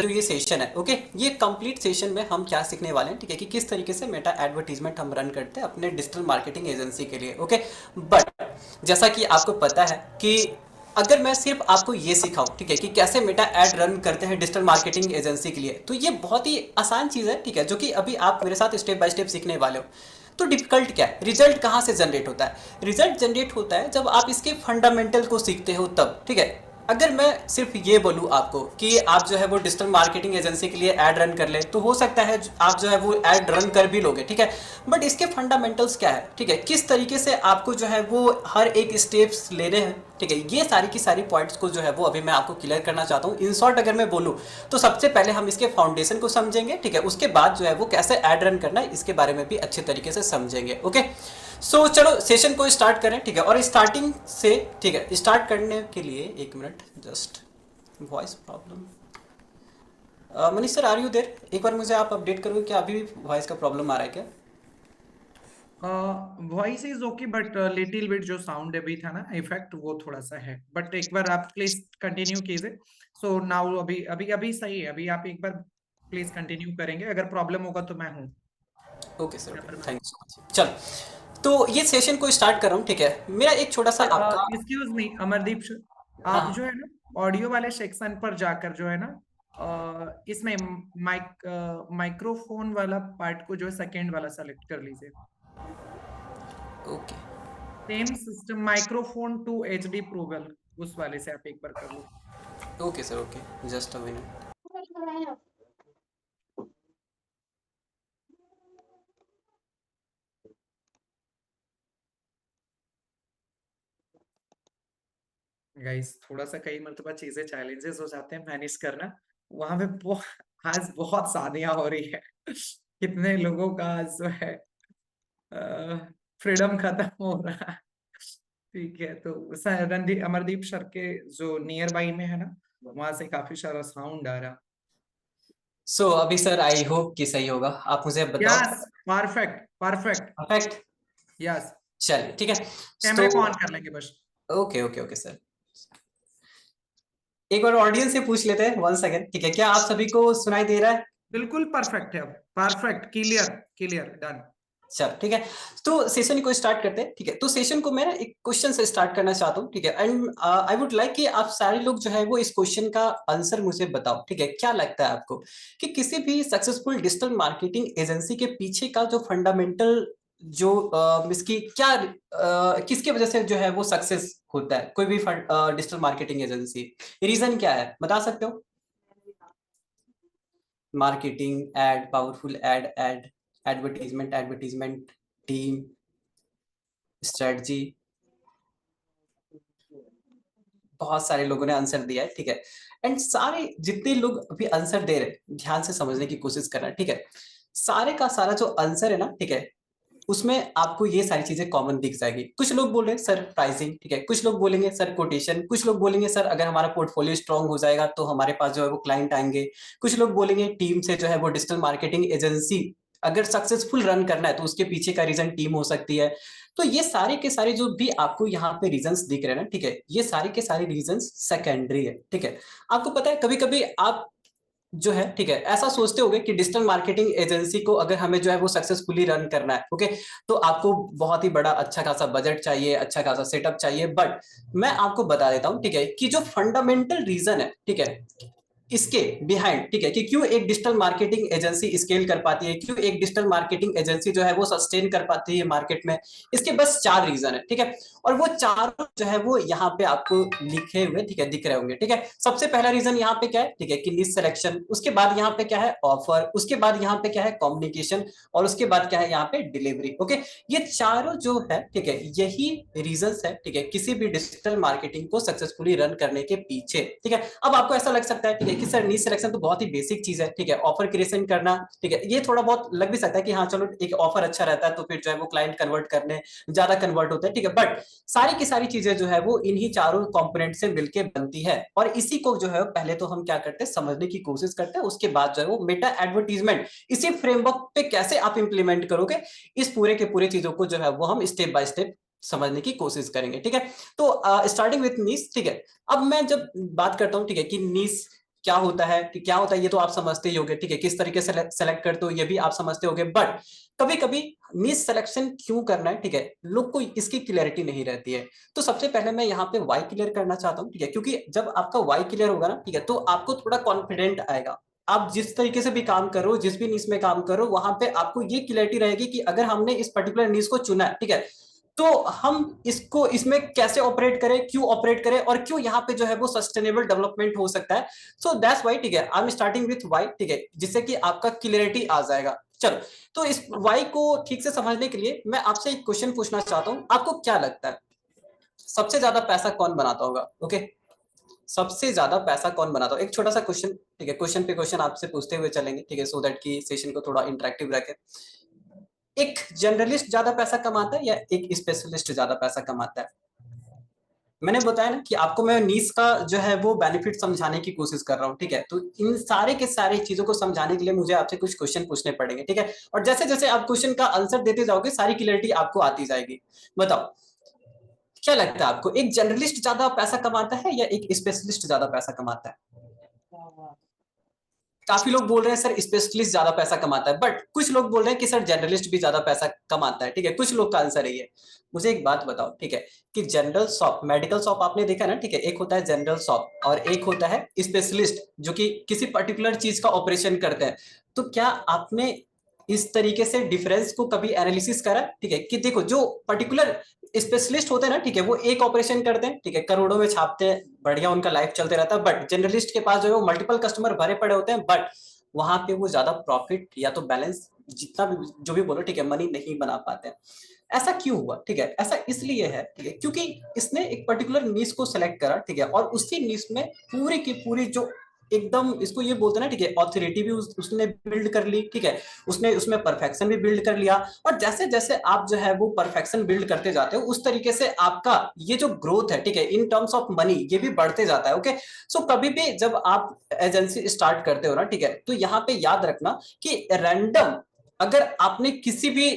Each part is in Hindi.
जो ये सेशन है, ओके, ये कंप्लीट सेशन में हम क्या सीखने वाले हैं, ठीक है, कि किस तरीके से मेटा एडवर्टीजमेंट हम रन करते हैं अपने डिजिटल मार्केटिंग एजेंसी के लिए, ओके। बट जैसा कि आपको पता है कि अगर मैं सिर्फ आपको ये सिखाऊं, ठीक है, कि कैसे मेटा एड रन करते हैं डिजिटल मार्केटिंग एजेंसी के लिए, तो ये बहुत ही आसान चीज़ है, ठीक है, जो कि अभी आप मेरे साथ स्टेप बाय स्टेप सीखने वाले हो। तो डिफिकल्ट क्या है, रिजल्ट कहाँ से जनरेट होता है? रिजल्ट जनरेट होता है जब आप इसके फंडामेंटल को सीखते हो तब, ठीक है। अगर मैं सिर्फ ये बोलूँ आपको कि आप जो है वो डिजिटल मार्केटिंग एजेंसी के लिए ऐड रन कर ले, तो हो सकता है आप जो है वो ऐड रन कर भी लोगे, ठीक है। बट इसके फंडामेंटल्स क्या है, ठीक है, किस तरीके से आपको जो है वो हर एक स्टेप्स लेने हैं, ठीक है, ये सारी की सारी पॉइंट्स को जो है वो अभी मैं आपको क्लियर करना चाहता हूँ। इन शॉर्ट अगर मैं बोलूँ तो सबसे पहले हम इसके फाउंडेशन को समझेंगे, ठीक है, उसके बाद जो है वो कैसे ऐड रन करना है इसके बारे में भी अच्छे तरीके से समझेंगे, ओके। सो चलो सेशन को स्टार्ट करें, ठीक है। और स्टार्टिंग से, ठीक है, स्टार्ट करने के लिए एक minute, just voice problem. Manish sir, are you there? एक बार मुझे आप अपडेट करोगे कि अभी भी वॉइस का प्रॉब्लम आ रहा है क्या? Voice is okay but little bit जो साउंड अभी था ना इफेक्ट वो थोड़ा सा है, बट एक बार आप प्लीज कंटिन्यू कीजिए। सो नाउ अभी अभी अभी सही है, अभी आप एक बार प्लीज कंटिन्यू करेंगे, अगर प्रॉब्लम होगा तो मैं हूँ ओके सर, यहाँ ओके, पर मैं। Thank you so much. चलो, तो ये सेशन को स्टार्ट कर रहा हूँ, ठीक है। मेरा एक छोटा सा आपका, एक्सक्यूज मी अमरदीप sir, हाँ आप जो हाँ, है ना ऑडियो वाले सेक्शन पर जाकर जो है ना इसमें माइक्रोफोन वाला पार्ट को जो है सेकेंड वाला सेलेक्ट कर लीजिए। Okay same system microphone to HD प्रोवेल, उस वाले से आप एक बार कर लो। Okay sir, okay, just a minute. Guys थोड़ा सा कई मरतबा चीजें चैलेंजेस हो जाते हैं मैनेज करना। वहां पे आज बहुत शादियां हो रही है कितने लोगों का आज जो है फ्रीडम खत्म हो रहा है। ठीक है, तो रणदीप अमरदीप सर के जो नियर बाई में है ना, वहां से काफी सारा साउंड आ रहा। सो अभी सर आई होप कि सही होगा, आप मुझे बताओ। Yes, perfect perfect. Perfect. Yes, चलिए, ठीक है। तो कैमरे को ऑन कर लेंगे बस। ओके ओके ओके सर, एक बार ऑडियंस से पूछ लेते हैं, वन सेकंड, ठीक है, क्या आप सभी को सुनाई दे रहा है? बिल्कुल परफेक्ट है, परफेक्ट, क्लियर क्लियर, डन। चल, ठीक है। तो सेशन को स्टार्ट करते हैं, ठीक है। तो सेशन को मैं ना एक क्वेश्चन से स्टार्ट करना चाहता हूँ, ठीक है। एंड आई वुड लाइक कि आप सारे लोग जो है वो इस क्वेश्चन का आंसर मुझे बताओ, ठीक है। क्या लगता है आपको कि किसी भी सक्सेसफुल डिजिटल मार्केटिंग एजेंसी के पीछे का जो फंडामेंटल, जो इसकी क्या किसकी वजह से जो है वो सक्सेस होता है, कोई भी डिजिटल मार्केटिंग एजेंसी, रीजन क्या है, बता सकते हो? Marketing, ad, powerful ad, advertisement, team, strategy. बहुत सारे लोगों ने आंसर दिया है, ठीक है। एंड सारे जितने लोग अभी आंसर दे रहे हैं, ध्यान से समझने की कोशिश करना, ठीक है। सारे का सारा जो आंसर है ना, ठीक है, उसमें आपको ये सारी चीजें कॉमन दिख जाएगी। कुछ लोग बोल रहे हैं सर प्राइसिंग, ठीक है, कुछ लोग बोलेंगे सर कोटेशन, कुछ लोग बोलेंगे सर अगर हमारा पोर्टफोलियो स्ट्रांग हो जाएगा तो हमारे पास जो है वो क्लाइंट आएंगे। कुछ लोग बोलेंगे टीम से जो है वो डिजिटल मार्केटिंग एजेंसी अगर सक्सेसफुल रन करना है तो उसके पीछे का रीजन टीम हो सकती है। तो ये सारे के सारे जो भी आपको यहाँ पे रीजंस दिख रहे हैं ना, ठीक है, ये सारे के सारे रीजंस सेकेंडरी है, ठीक है। आपको पता है कभी कभी आप जो है, ठीक है, ऐसा सोचते होगे कि डिजिटल मार्केटिंग एजेंसी को अगर हमें जो है वो सक्सेसफुली रन करना है, ओके, तो आपको बहुत ही बड़ा अच्छा खासा बजट चाहिए, अच्छा खासा सेटअप चाहिए। बट मैं आपको बता देता हूं, ठीक है, कि जो फंडामेंटल रीजन है, ठीक है, इसके बिहाइंड, ठीक है, कि क्यों एक डिजिटल मार्केटिंग एजेंसी स्केल कर पाती है, क्यों एक डिजिटल मार्केटिंग एजेंसी जो है वो सस्टेन कर पाती है मार्केट में, इसके बस चार रीजन है, ठीक है। और वो चार जो है वो यहाँ पे आपको लिखे हुए, ठीक है, दिख रहे होंगे, ठीक है। सबसे पहला रीजन यहाँ पे क्या है, ठीक है, कि निश सिलेक्शन, उसके बाद यहाँ पे क्या है ऑफर, उसके बाद यहाँ पे क्या है कम्युनिकेशन, और उसके बाद क्या है यहाँ पे डिलीवरी, ओके। ये चारों जो है, ठीक है, यही रीजंस है, ठीक है, किसी भी डिजिटल मार्केटिंग को सक्सेसफुली रन करने के पीछे, ठीक है। अब आपको ऐसा लग सकता है, ठीक है, कि सर नीश सिलेक्शन तो बहुत ही बेसिक चीज है, ठीक है, ऑफर क्रिएशन करना, ठीक है, ये थोड़ा बहुत लग भी सकता है कि हाँ चलो एक ऑफर अच्छा रहता है तो फिर जो है वो क्लाइंट कन्वर्ट करने ज्यादा कन्वर्ट होते हैं, ठीक है। बट सारी की सारी चीजें जो है वो इन्हीं चारों कंपोनेंट से मिलकर बनती है, और इसी को जो है पहले तो हम क्या करते हैं समझने की कोशिश करते हैं, उसके बाद जो है वो मेटा एडवर्टीजमेंट इसी फ्रेमवर्क पे कैसे आप इंप्लीमेंट करोगे, इस पूरे के पूरे चीजों को जो है वो हम स्टेप बाय स्टेप समझने की कोशिश करेंगे, ठीक है। तो स्टार्टिंग विथ नीश, ठीक है। अब मैं जब बात करता हूं, ठीक है, कि नीश क्या होता है, कि क्या होता है ये तो आप समझते ही होगे, ठीक है, किस तरीके से सेलेक्ट करते हो ये भी आप समझते होगे, बट कभी कभी नीश सिलेक्शन क्यों करना है, ठीक है, लोग को इसकी क्लियरिटी नहीं रहती है। तो सबसे पहले मैं यहाँ पे वाई क्लियर करना चाहता हूँ, ठीक है, क्योंकि जब आपका वाई क्लियर होगा ना, ठीक है, तो आपको थोड़ा कॉन्फिडेंट आएगा। आप जिस तरीके से भी काम करो, जिस भी नीश में काम करो, वहां पे आपको ये क्लियरिटी रहेगी कि अगर हमने इस पर्टिकुलर नीश को चुना है, ठीक है, तो हम इसको इसमें कैसे ऑपरेट करें, क्यों ऑपरेट करें, और क्यों यहाँ पे जो है वो सस्टेनेबल डेवलपमेंट हो सकता है। सो दैट्स वाई, ठीक है, I am starting with why, ठीक है, जिससे कि आपका क्लियरिटी आ जाएगा। चलो, तो इस वाई को ठीक से समझने के लिए मैं आपसे एक क्वेश्चन पूछना चाहता हूं, आपको क्या लगता है सबसे ज्यादा पैसा कौन बनाता होगा? ओके, सबसे ज्यादा पैसा कौन बनाता होगा? एक छोटा सा क्वेश्चन, ठीक है, क्वेश्चन पे क्वेश्चन आपसे पूछते हुए चलेंगे, ठीक है, सो दैट की सेशन को थोड़ा इंटरेक्टिव रखें। एक जनरलिस्ट ज्यादा पैसा कमाता है या एक स्पेशलिस्ट ज्यादा पैसा कमाता है? मैंने बताया ना कि आपको मैं नीश का जो है वो बेनिफिट समझाने की कोशिश कर रहा हूँ, ठीक है, तो इन सारे के सारे चीजों को समझाने के लिए मुझे आपसे कुछ क्वेश्चन पूछने पड़ेंगे, ठीक है, और जैसे जैसे आप क्वेश्चन का आंसर देते जाओगे सारी क्लियरिटी आपको आती जाएगी। बताओ, क्या लगता है आपको, एक जर्नलिस्ट ज्यादा पैसा कमाता है या एक स्पेशलिस्ट ज्यादा पैसा कमाता है? काफी लोग बोल रहे हैं सर स्पेशलिस्ट ज्यादा पैसा कमाता है, बट कुछ लोग बोल रहे हैं कि सर जर्नलिस्ट भी ज्यादा पैसा कमाता है, ठीक है, कुछ लोग का आंसर यही है। मुझे एक बात बताओ, ठीक है, कि जनरल शॉप, मेडिकल शॉप आपने देखा ना, ठीक है, एक होता है जनरल शॉप और एक होता है स्पेशलिस्ट जो कि किसी पर्टिकुलर चीज का ऑपरेशन करते हैं। तो क्या आपने इस तरीके से डिफरेंस को कभी एनालिसिस करा, ठीक है, कि देखो जो पर्टिकुलर स्पेशलिस्ट होते हैं ना, ठीक है, वो एक ऑपरेशन करते हैं, ठीक है, करोड़ों में छापते हैं, बढ़िया उनका लाइफ चलते रहता है, बट जनरलिस्ट के पास जो है वो मल्टीपल कस्टमर भरे पड़े होते हैं, बट वहां पे वो ज्यादा प्रॉफिट या तो बैलेंस जितना भी जो भी बोलो, ठीक है, मनी नहीं बना पाते हैं। ऐसा क्यों हुआ, ठीक है, ऐसा इसलिए है, ठीक है, क्योंकि इसने एक पर्टिकुलर नीश को सेलेक्ट करा, ठीक है, और उसी नीश में पूरी की पूरी जो एकदम इसको ये बोलते हैं ना, ठीक है, ऑथोरिटी भी उसने बिल्ड कर ली, ठीक है, उसने उसमें परफेक्शन भी बिल्ड कर लिया, और जैसे जैसे आप जो है वो परफेक्शन बिल्ड करते जाते हो उस तरीके से आपका ये जो ग्रोथ है, ठीक है, इन टर्म्स ऑफ मनी ये भी बढ़ते जाता है। ओके, सो कभी भी जब आप एजेंसी स्टार्ट करते हो ना, ठीक है, तो यहाँ पे याद रखना कि रैंडम, अगर आपने किसी भी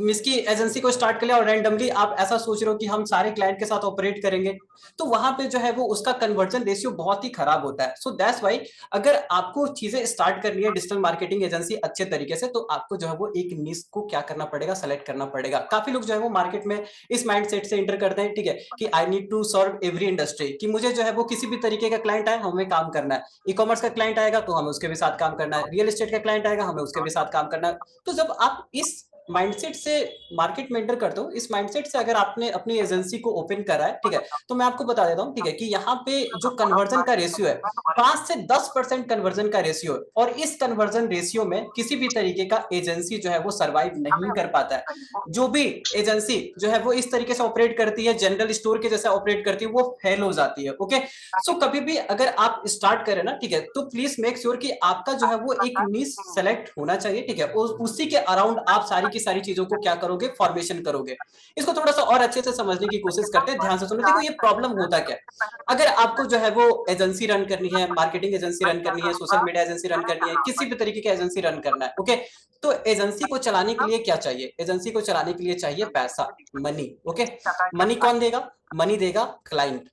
इसकी एजेंसी को स्टार्ट कर लिया और रैंडमली आप ऐसा सोच रहे हो कि हम सारे क्लाइंट के साथ ऑपरेट करेंगे, तो वहां पे जो है वो उसका कन्वर्जन रेशियो बहुत ही खराब होता है। सो दैट्स वाई, अगर आपको चीजें स्टार्ट करनी है डिजिटल मार्केटिंग एजेंसी अच्छे तरीके से, तो आपको जो है वो एक निश को क्या करना पड़ेगा, सेलेक्ट करना पड़ेगा। काफी लोग जो है वो मार्केट में इस माइंडसेट से एंटर करते हैं, ठीक है, कि I need to serve every industry, कि मुझे जो है वो किसी भी तरीके का क्लाइंट आए हमें काम करना है, ई कॉमर्स का क्लाइंट आएगा तो हमें उसके भी साथ काम करना है, रियल एस्टेट का क्लाइंट आएगा हमें उसके भी साथ काम करना है। तो जब आप इस माइंडसेट से मार्केट में एंटर करते हो, इस माइंडसेट से अगर आपने अपनी एजेंसी को ओपन करा है, ठीक है, तो मैं आपको बता देता हूं, ठीक है, कि यहाँ पे जो कन्वर्जन का रेशियो है 5 से 10% कन्वर्जन का रेशियो है, और इस कन्वर्जन रेशियो में किसी भी तरीके का एजेंसी जो है वो सर्वाइव नहीं कर पाता है। जो भी एजेंसी जो है वो इस तरीके से ऑपरेट करती है, जनरल स्टोर के जैसे ऑपरेट करती है, वो फेल हो जाती है। ओके, सो कभी भी अगर आप स्टार्ट करें ना, ठीक है, तो प्लीज मेक श्योर कि आपका जो है वो एक नीश सेलेक्ट होना चाहिए, ठीक है, उसी के अराउंड आप सारी की सारी चीजों को क्या करोगे, फॉर्मेशन करोगे। इसको थोड़ा सा और अच्छे से समझने की कोशिश करते हैं, ध्यान से सुनो। देखो ये प्रॉब्लम होता क्या है, अगर आपको जो है वो एजेंसी रन करनी है, मार्केटिंग एजेंसी रन करनी है, सोशल मीडिया एजेंसी रन करनी है, किसी भी तरीके की एजेंसी रन करना है, ओके, तो एजेंसी को चलाने के लिए क्या चाहिए, एजेंसी को चलाने के लिए चाहिए पैसा, मनी। ओके, मनी कौन देगा, मनी देगा क्लाइंट।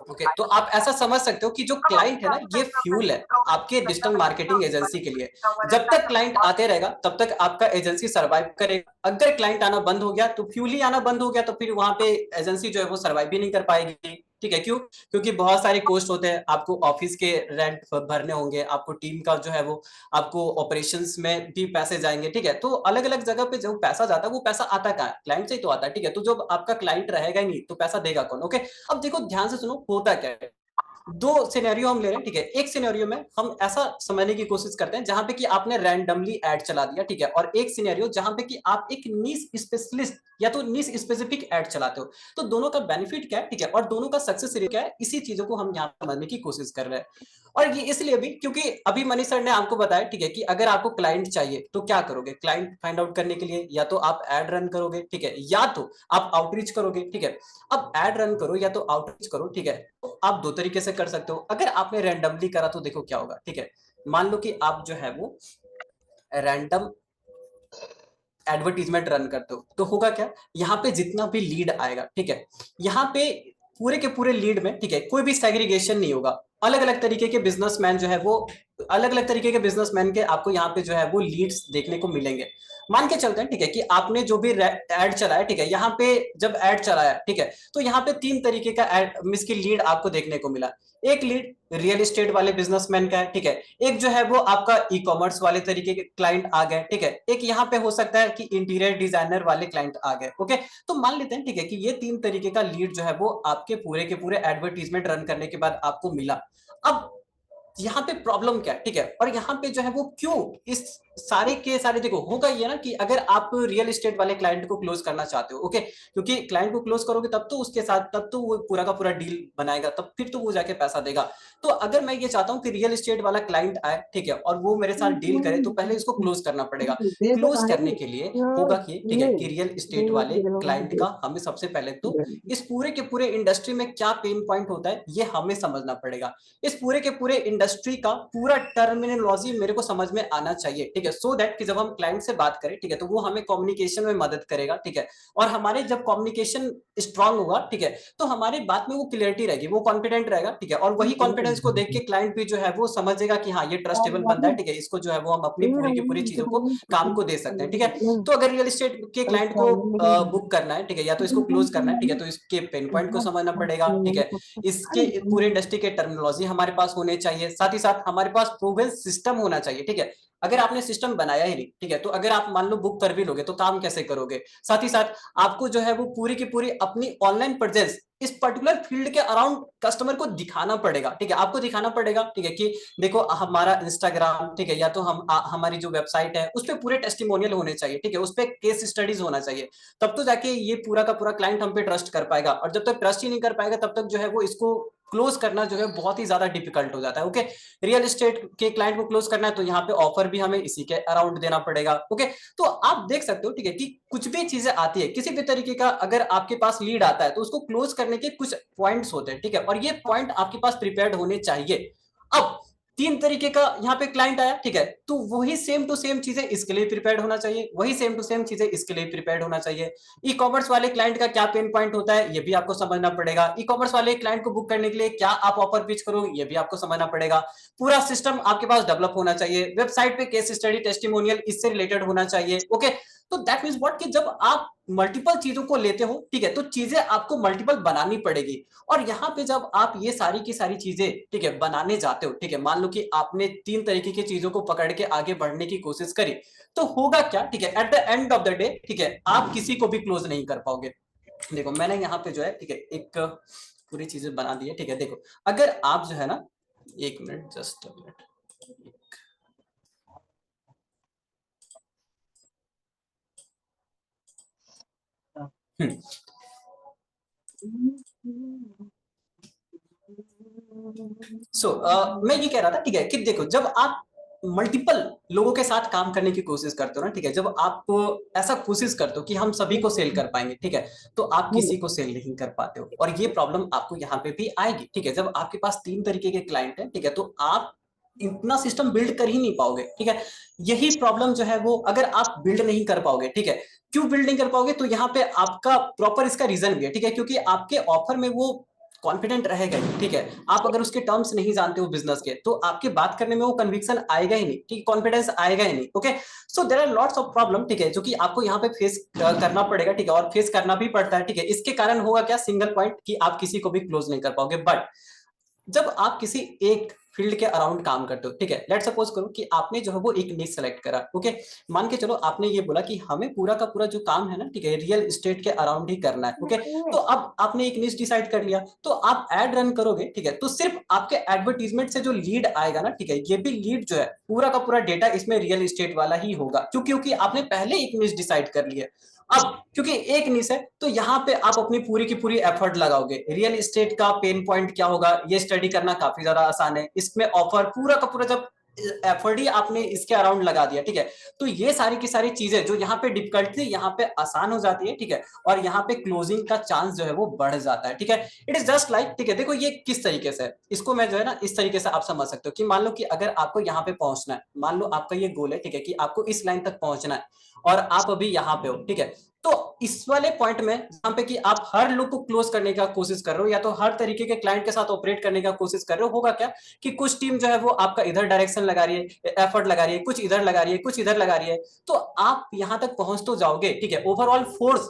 ओके, तो आप ऐसा समझ सकते हो कि जो क्लाइंट है ना, ये फ्यूल है आपके डिजिटल मार्केटिंग एजेंसी के लिए। जब तक क्लाइंट आते रहेगा तब तक आपका एजेंसी सर्वाइव करेगा। अगर क्लाइंट आना बंद हो गया तो फ्यूल ही आना बंद हो गया, तो फिर वहां पे एजेंसी जो है वो सर्वाइव भी नहीं कर पाएगी। ठीक है, क्यों? क्योंकि बहुत सारे कॉस्ट होते हैं, आपको ऑफिस के रेंट भरने होंगे, आपको टीम का जो है वो, आपको ऑपरेशंस में भी पैसे जाएंगे, ठीक है, तो अलग अलग जगह पे जो पैसा जाता है वो पैसा आता कहाँ है, क्लाइंट से ही तो आता है, ठीक है, तो जब आपका क्लाइंट रहेगा ही नहीं तो पैसा देगा कौन? ओके, अब देखो ध्यान से सुनो होता क्या है। दो सिनेरियो हम ले रहे हैं, ठीक है, एक सिनेरियो में हम ऐसा समझने की कोशिश करते हैं जहां पे कि आपने रैंडमली ऐड चला दिया, ठीक है, और एक सिनेरियो जहां पे कि आप एक नीश स्पेशलिस्ट या तो नीश स्पेसिफिक ऐड चलाते हो। तो दोनों का बेनिफिट क्या है, ठीक है, और दोनों का सक्सेस रेट क्या है, इसी चीजों को हम यहाँ समझने की कोशिश कर रहे हैं। और ये इसलिए भी क्योंकि अभी मनीष सर ने आपको बताया, ठीक है, कि अगर आपको क्लाइंट चाहिए तो क्या करोगे, क्लाइंट फाइंड आउट करने के लिए या तो आप एड रन करोगे, ठीक है, या तो आप आउटरीच करोगे, ठीक है। अब एड रन करो या तो आउटरीच करो, ठीक है, तो आप दो तरीके से कर सकते हो। अगर आपने रैंडमली करा तो देखो क्या होगा, ठीक है, मान लो कि आप जो है वो रैंडम एडवर्टीजमेंट रन करते हो तो होगा क्या, यहाँ पे जितना भी लीड आएगा, ठीक है, यहाँ पे पूरे के पूरे लीड में, ठीक है, कोई भी सेग्रीगेशन नहीं होगा। अलग अलग तरीके के बिजनेसमैन जो है वो अलग अलग तरीके के बिजनेसमैन के आपको यहाँ पे जो है वो लीड्स देखने को मिलेंगे। मान के चलते हैं, ठीक है, कि आपने जो भी एड चलाया, ठीक है, यहाँ पे जब एड चलाया, ठीक है, तो यहाँ पे 3 तरीके का एड मिसकी लीड आपको देखने को मिला। एक लीड रियल एस्टेट वाले बिजनेसमैन का है, ठीक है, एक जो है वो आपका ई कॉमर्स वाले तरीके के क्लाइंट आ गए, ठीक है, एक यहाँ पे हो सकता है कि इंटीरियर डिजाइनर वाले क्लाइंट आ गए। ओके, तो मान लेते हैं, ठीक है, कि ये 3 तरीके का लीड जो है वो आपके पूरे के पूरे एडवर्टीजमेंट रन करने के बाद आपको मिला। अब यहाँ पे प्रॉब्लम क्या है, ठीक है, और यहाँ पे जो है वो क्यों इस सारे के सारे, देखो होगा ये ना कि अगर आप रियल एस्टेट वाले क्लाइंट को क्लोज करना चाहते हो, ओके, क्योंकि क्लाइंट को क्लोज करोगे तब तो उसके साथ, तब तो वो पूरा का पूरा डील बनाएगा, तब फिर तो वो जाके पैसा देगा। तो अगर मैं ये चाहता हूँ कि रियल एस्टेट वाला क्लाइंट आए, ठीक है, और वो मेरे साथ डील करे, तो पहले इसको क्लोज करना पड़ेगा। क्लोज करने के लिए होगा कि, ठीक है, कि रियल एस्टेट वाले क्लाइंट का हमें सबसे पहले तो इस पूरे के पूरे इंडस्ट्री में क्या पेन पॉइंट होता है ये हमें समझना पड़ेगा। इस पूरे के पूरे इंडस्ट्री का पूरा टर्मिनोलॉजी मेरे को समझ में आना चाहिए, ठीक है, सो दैट कि जब हम क्लाइंट से बात करें, ठीक है, तो वो हमें कम्युनिकेशन में मदद करेगा, ठीक है, और हमारे जब कम्युनिकेशन स्ट्रांग होगा, ठीक है, तो हमारी बात में वो क्लियरिटी रहेगी, वो कॉन्फिडेंट रहेगा, ठीक है, और वही कॉन्फिडेंस को देख के क्लाइंट भी जो है वो समझेगा कि हाँ ये ट्रस्टेबल बंदा है, ठीक है, इसको जो है वो हम अपनी पूरी की पूरी चीजों को काम को दे सकते हैं, ठीक है। तो अगर रियल एस्टेट के क्लाइंट को बुक करना है, ठीक है, या तो इसको क्लोज करना है, ठीक है, तो इसके पेन पॉइंट को समझना पड़ेगा, ठीक है, इसके पूरे इंडस्ट्री के टर्मिनोलॉजी हमारे पास होने चाहिए, साथ ही साथ हमारे पास प्रूवन सिस्टम होना चाहिए, ठीक है। अगर आपने सिस्टम बनाया ही नहीं, ठीक है, तो अगर आप मान लो बुक कर भी लोगे तो काम कैसे करोगे। साथ ही साथ आपको जो है वो पूरी की पूरी अपनी ऑनलाइन प्रेजेंस इस पर्टिकुलर फील्ड के अराउंड कस्टमर को दिखाना पड़ेगा, ठीक है, आपको दिखाना पड़ेगा, ठीक है, कि देखो हमारा इंस्टाग्राम, ठीक है, या तो हमारी जो वेबसाइट है उस पर पूरे टेस्टिमोनियल होने चाहिए, ठीक है, उस पर केस स्टडीज होना चाहिए। तब तो जाके ये पूरा का पूरा क्लाइंट हम पे ट्रस्ट कर पाएगा, और जब तक ट्रस्ट ही नहीं कर पाएगा तब तक जो है वो इसको क्लोज करना जो है बहुत ही ज्यादा डिफिकल्ट हो जाता है। ओके, रियल एस्टेट के क्लाइंट को क्लोज करना है तो यहाँ पे ऑफर भी हमें इसी के अराउंड देना पड़ेगा। ओके, तो आप देख सकते हो, ठीक है, कि कुछ भी चीजें आती है, किसी भी तरीके का अगर आपके पास लीड आता है तो उसको क्लोज करने के कुछ पॉइंट्स होते हैं, ठीक है, और ये पॉइंट आपके पास प्रिपेयर्ड होने चाहिए। अब 3 तरीके का यहाँ पे क्लाइंट आया, ठीक है, तो वही सेम टू सेम चीजें इसके लिए प्रिपेयर्ड होना चाहिए, वही सेम टू सेम चीजें इसके लिए प्रिपेयर्ड होना चाहिए। ई कॉमर्स वाले क्लाइंट का क्या पेन पॉइंट होता है ये भी आपको समझना पड़ेगा। ई कॉमर्स वाले क्लाइंट को बुक करने के लिए क्या आप ऑफर पिच करो ये भी आपको समझना पड़ेगा। पूरा सिस्टम आपके पास डेवलप होना चाहिए, वेबसाइट पे केस स्टडी टेस्टिमोनियल इससे रिलेटेड होना चाहिए। ओके, तो दैट मींस व्हाट कि जब आप मल्टीपल चीजों को लेते हो, ठीक है, तो चीजें आपको मल्टीपल बनानी पड़ेगी। और यहाँ पे जब आप ये सारी की सारी चीजें, ठीक है, बनाने जाते हो, ठीक है, मान लो कि आपने 3 तरीके की चीजों को पकड़ के आगे बढ़ने की कोशिश करी, तो होगा क्या, ठीक है, at the end of the day, ठीक है, आप किसी को भी क्लोज नहीं कर पाओगे। देखो मैंने यहाँ पे जो है, ठीक है, एक पूरी चीजें बना दी है, ठीक है, देखो अगर आप जो है ना, एक मिनट, जस्ट अ मिनट, मैं ये कह रहा था, ठीक है, कि देखो जब आप मल्टीपल लोगों के साथ काम करने की कोशिश करते हो ना, ठीक है, जब आप ऐसा कोशिश करते हो कि हम सभी को सेल कर पाएंगे, ठीक है, तो आप किसी को सेल नहीं कर पाते हो, और ये प्रॉब्लम आपको यहाँ पे भी आएगी, ठीक है, जब आपके पास 3 तरीके के क्लाइंट है, ठीक है, तो आप इतना सिस्टम बिल्ड कर ही नहीं पाओगे, ठीक है। यही प्रॉब्लम जो है वो अगर आप बिल्ड नहीं कर पाओगे, ठीक है, क्यों बिल्ड नहीं कर पाओगे, तो यहाँ पे आपका प्रॉपर इसका रीजन भी है, ठीक है, क्योंकि आपके ऑफर में वो कॉन्फिडेंट रहेगा ही, ठीक है। आप अगर उसके टर्म्स नहीं जानते हो बिजनेस के, तो आपके बात करने में वो कन्विक्शन आएगा ही नहीं, ठीक, कॉन्फिडेंस आएगा ही नहीं। Okay, so there are lots of problem, ठीक है, जो कि आपको यहाँ पे फेस करना पड़ेगा, ठीक है, और फेस करना भी पड़ता है, ठीक है। इसके कारण होगा क्या, सिंगल पॉइंट कि आप किसी को भी क्लोज नहीं कर पाओगे। बट जब आप किसी एक फील्ड के अराउंड काम करते हो, ठीक है, लेट सपोज करो कि आपने जो है वो एक निश सेलेक्ट करा। ओके, मान के चलो आपने ये बोला कि हमें पूरा का पूरा जो काम है ना, ठीक है, रियल एस्टेट के अराउंड ही करना है। ओके, तो अब आपने एक निश डिसाइड कर लिया, तो आप एड रन करोगे, ठीक है, तो सिर्फ आपके एडवर्टीजमेंट से जो लीड आएगा ना, ठीक है, ये भी लीड जो है पूरा का पूरा डेटा इसमें रियल एस्टेट वाला ही होगा, क्योंकि आपने पहले एक निश डिसाइड कर लिया। अब क्योंकि एक निश है तो यहाँ पे आप अपनी पूरी की पूरी एफर्ट लगाओगे। रियल एस्टेट का पेन पॉइंट क्या होगा ये स्टडी करना काफी ज्यादा आसान है। इसमें ऑफर पूरा का पूरा जब एफर्ट ही आपने इसके अराउंड लगा दिया, ठीक है, तो ये सारी की सारी चीजें जो यहाँ पे डिफिकल्ट थी यहाँ पे आसान हो जाती है, ठीक है, और यहाँ पे क्लोजिंग का चांस जो है वो बढ़ जाता है, ठीक है। इट इज जस्ट लाइक, ठीक है, देखो ये किस तरीके से है, इसको मैं जो है ना इस तरीके से आप समझ सकते हो कि मान लो कि अगर आपको यहाँ पे पहुंचना है, मान लो आपका ये गोल है, ठीक है, कि आपको इस लाइन तक पहुंचना है और आप अभी यहाँ पे हो, ठीक है, तो इस वाले पॉइंट में जहां पे कि आप हर लोग को क्लोज करने का कोशिश कर रहे हो या तो हर तरीके के क्लाइंट के साथ ऑपरेट करने का कोशिश कर रहे हो, होगा क्या कि कुछ टीम जो है वो आपका इधर डायरेक्शन लगा रही है, एफर्ट लगा रही है, कुछ इधर लगा रही है, कुछ इधर लगा रही है, तो आप यहां तक पहुंच तो जाओगे, ठीक है, ओवरऑल फोर्स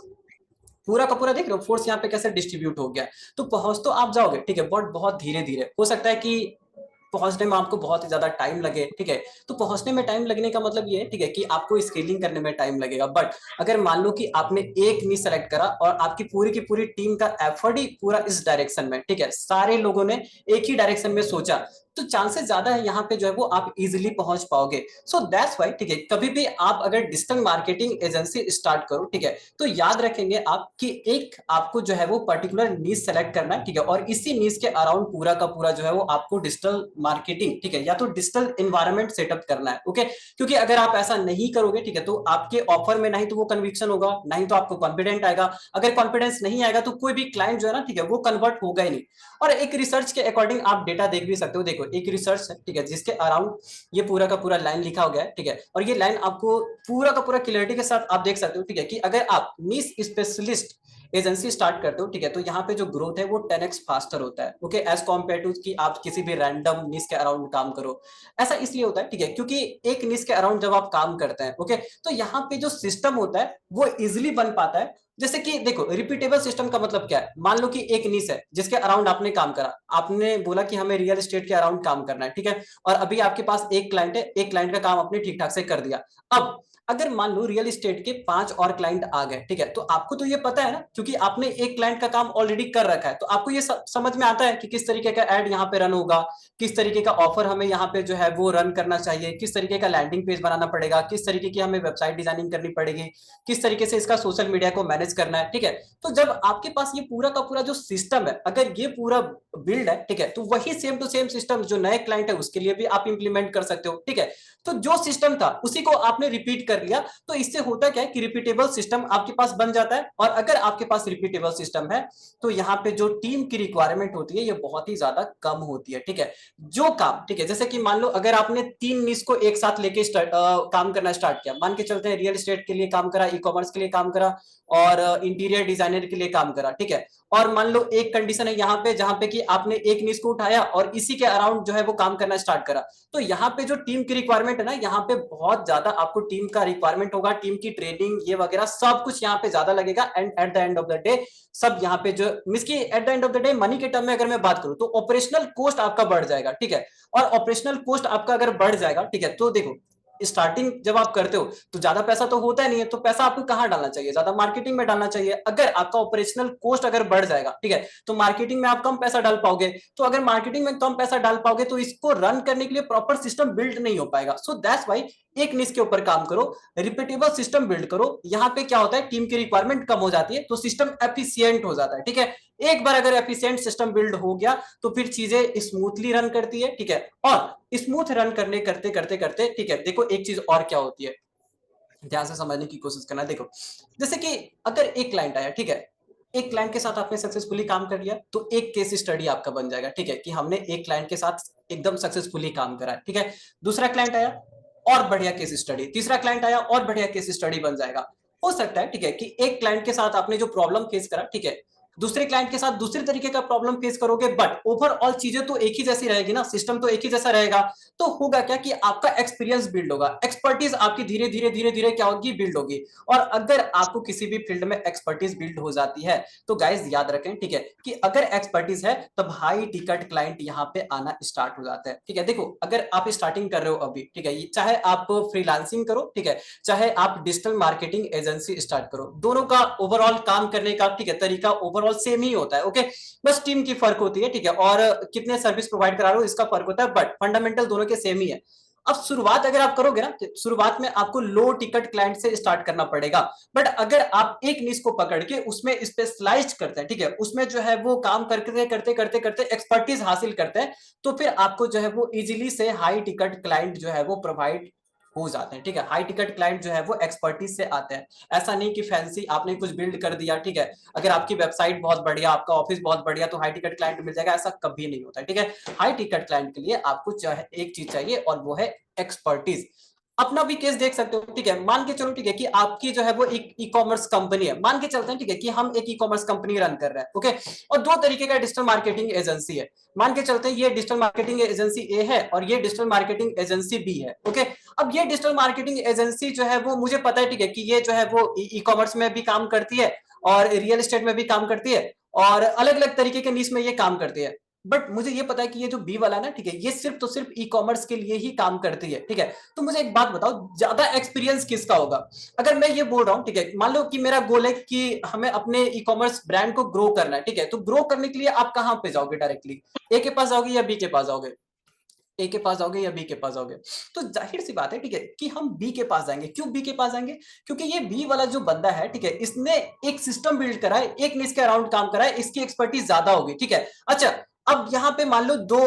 पूरा का पूरा देख रहे हो, फोर्स यहाँ पे कैसे डिस्ट्रीब्यूट हो गया, तो पहुंच तो आप जाओगे, ठीक है, बट बहुत धीरे धीरे हो सकता है कि पहुंचने में आपको बहुत ही ज्यादा टाइम लगे, ठीक है, तो पहुंचने में टाइम लगने का मतलब ये है, ठीक है, कि आपको स्केलिंग करने में टाइम लगेगा। बट अगर मान लो कि आपने एक नी सेलेक्ट करा और आपकी पूरी की पूरी टीम का एफर्ट ही पूरा इस डायरेक्शन में, ठीक है, सारे लोगों ने एक ही डायरेक्शन में सोचा, तो चांसेस ज्यादा है यहाँ पे जो है वो आप इजिली पहुंच पाओगे। सो दैट्स वाई, ठीक है, कभी भी आप अगर डिजिटल मार्केटिंग एजेंसी स्टार्ट करो, ठीक है, तो याद रखेंगे आप कि एक आपको जो है वो पर्टिकुलर नीश सेलेक्ट करना है, ठीक है, और इसी नीश के अराउंड पूरा का पूरा जो है वो आपको डिजिटल मार्केटिंग, ठीक है, या तो डिजिटल इन्वायरमेंट सेटअप करना है। ओके, क्योंकि अगर आप ऐसा नहीं करोगे, ठीक है, तो आपके ऑफर में नहीं तो वो कन्विक्शन होगा, नहीं तो आपको कॉन्फिडेंट आएगा। अगर कॉन्फिडेंस नहीं आएगा तो कोई भी क्लाइंट जो है ना, ठीक है, वो कन्वर्ट होगा ही नहीं। और एक रिसर्च के अकॉर्डिंग आप डेटा देख भी सकते हो, देखो एक रिसर्च है, ठीक है, जिसके अराउंड ये पूरा का पूरा लाइन लिखा हो गया है, ठीक है, और ये लाइन आपको पूरा का पूरा क्लियरिटी के साथ आप देख सकते हो, ठीक है, कि अगर आप नीश स्पेशलिस्ट एजेंसी स्टार्ट करते हो, ठीक है, तो यहाँ पे जो ग्रोथ है वो 10x फास्टर होता है। ओके, एज कॉम्पेयर टू कि आप किसी भी रैंडम निश के अराउंड काम करो। ऐसा इसलिए होता है, ठीक है, क्योंकि एक निश के अराउंड जब आप काम करते हैं, ओके, तो यहाँ पे जो सिस्टम होता है वो इजिली बन पाता है। जैसे कि देखो, रिपीटेबल सिस्टम का मतलब क्या है, मान लो कि एक निश है जिसके अराउंड आपने काम करा, आपने बोला कि हमें रियल एस्टेट के अराउंड काम करना है, ठीक है, और अभी आपके पास एक क्लाइंट है, एक क्लाइंट का काम आपने ठीक ठाक से कर दिया। अब अगर मान लो रियल एस्टेट के 5 और क्लाइंट आ गए, ठीक है, तो आपको तो ये पता है ना, क्योंकि आपने एक क्लाइंट का काम ऑलरेडी कर रखा है, तो आपको ये समझ में आता है कि किस तरीके का एड यहाँ पे रन होगा, किस तरीके का ऑफर हमें यहाँ पे जो है वो रन करना चाहिए, किस तरीके का लैंडिंग पेज बनाना पड़ेगा, किस तरीके की हमें वेबसाइट डिजाइनिंग करनी पड़ेगी, किस तरीके से इसका सोशल मीडिया को मैनेज करना है, ठीक है। तो जब आपके पास ये पूरा का पूरा जो सिस्टम है, अगर ये पूरा बिल्ड है, ठीक है, तो वही सेम टू सेम सिस्टम जो नए क्लाइंट है उसके लिए भी आप इंप्लीमेंट कर सकते हो, ठीक है। तो जो सिस्टम था उसी को आपने रिपीट कर लिया, तो इससे होता क्या है कि रिपीटेबल सिस्टम आपके पास बन जाता है। और अगर आपके पास रिपीटेबल सिस्टम है तो यहाँ पे जो टीम की रिक्वायरमेंट होती है ये बहुत ही ज्यादा कम होती है, ठीक है। जो काम, ठीक है, जैसे कि मान लो अगर आपने 3 निश को एक साथ लेके काम करना स्टार्ट किया, मान के चलते हैं रियल एस्टेट के लिए काम करा, ई कॉमर्स के लिए काम करा, और इंटीरियर डिजाइनर के लिए काम करा, ठीक है, और मान लो एक कंडीशन है यहाँ पे जहां पे कि आपने एक निश को उठाया और इसी के अराउंड जो है वो काम करना स्टार्ट करा, तो यहाँ पे जो टीम की रिक्वायरमेंट है ना, यहाँ पे बहुत ज्यादा आपको टीम का रिक्वायरमेंट होगा, टीम की ट्रेनिंग ये वगैरह सब कुछ यहाँ पे ज्यादा लगेगा। And at the end of the day सब यहाँ पे जो मींस की at the end of the day money के टर्म में अगर मैं बात करूं तो ऑपरेशनल कॉस्ट आपका बढ़ जाएगा, ठीक है। और ऑपरेशनल कॉस्ट आपका अगर बढ़ जाएगा, ठीक है, तो देखो स्टार्टिंग जब आप करते हो तो ज्यादा पैसा तो होता नहीं है, तो पैसा आपको कहां डालना चाहिए, ज्यादा मार्केटिंग में डालना चाहिए। अगर आपका ऑपरेशनल कॉस्ट अगर बढ़ जाएगा, ठीक है, तो मार्केटिंग में आप कम पैसा डाल पाओगे, तो अगर मार्केटिंग में कम पैसा डाल पाओगे तो इसको रन करने के लिए प्रॉपर सिस्टम बिल्ड नहीं हो पाएगा। सो दैट्स वाई एक निश के ऊपर काम करो, रिपीटेबल सिस्टम बिल्ड करो। यहाँ पे क्या होता है, टीम की रिक्वायरमेंट कम हो जाती है तो सिस्टम एफिशिएंट हो जाता है, ठीक है। एक बार अगर एफिशिएंट सिस्टम बिल्ड हो गया तो फिर चीजें स्मूथली रन करती है, ठीक है। और स्मूथ रन करने करते करते करते, ठीक है, देखो एक चीज और क्या होती है, ध्यान से समझने की कोशिश करना। देखो जैसे कि अगर एक क्लाइंट आया, ठीक है, एक क्लाइंट के साथ आपने सक्सेसफुली काम कर लिया तो एक केस स्टडी आपका बन जाएगा, ठीक है, कि हमने एक क्लाइंट के साथ एकदम सक्सेसफुली काम करा है, ठीक है। दूसरा क्लाइंट आया और बढ़िया केस स्टडी, तीसरा क्लाइंट आया और बढ़िया केस स्टडी बन जाएगा। हो सकता है, ठीक है, कि एक क्लाइंट के साथ आपने जो प्रॉब्लम फेस करा, ठीक है, दूसरे क्लाइंट के साथ दूसरे तरीके का प्रॉब्लम फेस करोगे, बट ओवरऑल चीजें तो एक ही जैसी रहेगी ना, सिस्टम तो एक ही जैसा रहेगा। तो होगा क्या कि आपका एक्सपीरियंस बिल्ड होगा, एक्सपर्टीज आपकी धीरे धीरे धीरे धीरे क्या होगी, बिल्ड होगी। और अगर आपको किसी भी फील्ड में एक्सपर्टीज बिल्ड हो जाती है तो गाइज याद रखें, ठीक है, कि अगर एक्सपर्टीज है तब हाई टिकट क्लाइंट यहाँ पे आना स्टार्ट हो जाता है, ठीक है। देखो अगर आप स्टार्टिंग कर रहे हो अभी, ठीक है, चाहे आप फ्रीलांसिंग करो, ठीक है, चाहे आप डिजिटल मार्केटिंग एजेंसी स्टार्ट करो, दोनों का ओवरऑल काम करने का, ठीक है, तरीका ओवरऑल सेम ही होता है। ओके, बस टीम की फर्क होती है, ठीक है, और कितने सर्विस प्रोवाइड करा रहे हो इसका फर्क होता है, बट फंडामेंटल दोनों के सेम ही है। अब शुरुआत अगर आप करोगे ना, शुरुआत में आपको लो टिकट क्लाइंट से स्टार्ट करना पड़ेगा, बट अगर आप एक निश को पकड़ के उसमें स्पेशलाइज करते हैं, ठीक है, उसमें जो है वो काम करते करते करते करते एक्सपर्टीज हासिल करते हैं, तो फिर आपको जो है वो इजीली से हाई टिकट क्लाइंट जो है वो प्रोवाइड हो जाते हैं, ठीक है। हाई टिकट क्लाइंट जो है वो एक्सपर्टीज से आते हैं। ऐसा नहीं कि फैंसी आपने कुछ बिल्ड कर दिया, ठीक है, अगर आपकी वेबसाइट बहुत बढ़िया, आपका ऑफिस बहुत बढ़िया, तो हाई टिकट क्लाइंट मिल जाएगा, ऐसा कभी नहीं होता, ठीक है। हाई टिकट क्लाइंट के लिए आपको एक चीज चाहिए और वो है एक्सपर्टीज। अपना भी केस देख सकते हो, ठीक है। मान के चलो, ठीक है, कि आपकी जो है वो एक ई कॉमर्स कंपनी है, मान के चलते हैं, ठीक है, कि हम एक ई कॉमर्स कंपनी रन कर रहे हैं, ओके। और दो तरीके का डिजिटल मार्केटिंग एजेंसी है। मान के चलते हैं ये डिजिटल मार्केटिंग एजेंसी ए है और ये डिजिटल मार्केटिंग एजेंसी बी है, ओके। अब ये डिजिटल मार्केटिंग एजेंसी जो है वो मुझे पता है, ठीक है, कि ये जो है वो ई कॉमर्स में भी काम करती है और रियल एस्टेट में भी काम करती है और अलग अलग तरीके के नीश में ये काम करती है। बट मुझे ये पता है कि ये जो बी वाला ना, ठीक है, ये सिर्फ तो सिर्फ ई कॉमर्स के लिए ही काम करती है, ठीक है। तो मुझे एक बात बताओ, ज्यादा एक्सपीरियंस किसका होगा? अगर मैं ये बोल रहा हूं, ठीक है, मान लो कि मेरा गोल है कि हमें अपने ई कॉमर्स ब्रांड को ग्रो करना है, ठीक है, तो ग्रो करने के लिए आप कहां पे जाओगे डायरेक्टली? ए के पास जाओगे या बी के पास जाओगे? ए के पास जाओगे या बी के पास जाओगे? तो जाहिर सी बात है, ठीक है, कि हम बी के पास जाएंगे। क्यों बी के पास जाएंगे? क्योंकि ये बी वाला जो बंदा है, ठीक है, इसने एक सिस्टम बिल्ड करा है, एक निश के अराउंड काम करा है, इसकी एक्सपर्टीज ज्यादा होगी, ठीक है। अच्छा, अब यहाँ पे मान लो दो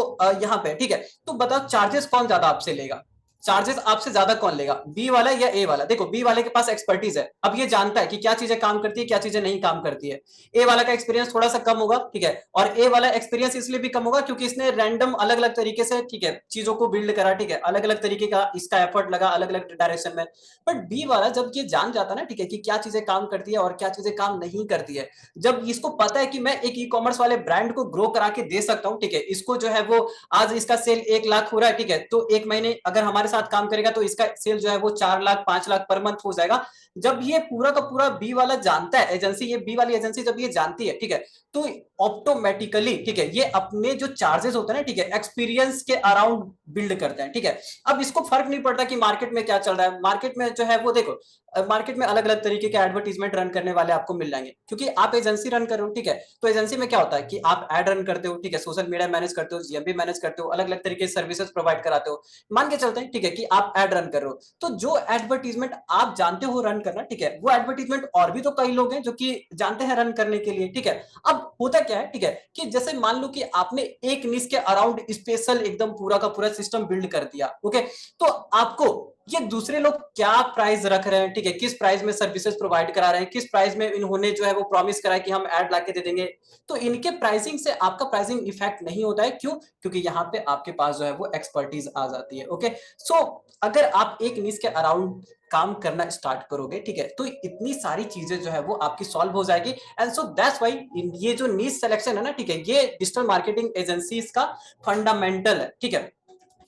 यहाँ पे, ठीक है, तो बताओ चार्जेस कौन ज्यादा आपसे लेगा? चार्जेस आपसे ज्यादा कौन लेगा, बी वाला या ए वाला? देखो, बी वाले के पास एक्सपर्टीज है, अब ये जानता है कि क्या चीजें काम करती है, क्या चीजें नहीं काम करती है। ए वाला का एक्सपीरियंस थोड़ा सा कम होगा, ठीक है, और ए वाला एक्सपीरियंस इसलिए भी कम होगा क्योंकि इसने रैंडम अलग अलग तरीके से, ठीक है, चीजों को बिल्ड करा, ठीक है, अलग अलग तरीके का इसका एफर्ट लगा अलग अलग डायरेक्शन में। बट बी वाला जब ये जान जाता ना, ठीक है, कि क्या चीजें काम करती है और क्या चीजें काम नहीं करती है, जब इसको पता है कि मैं एक ई कॉमर्स वाले ब्रांड को ग्रो करा के दे सकता हूँ, ठीक है, इसको जो है वो आज इसका सेल 1 लाख हो रहा है, ठीक है, तो एक महीने अगर हमारे साथ काम करेगा तो इसका सेल जो है वो 4 लाख 5 लाख पर मंथ हो जाएगा। जब ये पूरा का पूरा बी वाला जानता है, एजेंसी, ये बी वाली एजेंसी जब ये जानती है, ठीक है, तो ऑटोमेटिकली, ठीक है, ये अपने जो चार्जेस होते हैं ना, ठीक है, एक्सपीरियंस के अराउंड बिल्ड करते हैं, ठीक है। अब इसको फर्क नहीं पड़ता कि मार्केट में क्या चल रहा है, मार्केट में जो है वो देखो, मार्केट में अलग अलग तरीके के एडवर्टीजमेंट रन करने वाले आपको मिल जाएंगे, क्योंकि आप एजेंसी रन कर रहे हो, ठीक है। तो एजेंसी में क्या होता है कि आप एड रन करते हो, ठीक है, सोशल मीडिया मैनेज करते हो, जीएमपी मैनेज करते हो, अलग अलग तरीके से सर्विसेज प्रोवाइड कराते हो। मान के चलते हैं, ठीक है, कि आप एड रन कर रहे हो, तो जो एडवर्टीजमेंट आप जानते हो रन करना, ठीक है, वो एडवर्टीजमेंट और भी तो कई लोग हैं जो कि जानते हैं रन करने के लिए, ठीक है। अब होता क्या है, ठीक है, कि जैसे मान लो कि आपने एक निश के अराउंड स्पेशल एकदम पूरा का पूरा सिस्टम बिल्ड कर दिया, ओके। तो आपको ये दूसरे लोग क्या प्राइस रख रहे हैं, ठीक है, किस प्राइस में सर्विसेज प्रोवाइड करा रहे हैं, किस प्राइस में इन्होंने जो है वो प्रॉमिस करा है कि हम ऐड लाके दे देंगे, तो इनके प्राइसिंग से आपका प्राइसिंग इफेक्ट नहीं होता है। क्यों? क्योंकि यहाँ पे आपके पास जो है वो एक्सपर्टीज आ जाती है, ओके। सो अगर आप एक निश के अराउंड काम करना स्टार्ट करोगे, ठीक है, तो इतनी सारी चीजें जो है वो आपकी सॉल्व हो जाएगी। एंड सो दैट्स व्हाई ये जो नीश सिलेक्शन है ना, ठीक है, ये डिजिटल मार्केटिंग एजेंसीज का फंडामेंटल है, ठीक है,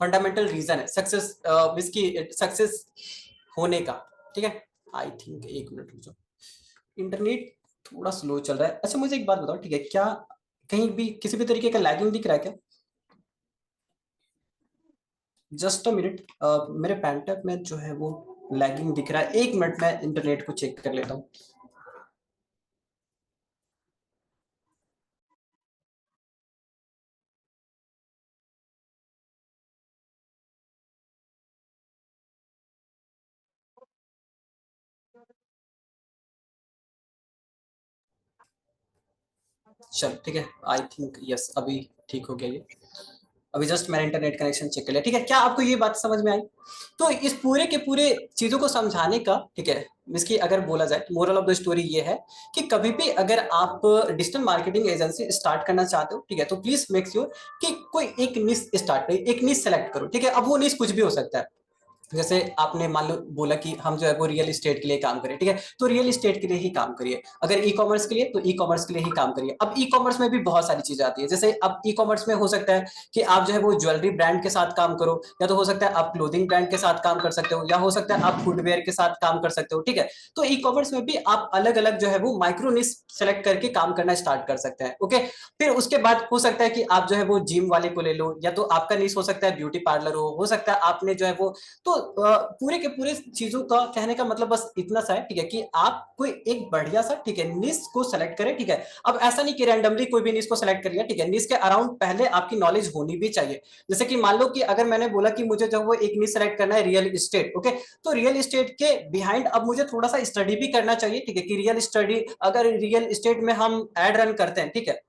फंडामेंटल रीजन है सक्सेस, इसकी सक्सेस होने का, ठीक है। आई थिंक एक मिनट रुक जाओ, इंटरनेट थोड़ा स्लो चल रहा है। अच्छा, मुझे एक बात बताओ, ठीक है, क्या कहीं भी किसी भी तरीके का लैगिंग दिख रहा है क्या? जस्ट अ मिनट, मेरे पैंटअप में जो है वो लैगिंग दिख रहा है, 1 मिनट में इंटरनेट को चेक कर लेता हूँ। चल ठीक है, आई थिंक यस, अभी ठीक हो गया ये। अभी जस्ट मैंने इंटरनेट कनेक्शन चेक कर लिया, ठीक है। क्या आपको ये बात समझ में आई? तो इस पूरे के पूरे चीजों को समझाने का, ठीक है, इसकी अगर बोला जाए तो मोरल ऑफ द स्टोरी ये है कि कभी भी अगर आप डिजिटल मार्केटिंग एजेंसी स्टार्ट करना चाहते हो, ठीक है, तो प्लीज मेक श्योर कि कोई एक निश स्टार्ट, एक निश सेलेक्ट करो, ठीक है। अब वो निश कुछ भी हो सकता है, जैसे आपने मान लो बोला कि हम जो है वो रियल एस्टेट के लिए काम करें, ठीक है, तो रियल एस्टेट के लिए ही काम करिए। अगर ई कॉमर्स के लिए तो ई कॉमर्स के लिए ही काम करिए। अब ई कॉमर्स में भी बहुत सारी चीजें आती है, जैसे अब ई कॉमर्स में हो सकता है कि आप जो है वो ज्वेलरी ब्रांड के साथ काम करो, या तो हो सकता है आप क्लोथिंग ब्रांड के साथ काम कर सकते हो, या हो सकता है आप फुटवेयर के साथ काम कर सकते हो, ठीक है। तो ई कॉमर्स में भी आप अलग अलग जो है वो माइक्रो निश सेलेक्ट करके काम करना स्टार्ट कर सकते हैं, ओके। फिर उसके बाद हो सकता है कि आप जो है वो जिम वाले को ले लो, या तो आपका निश हो सकता है ब्यूटी पार्लर हो सकता है आपने जो है वो, तो पूरे के पूरे चीजों का कहने का मतलब बस इतना सा है, ठीक है, कि आप कोई एक बढ़िया सा, ठीक है, निश को सेलेक्ट करें, ठीक है। अब ऐसा नहीं कि रैंडमली कोई भी निश को सेलेक्ट कर लिया, ठीक है, निश के अराउंड पहले आपकी नॉलेज होनी भी चाहिए। जैसे कि मान लो कि अगर मैंने बोला कि मुझे जो वो एक निश सेलेक्ट करना है रियल एस्टेट, ओके, तो रियल एस्टेट के बिहाइंड अब मुझे थोड़ा सा स्टडी भी करना चाहिए, ठीक है, कि रियल स्टडी, अगर रियल एस्टेट में हम एड रन करते हैं, ठीक है,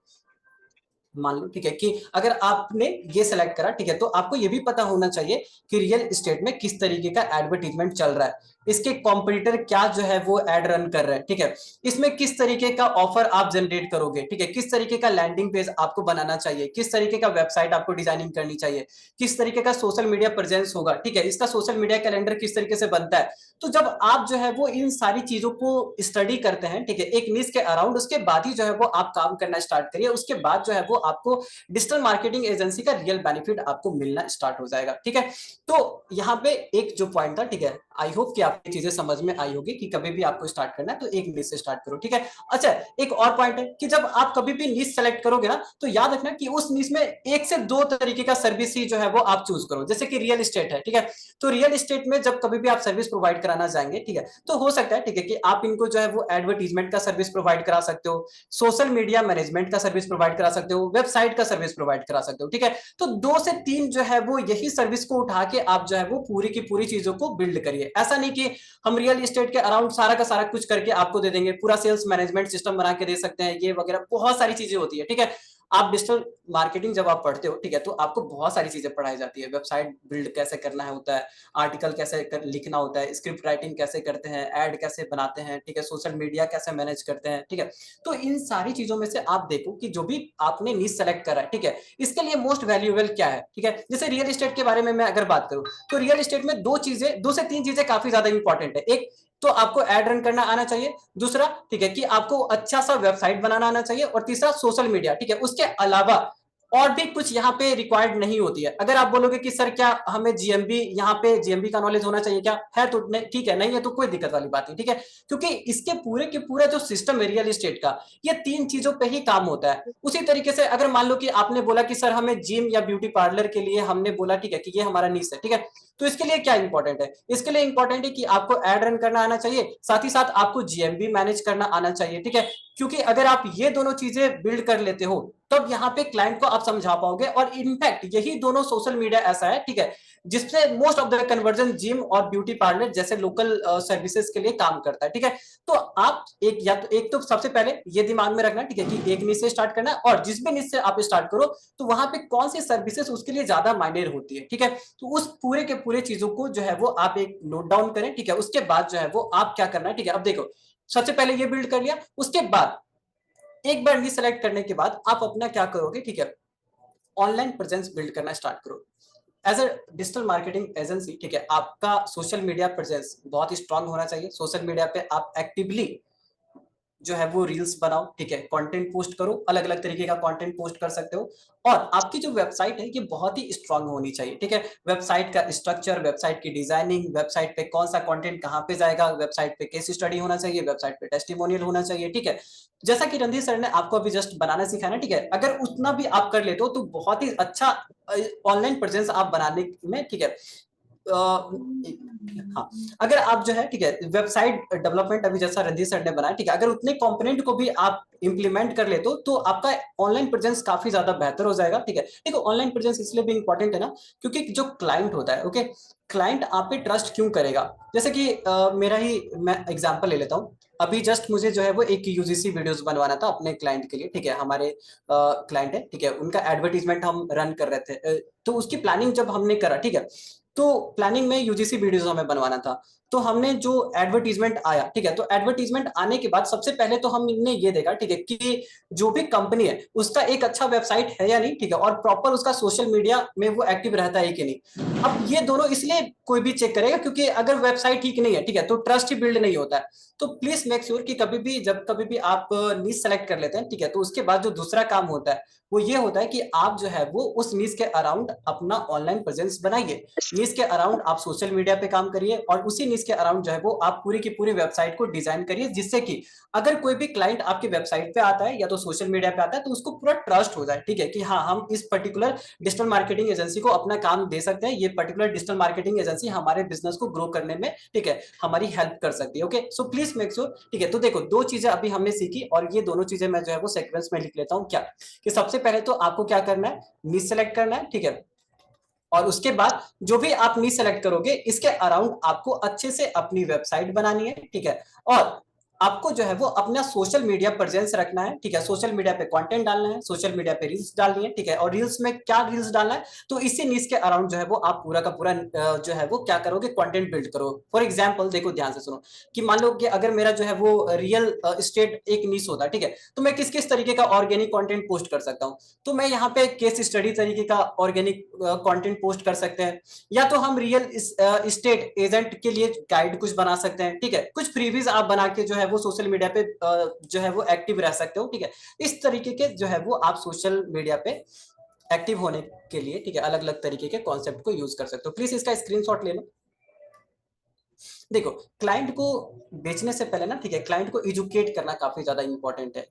मान लो, ठीक है, कि अगर आपने ये सेलेक्ट करा, ठीक है, तो आपको ये भी पता होना चाहिए कि रियल एस्टेट में किस तरीके का एडवर्टीजमेंट चल रहा है। इसके कॉम्पिटिटर क्या जो है वो एड रन कर रहे हैं, ठीक है, इसमें किस तरीके का ऑफर आप जनरेट करोगे, ठीक है, किस तरीके का लैंडिंग पेज आपको बनाना चाहिए, किस तरीके का वेबसाइट आपको डिजाइनिंग करनी चाहिए, किस तरीके का सोशल मीडिया प्रेजेंस होगा, ठीक है, इसका सोशल मीडिया कैलेंडर किस तरीके से बनता है। तो जब आप जो है वो इन सारी चीजों को स्टडी करते हैं, ठीक है, एक निश के अराउंड, उसके बाद ही जो है वो आप काम करना स्टार्ट करिए, उसके बाद जो है वो आपको डिजिटल मार्केटिंग एजेंसी का रियल बेनिफिट आपको मिलना स्टार्ट हो जाएगा, ठीक है। तो यहाँ पे एक जो पॉइंट था, ठीक है, आई होप कि आपको चीजें समझ में आई होगी कि कभी भी आपको स्टार्ट करना है तो एक निश से स्टार्ट करो, ठीक है। अच्छा, एक और पॉइंट है कि जब आप कभी भी निश सेलेक्ट करोगे ना, तो याद रखना कि उस निश में एक से दो तरीके का सर्विस ही जो है वो आप चूज करो। जैसे कि रियल एस्टेट है, ठीक है, तो रियल एस्टेट में जब कभी भी आप सर्विस प्रोवाइड कराना जाएंगे, ठीक है, तो हो सकता है, ठीक है, कि आप इनको जो है वो एडवर्टीजमेंट का सर्विस प्रोवाइड करा सकते हो, सोशल मीडिया मैनेजमेंट का सर्विस प्रोवाइड करा सकते हो, वेबसाइट का सर्विस प्रोवाइड करा सकते हो, ठीक है। तो 2 से 3 जो है वो यही सर्विस को उठा के आप जो है वो पूरी की पूरी चीजों को बिल्ड करिए। ऐसा नहीं कि हम रियल एस्टेट के अराउंड सारा का सारा कुछ करके आपको दे देंगे, पूरा सेल्स मैनेजमेंट सिस्टम बना के दे सकते हैं, ये वगैरह बहुत सारी चीजें होती है, ठीक है। आप डिजिटल मार्केटिंग जब आप पढ़ते हो, ठीक है, तो आपको बहुत सारी चीजें पढ़ाई जाती है, वेबसाइट बिल्ड कैसे करना है होता है, आर्टिकल कैसे लिखना होता है, स्क्रिप्ट राइटिंग कैसे करते हैं, एड कैसे बनाते हैं, ठीक है, सोशल मीडिया कैसे मैनेज करते हैं, ठीक है। तो इन सारी चीजों में से आप देखो कि जो भी आपने नीश सेलेक्ट करा है, ठीक है, इसके लिए मोस्ट वैल्यूएबल क्या है, ठीक है। जैसे रियल एस्टेट के बारे में मैं अगर बात करूं, तो रियल एस्टेट में 2 से 3 चीजें काफी ज्यादा इंपॉर्टेंट है। एक तो आपको एड रन करना आना चाहिए, दूसरा, ठीक है, कि आपको अच्छा सा वेबसाइट बनाना आना चाहिए, और तीसरा सोशल मीडिया, ठीक है। उसके अलावा और भी कुछ यहाँ पे रिक्वायर्ड नहीं होती है। अगर आप बोलोगे कि सर क्या हमें जीएमबी, यहाँ पे जीएमबी का नॉलेज होना चाहिए क्या, है तो ठीक है, नहीं है तो कोई दिक्कत वाली बात नहीं, ठीक है, क्योंकि इसके पूरे के पूरा जो सिस्टम है रियल एस्टेट का, ये 3 चीजों पे ही काम होता है। उसी तरीके से अगर मान लो कि आपने बोला कि सर हमें जिम या ब्यूटी पार्लर के लिए हमने बोला, ठीक है, कि ये हमारा नीश है, ठीक है, तो इसके लिए क्या इंपॉर्टेंट है, इसके लिए इंपॉर्टेंट है कि आपको एड रन करना आना चाहिए, साथ ही साथ आपको जीएमबी मैनेज करना आना चाहिए, ठीक है, क्योंकि अगर आप ये दोनों चीजें बिल्ड कर लेते हो, तब यहाँ पे क्लाइंट को आप समझा पाओगे। और इनफैक्ट यही दोनों सोशल मीडिया ऐसा है, ठीक है, जिससे most of the conversion gym और ब्यूटी पार्लर जैसे लोकल सर्विसेज के लिए काम करता है, ठीक है। तो आप एक तो सबसे पहले ये दिमाग में रखना, ठीक है, कि एक निश से स्टार्ट करना है, और जिस भी निश से आप स्टार्ट करो तो वहां पे कौन सी सर्विसेज उसके लिए ज्यादा मायने होती है, ठीक है। तो उस पूरे के पूरे चीजों को जो है वो आप एक नोट डाउन करें, ठीक है। उसके बाद जो है वो आप क्या करना है, ठीक है, अब देखो, सबसे पहले ये बिल्ड कर लिया, उसके बाद एक बार ये सेलेक्ट करने के बाद आप अपना क्या करोगे, ठीक है, ऑनलाइन प्रेजेंस बिल्ड करना स्टार्ट करो। As a digital marketing agency, ठीक है, आपका सोशल मीडिया प्रेजेंस बहुत ही स्ट्रांग होना चाहिए। सोशल मीडिया पे आप एक्टिवली जो है वो रील्स बनाओ, ठीक है, कंटेंट पोस्ट करो, अलग अलग तरीके का कंटेंट पोस्ट कर सकते हो। और आपकी जो वेबसाइट है ये बहुत ही स्ट्रांग होनी चाहिए, ठीक है। वेबसाइट का स्ट्रक्चर, वेबसाइट की डिजाइनिंग, वेबसाइट पे कौन सा कंटेंट कहाँ पे जाएगा, वेबसाइट पे केस स्टडी होना चाहिए, वेबसाइट पे टेस्टिमोनियल होना चाहिए, ठीक है। जैसा कि रणधीर सर ने आपको अभी जस्ट बनाना सिखाया ना, ठीक है, अगर उतना भी आप कर लेते हो तो बहुत ही अच्छा ऑनलाइन प्रेजेंस आप बनाने में, ठीक है, हाँ, अगर आप जो है, ठीक है, वेबसाइट डेवलपमेंट अभी जैसा रणधीर सर ने बनाया, ठीक है, अगर उतने कंपोनेंट को भी आप इंप्लीमेंट कर लेते हो तो आपका ऑनलाइन प्रेजेंस काफी ज्यादा बेहतर हो जाएगा, ठीक है। देखो ऑनलाइन प्रेजेंस इसलिए भी इंपॉर्टेंट है ना, क्योंकि जो क्लाइंट होता है, ओके, क्लाइंट आप पे ट्रस्ट क्यों करेगा। जैसे कि मेरा ही मैं एग्जांपल ले लेता हूँ। अभी जस्ट मुझे जो है वो एक यूजीसी वीडियोस बनवाना था अपने क्लाइंट के लिए, ठीक है, हमारे क्लाइंट है, ठीक है, उनका एडवर्टीजमेंट हम रन कर रहे थे। तो उसकी प्लानिंग जब हमने करा, ठीक है, तो प्लानिंग में यूजीसी वीडियोस हमें बनवाना था। तो हमने जो एडवर्टीजमेंट आया, ठीक है, तो एडवर्टीजमेंट आने के बाद सबसे पहले तो हमने ये देखा, ठीक है, कि जो भी कंपनी है उसका एक अच्छा वेबसाइट है या नहीं, ठीक है, और प्रॉपर उसका सोशल मीडिया में वो एक्टिव रहता है कि नहीं। अब ये दोनों इसलिए कोई भी चेक करेगा क्योंकि अगर वेबसाइट ठीक नहीं है, ठीक है, तो ट्रस्ट ही बिल्ड नहीं होता है। तो प्लीज मेक श्योर कि कभी भी आप नीश सेलेक्ट कर लेते हैं, ठीक है, तो उसके बाद जो दूसरा काम होता है वो ये होता है कि आप जो है वो उस नीश के अराउंड अपना ऑनलाइन प्रेजेंस बनाइए। नीश के अराउंड आप सोशल मीडिया पे काम करिए, और उसी नीश के अराउंड जो है वो आप पूरी की पूरी वेबसाइट को डिजाइन करिए, जिससे कि अगर कोई भी क्लाइंट आपकी वेबसाइट पे आता है या तो सोशल मीडिया पे आता है तो उसको पूरा ट्रस्ट हो जाए, ठीक है, कि हाँ हम इस पर्टिकुलर डिजिटल मार्केटिंग एजेंसी को अपना काम दे सकते हैं, ये पर्टिकुलर डिजिटल मार्केटिंग एजेंसी हमारे बिजनेस को ग्रो करने में, ठीक है, हमारी हेल्प कर सकती है। Okay, so please make sure, ठीक है। तो देखो 2 चीजें अभी हमने सीखी, और ये दोनों चीजें मैं जो है वो सीक्वेंस में लिख लेता हूँ। क्या कि सबसे पहले तो आपको क्या करना है, नीश सेलेक्ट करना है, ठीक है, और उसके बाद जो भी आप नीश सेलेक्ट करोगे इसके अराउंड आपको अच्छे से अपनी वेबसाइट बनानी है, ठीक है। और आपको जो है वो अपना सोशल मीडिया प्रेजेंस रखना है, ठीक है, सोशल मीडिया पे कंटेंट डालना है, सोशल मीडिया पे रील्स डालनी है, ठीक है, और रील्स में क्या रील्स डालना है, तो इसी नीश के अराउंड जो है वो आप पूरा का पूरा जो है वो क्या करोगे, कंटेंट बिल्ड करो। फॉर एग्जांपल देखो ध्यान से सुनो, कि मान लो कि अगर मेरा जो है वो रियल एस्टेट एक नीश होता है, ठीक है, तो मैं किस किस तरीके का ऑर्गेनिक कंटेंट पोस्ट कर सकता हूँ, तो मैं यहाँ पे केस स्टडी तरीके का ऑर्गेनिक कंटेंट पोस्ट कर सकते हैं, या तो हम रियल एस्टेट एजेंट के लिए गाइड कुछ बना सकते हैं, ठीक है, कुछ फ्रीबीज आप बना के जो है वो सोशल मीडिया पे जो है वो एक्टिव रह सकते हो, ठीक है, इस तरीके के जो है वो आप सोशल मीडिया पे एक्टिव होने के लिए, ठीक है, अलग अलग तरीके के कॉन्सेप्ट को यूज कर सकते हो। प्लीज इसका स्क्रीनशॉट ले लो। देखो, क्लाइंट को बेचने से पहले ना, ठीक है, क्लाइंट को एजुकेट करना काफी ज्यादा इंपॉर्टेंट है।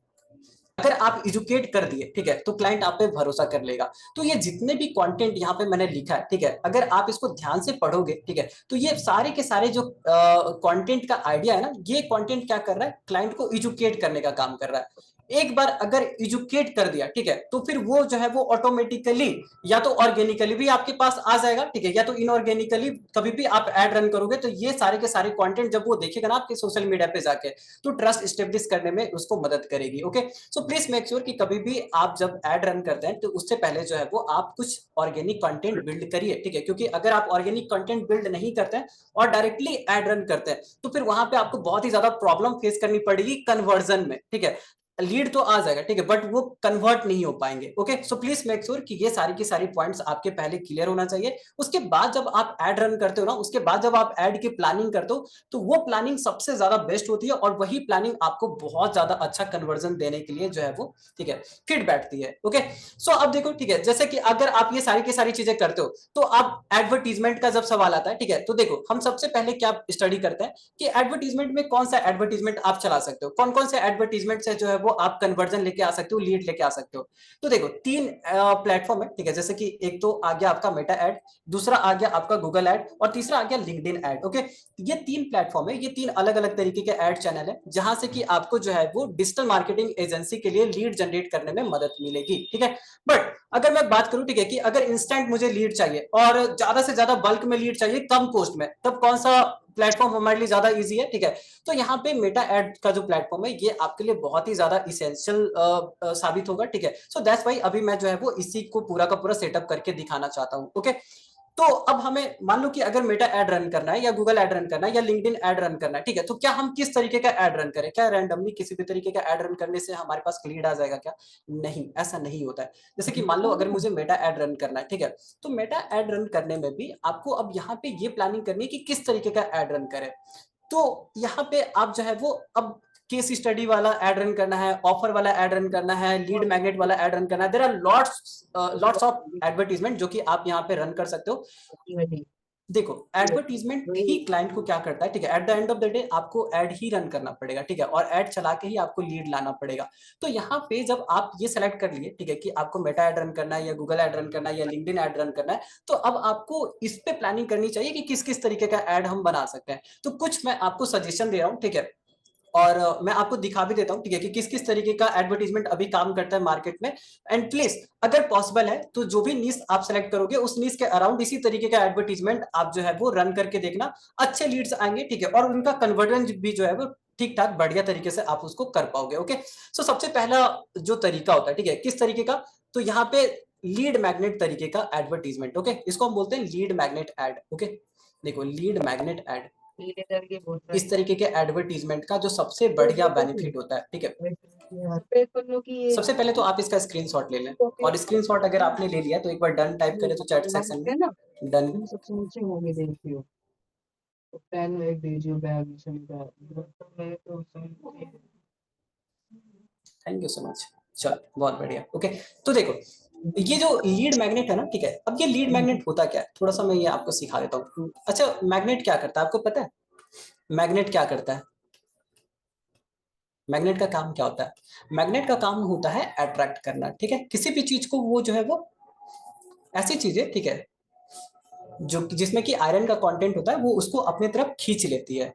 अगर आप एजुकेट कर दिए, ठीक है, तो क्लाइंट आप पे भरोसा कर लेगा। तो ये जितने भी कंटेंट यहाँ पे मैंने लिखा है, ठीक है, अगर आप इसको ध्यान से पढ़ोगे, ठीक है, तो ये सारे के सारे जो कंटेंट का आइडिया है ना, ये कंटेंट क्या कर रहा है, क्लाइंट को एजुकेट करने का काम कर रहा है। एक बार अगर एजुकेट कर दिया, ठीक है, तो फिर वो जो है वो ऑटोमेटिकली या तो ऑर्गेनिकली भी आपके पास आ जाएगा, ठीक है, या तो इनऑर्गेनिकली कभी भी आप एड रन करोगे तो ये सारे के सारे कंटेंट जब वो देखेगा ना आपके सोशल मीडिया पे जाके, तो ट्रस्ट स्टेब्लिश करने में उसको मदद करेगी। Okay, so please make sure कि कभी भी आप जब एड रन करते हैं तो उससे पहले जो है वो आप कुछ ऑर्गेनिक कंटेंट बिल्ड करिए, ठीक है, क्योंकि अगर आप ऑर्गेनिक कंटेंट बिल्ड नहीं करते हैं और डायरेक्टली एड रन करते हैं तो फिर वहां पे आपको बहुत ही ज्यादा प्रॉब्लम फेस करनी पड़ेगी कन्वर्जन में, ठीक है, लीड तो आ जाएगा, ठीक है, बट वो कन्वर्ट नहीं हो पाएंगे। Okay, so please make sure कि ये सारी की सारी पॉइंट्स आपके पहले क्लियर होना चाहिए। उसके बाद जब आप एड रन करते हो ना, उसके बाद जब आप एड की प्लानिंग करते हो तो वो प्लानिंग सबसे ज्यादा बेस्ट होती है और वही प्लानिंग आपको बहुत ज्यादा अच्छा कन्वर्जन देने के लिए जो है वो, ठीक है, फिट बैठती है। ओके, सो अब देखो, ठीक है, जैसे कि अगर आप ये सारी की सारी चीजें करते हो तो आप एडवर्टीजमेंट का जब सवाल आता है, ठीक है, तो देखो हम सबसे पहले क्या स्टडी करते हैं कि एडवर्टीजमेंट में कौन सा एडवर्टीजमेंट आप चला सकते हो, कौन कौन से एडवर्टीजमेंट से जो है वो आप कन्वर्जन लेके आ सकते हो, लीड लेके आ सकते हो। तो देखो तीन प्लेटफॉर्म है, ठीक है, जैसे कि एक तो आ गया आपका मेटा एड, दूसरा आ गया आपका गूगल एड और तीसरा आ गया लिंक्डइन एड। ओके, ये तीन प्लेटफॉर्म है, ये तीन अलग अलग तरीके के एड चैनल है जहां से कि आपको जो है वो डिजिटल मार्केटिंग एजेंसी के लिए लीड जनरेट करने में मदद मिलेगी, ठीक है। बट अगर मैं बात करूं, ठीक है, कि अगर इंस्टेंट मुझे लीड चाहिए और ज्यादा से ज्यादा बल्क में लीड चाहिए कम कॉस्ट में, तब कौन सा प्लेटफॉर्म हमारे लिए ज्यादा इजी है, ठीक है, तो यहाँ पे मेटा एड का जो प्लेटफॉर्म है ये आपके लिए बहुत ही ज्यादा इसेंशियल साबित होगा, ठीक है। सो दैट्स वाई अभी मैं जो है वो इसी को पूरा का पूरा सेटअप करके दिखाना चाहता हूँ। ओके, तो अब हमें मान लो कि अगर मेटा एड रन करना है या गूगल एड रन करना है या लिंक्डइन एड रन करना है, ठीक है, तो क्या हम किस तरीके का एड रन करें, क्या रैंडमली किसी भी तरीके का एड रन करने से हमारे पास लीड आ जाएगा क्या? नहीं, ऐसा नहीं होता है। जैसे कि मान लो अगर मुझे मेटा एड रन करना है, ठीक है, तो मेटा एड रन करने में भी आपको अब यहाँ पे ये प्लानिंग करनी है कि किस तरीके का एड रन करें। तो यहाँ पे आप जो है वो अब केस स्टडी वाला एड रन करना है, ऑफर वाला एड रन करना है, लीड मैग्नेट वाला एड रन करना है, there are lots of advertisement जो कि आप यहाँ पे रन कर सकते हो। देखो एडवर्टीजमेंट ही क्लाइंट को क्या करता है, ठीक है, at the end of the day आपको एड ही रन करना पड़ेगा, ठीक है, और एड चला के ही आपको लीड लाना पड़ेगा। तो यहाँ पे जब आप ये सेलेक्ट कर लिए, ठीक है, कि आपको मेटा एड रन करना है या गूगल एड रन करना है या लिंक्डइन एड रन करना है, तो अब आपको इस पे प्लानिंग करनी चाहिए कि किस किस तरीके का एड हम बना सकते हैं। तो कुछ मैं आपको सजेशन दे रहा हूँ, ठीक है, और मैं आपको दिखा भी देता हूँ, ठीक है, कि किस किस तरीके का एडवर्टीजमेंट अभी काम करता है मार्केट में। एंड प्लीज अगर पॉसिबल है तो जो भी नीश आप सेलेक्ट करोगे उस नीश के अराउंड इसी तरीके का एडवर्टीजमेंट आप जो है वो रन करके देखना, अच्छे लीड्स आएंगे, ठीक है, और उनका कन्वर्जन भी जो है वो ठीक ठाक बढ़िया तरीके से आप उसको कर पाओगे। ओके, सो सबसे पहला जो तरीका होता है, ठीक है, किस तरीके का, तो यहाँ पे लीड मैग्नेट तरीके का एडवर्टीजमेंट। ओके, इसको हम बोलते हैं लीड मैग्नेट एड। ओके, देखो लीड मैग्नेट एड इस तरीके के एडवर्टीजमेंट का जो सबसे बढ़िया बेनिफिट होता है, ठीक है, सबसे पहले तो आप इसका स्क्रीनशॉट ले लें, और स्क्रीनशॉट अगर आपने ले लिया तो एक बार डन टाइप करें तो चैट सेक्शन में डन। सबसे नीचे होंगे देखियो तो पेन एक दीजिए बैग का थैंक यू सो मच, चलो बहुत बढ़िया। ओके, तो देखो ये जो लीड मैग्नेट है ना, ठीक है, अब ये लीड मैग्नेट होता क्या है, थोड़ा सा मैं ये आपको सिखा देता हूँ। अच्छा, मैग्नेट क्या करता है आपको पता है? मैग्नेट क्या करता है? मैग्नेट का काम क्या होता है? मैग्नेट का काम होता है अट्रैक्ट करना, ठीक है, किसी भी चीज को, वो जो है वो ऐसी चीज है, ठीक है, जो जिसमें कि आयरन का कंटेंट होता है वो उसको अपने तरफ खींच लेती है।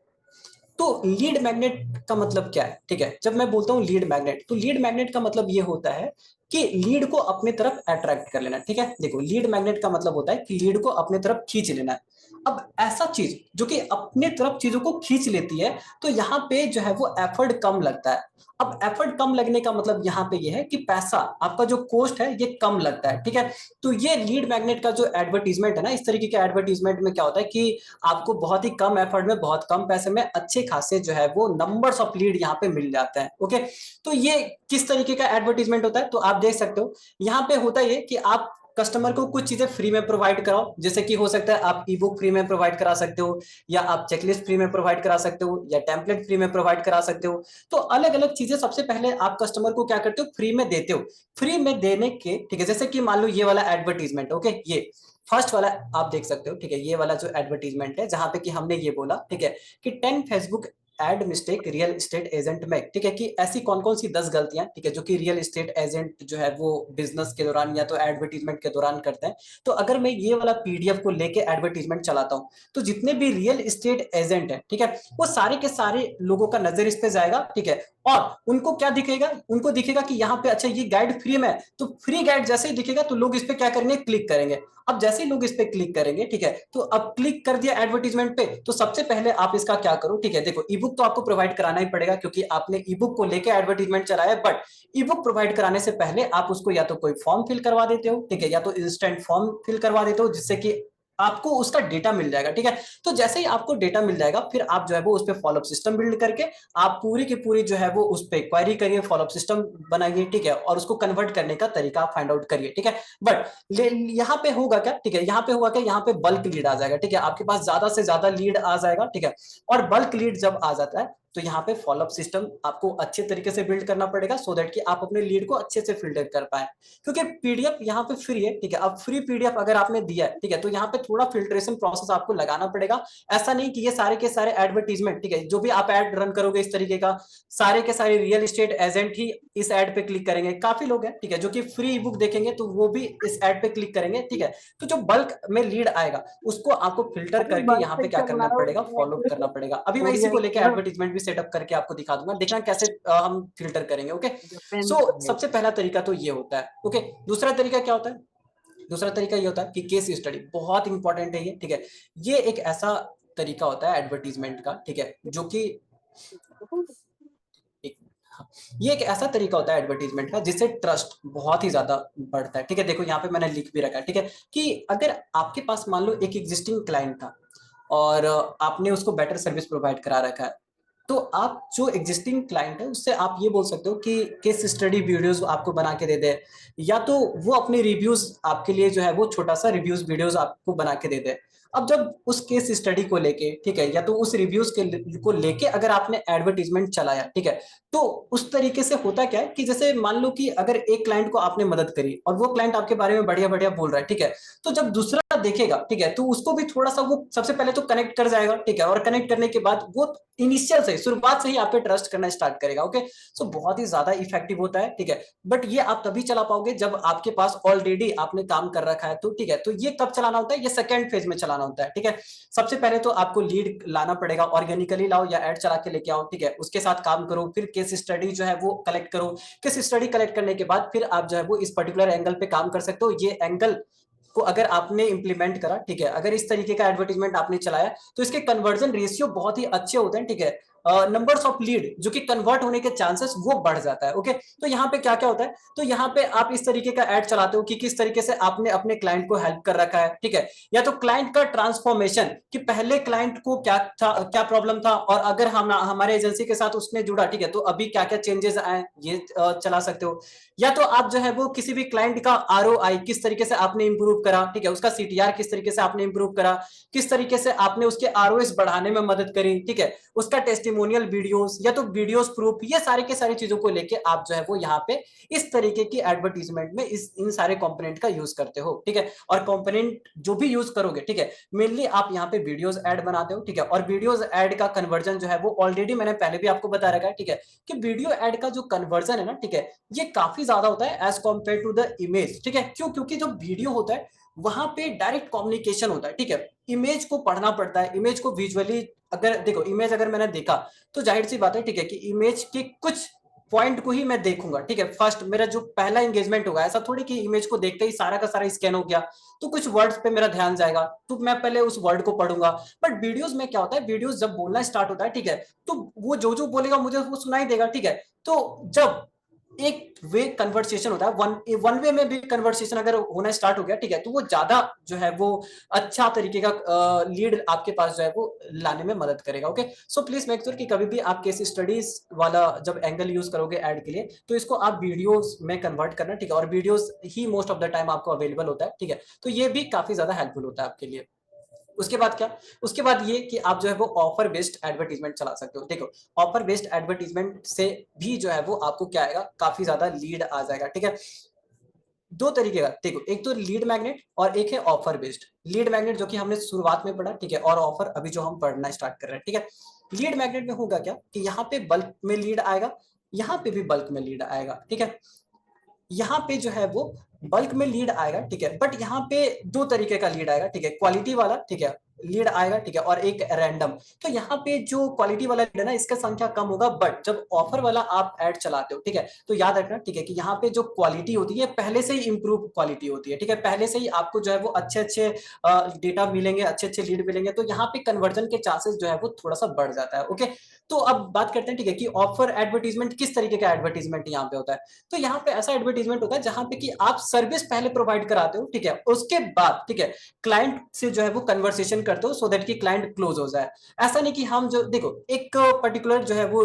तो लीड मैग्नेट का मतलब क्या है, ठीक है, जब मैं बोलता हूँ लीड मैग्नेट, तो लीड मैग्नेट का मतलब ये होता है कि लीड को अपने तरफ अट्रैक्ट कर लेना, ठीक है। देखो लीड मैग्नेट का मतलब होता है कि लीड को अपने तरफ खींच लेना है। अब ऐसा चीज जो कि अपने तरफ चीजों को खींच लेती है, तो यहाँ पे जो है वो एफर्ट कम लगता है। अब एफर्ट कम लगने का मतलब यहाँ पे ये है कि पैसा आपका जो कॉस्ट है ये कम लगता है, ठीक है। तो ये लीड मैग्नेट का जो एडवर्टीजमेंट है ना, इस तरीके के एडवर्टीजमेंट में क्या होता है कि आपको बहुत ही कम एफर्ट में बहुत कम पैसे में अच्छे खासे जो है वो नंबर्स ऑफ लीड यहाँ पे मिल जाते हैं। ओके, तो ये किस तरीके का एडवर्टीजमेंट होता है, तो आप देख सकते हो यहाँ पे होता है ये कि आप कस्टमर को कुछ चीजें फ्री में प्रोवाइड कराओ, जैसे कि हो सकता है आप ई बुक फ्री में प्रोवाइड करा सकते हो, या आप चेकलिस्ट फ्री में प्रोवाइड करा सकते हो, या टेम्पलेट फ्री में प्रोवाइड करा सकते हो। तो अलग अलग चीजें सबसे पहले आप कस्टमर को क्या करते हो, फ्री में देते हो। फ्री में देने के, ठीक है, जैसे कि मान लो ये वाला एडवर्टीजमेंट, ओके, ये फर्स्ट वाला आप देख सकते हो, ठीक है, ये वाला जो एडवर्टीजमेंट है जहां पे कि हमने ये बोला, ठीक है, कि 10 Facebook ad mistake real estate agent में, ठीक है, कि ऐसी कौन कौन सी 10 गलतियां, ठीक है, जो कि रियल एस्टेट एजेंट जो है वो बिजनेस के दौरान या तो एडवर्टीजमेंट के दौरान करते हैं। तो अगर मैं ये वाला पीडीएफ को लेके एडवर्टीजमेंट चलाता हूं, तो जितने भी रियल एस्टेट एजेंट है, ठीक है, वो सारे के सारे लोगों का नजर इस पे जाएगा, ठीक है, और उनको क्या दिखेगा, उनको दिखेगा कि यहाँ पे अच्छा ये गाइड फ्री में है, तो फ्री गाइड जैसे ही दिखेगा तो लोग इस पे क्या करेंगे, क्लिक करेंगे। अब जैसे ही लोग इस पे क्लिक करेंगे, ठीक है, तो अब क्लिक कर दिया एडवर्टीजमेंट पे, तो सबसे पहले आप इसका क्या करो, ठीक है, देखो ई बुक तो आपको प्रोवाइड कराना ही पड़ेगा क्योंकि आपने ई बुक को लेके एडवर्टीजमेंट चलाया, बट ई बुक प्रोवाइड कराने से पहले आप उसको या तो कोई फॉर्म फिल करवा देते हो, ठीक है, या तो इंस्टेंट फॉर्म फिल करवा देते हो, जिससे कि आपको उसका डेटा मिल जाएगा, ठीक है। तो जैसे ही आपको डेटा मिल जाएगा, फिर आप जो है वो उस पर फॉलोअप सिस्टम बिल्ड करके आप पूरी की पूरी जो है वो उस पर क्वेरी करिए, फॉलोअप सिस्टम बनाइए, ठीक है, और उसको कन्वर्ट करने का तरीका फाइंड आउट करिए, ठीक है। बट यहाँ पे होगा क्या, ठीक है, यहाँ पे होगा क्या, यहाँ पे बल्क लीड आ जाएगा, ठीक है, आपके पास ज्यादा से ज्यादा लीड आ जाएगा, ठीक है। और बल्क लीड जब आ जाता है तो यहाँ पे फॉलोअप सिस्टम आपको अच्छे तरीके से बिल्ड करना पड़ेगा, सो दैट कि आप अपने लीड को अच्छे से फिल्टर कर पाए, क्योंकि पीडीएफ यहाँ पे फ्री है, ठीक है। अब फ्री पीडीएफ अगर आपने दिया है, ठीक है, तो यहाँ पे थोड़ा फिल्ट्रेशन प्रोसेस आपको लगाना पड़ेगा। ऐसा नहीं कि ये सारे के सारे एडवर्टीजमेंट, ठीक है, जो भी आप एड रन करोगे इस तरीके का, सारे के सारे रियल एस्टेट एजेंट ही इस एड पे क्लिक करेंगे। काफी लोग हैं, ठीक है, जो कि फ्री बुक देखेंगे तो वो भी इस एड पे क्लिक करेंगे, ठीक है। तो जो बल्क में लीड आएगा उसको आपको फिल्टर करके यहाँ पे क्या करना पड़ेगा, फॉलो करना पड़ेगा। अभी मैं इसी को लेके एडवर्टीजमेंट भी सेटअप करके आपको दिखा दूंगा, देखना कैसे हम फिल्टर करेंगे। ओके, सो सबसे पहला तरीका तो ये होता है। ओके, दूसरा तरीका क्या होता है, दूसरा तरीका ये होता है कि केस स्टडी, बहुत इंपॉर्टेंट है ये, ठीक है। ये एक ऐसा तरीका होता है एडवर्टीजमेंट का, ठीक है, जो कि हाँ, ये एक ऐसा तरीका होता है एडवर्टीजमेंट का जिससे ट्रस्ट बहुत ही ज्यादा बढ़ता है, ठीक है। देखो यहाँ पे मैंने लिख भी रखा है, ठीक है, कि अगर आपके पास मान लो एक एग्जिस्टिंग क्लाइंट था और आपने उसको बेटर सर्विस प्रोवाइड करा रखा है, तो आप जो एग्जिस्टिंग क्लाइंट है उससे आप ये बोल सकते हो कि केस स्टडी वीडियोस आपको बना के दे दे, या तो वो अपने रिव्यूज आपके लिए जो है वो छोटा सा रिव्यूज वीडियोस आपको बना के दे दे। अब जब उस केस स्टडी को लेके, ठीक है, या तो उस रिव्यूज के को लेके अगर आपने एडवर्टीजमेंट चलाया, ठीक है, तो उस तरीके से होता क्या है कि जैसे मान लो कि अगर एक क्लाइंट को आपने मदद करी और वो क्लाइंट आपके बारे में बढ़िया बढ़िया बोल रहा है, ठीक है, तो जब दूसरा देखेगा, ठीक है, तो उसको भी थोड़ा सा वो सबसे पहले तो कनेक्ट कर जाएगा, ठीक है, और कनेक्ट करने के बाद वो इनिशियल से, शुरुआत से ही आप पे ट्रस्ट करना स्टार्ट करेगा। ओके, सो बहुत ही ज्यादा इफेक्टिव होता है, ठीक है। बट ये आप तभी चला पाओगे जब आपके पास ऑलरेडी आपने काम कर रखा है, तो ठीक है, तो ये कब चलाना होता है, ये सेकंड फेज में चलाना होता है, ठीक है। सबसे पहले तो आपको लीड लाना पड़ेगा, ऑर्गेनिकली लाओ या एड चला के लेके आओ, ठीक है, उसके साथ काम करो, फिर केस स्टडी जो है वो कलेक्ट करो। केस स्टडी कलेक्ट करने के बाद फिर आप जो है वो इस पर्टिकुलर एंगल पे काम कर सकते हो। ये एंगल को अगर आपने इंप्लीमेंट करा, ठीक है, अगर इस तरीके का एडवर्टीजमेंट आपने चलाया, तो इसके कन्वर्जन रेशियो बहुत ही अच्छे होते हैं, ठीक है। नंबर्स ऑफ लीड जो कि कन्वर्ट होने के चांसेस वो बढ़ जाता है। ओके, तो यहाँ पे क्या क्या होता है, तो यहाँ पे आप इस तरीके का एड चलाते हो कि किस तरीके से आपने अपने क्लाइंट को हेल्प कर रखा है, ठीक है, या तो क्लाइंट का ट्रांसफॉर्मेशन कि पहले क्लाइंट को क्या था, क्या प्रॉब्लम था, और अगर हम हमारे एजेंसी के साथ उसने जुड़ा, ठीक है, तो अभी क्या क्या चेंजेस आए, ये चला सकते हो। या तो आप जो है वो किसी भी क्लाइंट का आरओआई किस तरीके से आपने इंप्रूव करा, ठीक है, उसका सीटीआर किस तरीके से आपने इंप्रूव करा, किस तरीके से आपने उसके आरओएस बढ़ाने में मदद करी, ठीक है, उसका टेस्टिमोनियल वीडियोस या तो वीडियोस प्रूफ, ये सारे के सारी चीजों को लेके आप जो है वो यहाँ पे इस तरीके की एडवर्टीजमेंट में इन सारे कंपोनेंट का यूज करते हो, ठीक है। और कंपोनेंट जो भी यूज करोगे, ठीक है, मेनली आप यहाँ पे वीडियोस ऐड बनाते हो, ठीक है, और वीडियोस ऐड का कन्वर्जन जो है वो ऑलरेडी मैंने पहले भी आपको बता रखा है, ठीक है, कि वीडियो ऐड का जो कन्वर्जन है ना, ठीक है, ये काफी ज्यादा होता है as compare to the image, ठीक है। क्यों? क्योंकि जो वीडियो होता है वहां पे डायरेक्ट कम्युनिकेशन होता है, ठीक है। इमेज को पढ़ना पड़ता है, इमेज को विजुअली, अगर देखो इमेज अगर मैंने देखा तो जाहिर सी बात है, ठीक है, कि इमेज के कुछ पॉइंट को ही मैं देखूंगा, ठीक है। फर्स्ट मेरा जो पहला एंगेजमेंट होगा, ऐसा थोड़ी कि इमेज को देखते ही सारा का सारा स्कैन हो गया, तो कुछ वर्ड्स पे मेरा ध्यान जाएगा, तो मैं पहले उस वर्ड को पढ़ूंगा। बट वीडियोस में क्या होता है, वीडियोस जब बोलना स्टार्ट होता है, ठीक है, तो वो जो जो बोलेगा मुझे वो सुनाई देगा, ठीक है। तो जब एक वे कन्वर्सेशन होता है, वन वे में भी कन्वर्सेशन अगर होना स्टार्ट हो गया, ठीक है, तो वो ज्यादा जो है वो अच्छा तरीके का लीड आपके पास जो है वो लाने में मदद करेगा। Okay, so please make sure कि कभी भी आप केस स्टडीज वाला जब एंगल यूज करोगे ऐड के लिए, तो इसको आप वीडियोस में कन्वर्ट करना, ठीक है, और videos he most of the time आपको अवेलेबल होता है, ठीक है, तो ये भी काफी ज्यादा हेल्पफुल होता है आपके लिए। उसके बाद क्या, उसके बाद ये कि आप जो है वो ऑफर बेस्ड एडवर्टीजमेंट चला सकते हो। देखो, ऑफर बेस्ड एडवर्टीजमेंट से भी जो है वो आपको क्या आएगा, काफी ज्यादा लीड आ जाएगा, ठीक है। दो तरीके का, देखो, एक तो लीड मैग्नेट और एक है ऑफर बेस्ड। लीड मैग्नेट जो कि हमने शुरुआत में पढ़ा, ठीक है, और ऑफर अभी जो हम पढ़ना स्टार्ट कर रहे हैं, ठीक है। लीड मैग्नेट में होगा क्या कि यहाँ पे बल्क में लीड आएगा, यहाँ पे भी बल्क में लीड आएगा, ठीक है। यहाँ पे जो है वो बल्क में लीड आएगा, ठीक है, बट यहाँ पे दो तरीके का लीड आएगा, ठीक है, क्वालिटी वाला, ठीक है, लीड आएगा, ठीक है, और एक रैंडम। तो यहाँ पे जो क्वालिटी वाला लीड है ना, इसका संख्या कम होगा, बट जब ऑफर वाला आप ऐड चलाते हो, ठीक है, तो याद रखना, ठीक है, कि यहाँ पे जो क्वालिटी होती है पहले से ही इंप्रूव क्वालिटी होती है, ठीक है, पहले से ही आपको जो है वो अच्छे अच्छे डेटा मिलेंगे, अच्छे अच्छे लीड मिलेंगे, तो यहाँ पे कन्वर्जन के चांसेस जो है वो थोड़ा सा बढ़ जाता है। ओके, तो अब बात करते हैं, ठीक है, कि ऑफर एडवर्टीजमेंट किस तरीके का एडवर्टीजमेंट यहाँ पे होता है। तो यहाँ पे ऐसा एडवर्टीजमेंट होता है जहां पे कि आप सर्विस पहले प्रोवाइड कराते हो, ठीक है, उसके बाद, ठीक है, क्लाइंट से जो है वो कन्वर्सेशन करते हो, सो दैट कि क्लाइंट क्लोज हो जाए। ऐसा नहीं कि हम जो, देखो, एक पर्टिकुलर जो है वो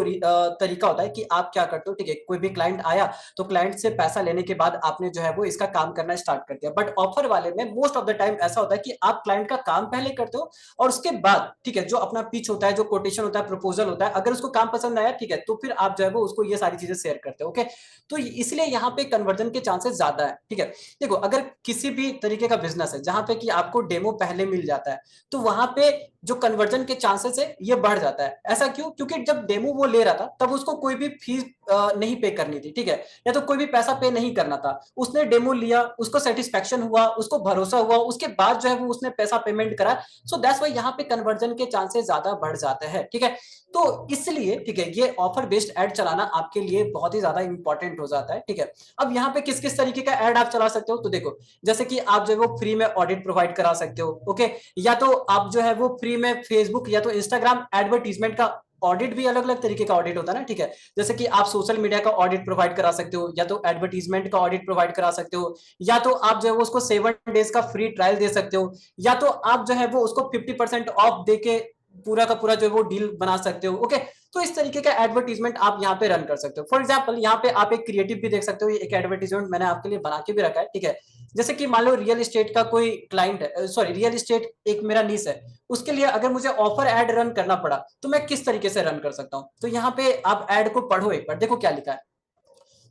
तरीका होता है कि आप क्या करते हो, ठीक है, कोई भी क्लाइंट आया तो क्लाइंट से पैसा लेने के बाद आपने जो है वो इसका काम करना स्टार्ट कर दिया। बट ऑफर वाले में मोस्ट ऑफ द टाइम ऐसा होता है कि आप क्लाइंट का काम पहले करते हो, और उसके बाद, ठीक है, जो अपना पिच होता है, जो कोटेशन होता है, प्रपोजल होता है, अगर उसको काम पसंद आया, ठीक है, तो फिर आप जो है वो उसको ये सारी चीजें शेयर करते हो। ओके, तो इसलिए यहाँ पे कन्वर्जन के चांसेस ज्यादा है, ठीक है। देखो, अगर किसी भी तरीके का बिजनेस है जहां पे कि आपको डेमो पहले मिल जाता है, तो वहां पे जो कन्वर्जन के चांसेस है ये बढ़ जाता है। ऐसा क्यों? क्योंकि जब डेमो वो ले रहा था तब उसको कोई भी फीस नहीं पे करनी थी, ठीक है, या तो कोई भी पैसा पे नहीं करना था। उसने डेमो लिया, उसको सेटिस्फेक्शन हुआ, उसको भरोसा हुआ, उसके बाद जो है वो उसने पैसा पेमेंट करा। सो दैट्स व्हाई यहाँ पे कन्वर्जन के चांसेस ज्यादा बढ़ जाते हैं, ठीक है। तो इसलिए, ठीक है, ये ऑफर बेस्ड एड चलाना आपके लिए बहुत ही ज्यादा इंपॉर्टेंट हो जाता है, ठीक है। अब यहाँ पे किस किस तरीके का एड आप चला सकते हो, तो देखो, जैसे कि आप जो है वो फ्री में ऑडिट प्रोवाइड करा सकते हो, ओके, या तो आप जो है वो फ्री में फेसबुक या तो इंस्टाग्राम एडवर्टीजमेंट का ऑडिट, भी अलग अलग तरीके का ऑडिट होता है ना, ठीक है। जैसे कि आप सोशल मीडिया का ऑडिट प्रोवाइड करा सकते हो, या तो एडवर्टीजमेंट का ऑडिट प्रोवाइड करा सकते हो, या तो आप जो है वो उसको 7 डेज का फ्री ट्रायल दे सकते हो, या तो आप जो है वो उसको 50% ऑफ देके पूरा का पूरा जो है वो डील बना सकते हो। ओके, तो इस तरीके का एडवर्टीजमेंट आप यहाँ पे रन कर सकते हो। फॉर एग्जाम्पल, यहाँ पे आप एक क्रिएटिव भी देख सकते हो, एक एडवर्टीजमेंट मैंने आपके लिए बना के भी रखा है, ठीक है। जैसे कि मान लो रियल एस्टेट का कोई क्लाइंट है, सॉरी, रियल एस्टेट एक मेरा नीश है, उसके लिए अगर मुझे ऑफर एड रन करना पड़ा तो मैं किस तरीके से रन कर सकता हूँ। तो यहाँ पे आप एड को पढ़ो एक बार, देखो क्या लिखा है।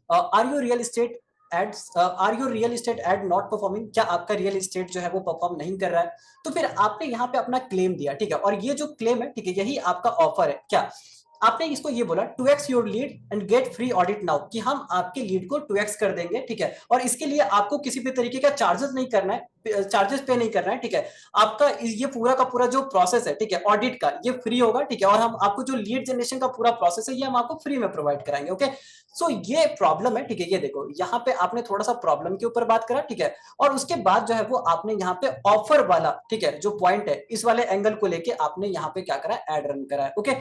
Are you real estate ads, are you real estate ad not performing, क्या आपका रियल एस्टेट जो है वो परफॉर्म नहीं कर रहा है। तो फिर आपने यहाँ पे अपना क्लेम दिया, ठीक है, और ये जो क्लेम है, ठीक है, यही आपका ऑफर है। क्या आपने इसको ये बोला, 2x your lead and get free audit now, कि हम आपके लीड को 2x कर देंगे, ठीक है, और इसके लिए आपको किसी भी तरीके का चार्जेस नहीं करना है, चार्जेस पे नहीं करना है, ठीक है। आपका ये पूरा का पूरा जो प्रोसेस है, ठीक है, ऑडिट का, ये फ्री होगा, ठीक है, और हम आपको जो लीड जनरेशन का पूरा प्रोसेस है ये हम आपको फ्री में प्रोवाइड कराएंगे। ओके, सो ये प्रॉब्लम है, ठीक है, ये देखो, यहाँ पे आपने थोड़ा सा प्रॉब्लम के ऊपर बात करा, ठीक है, और उसके बाद जो है वो आपने यहाँ पे ऑफर वाला, ठीक है, जो पॉइंट है इस वाले एंगल को लेके आपने यहाँ पे क्या करा, एड रन करा है। ओके,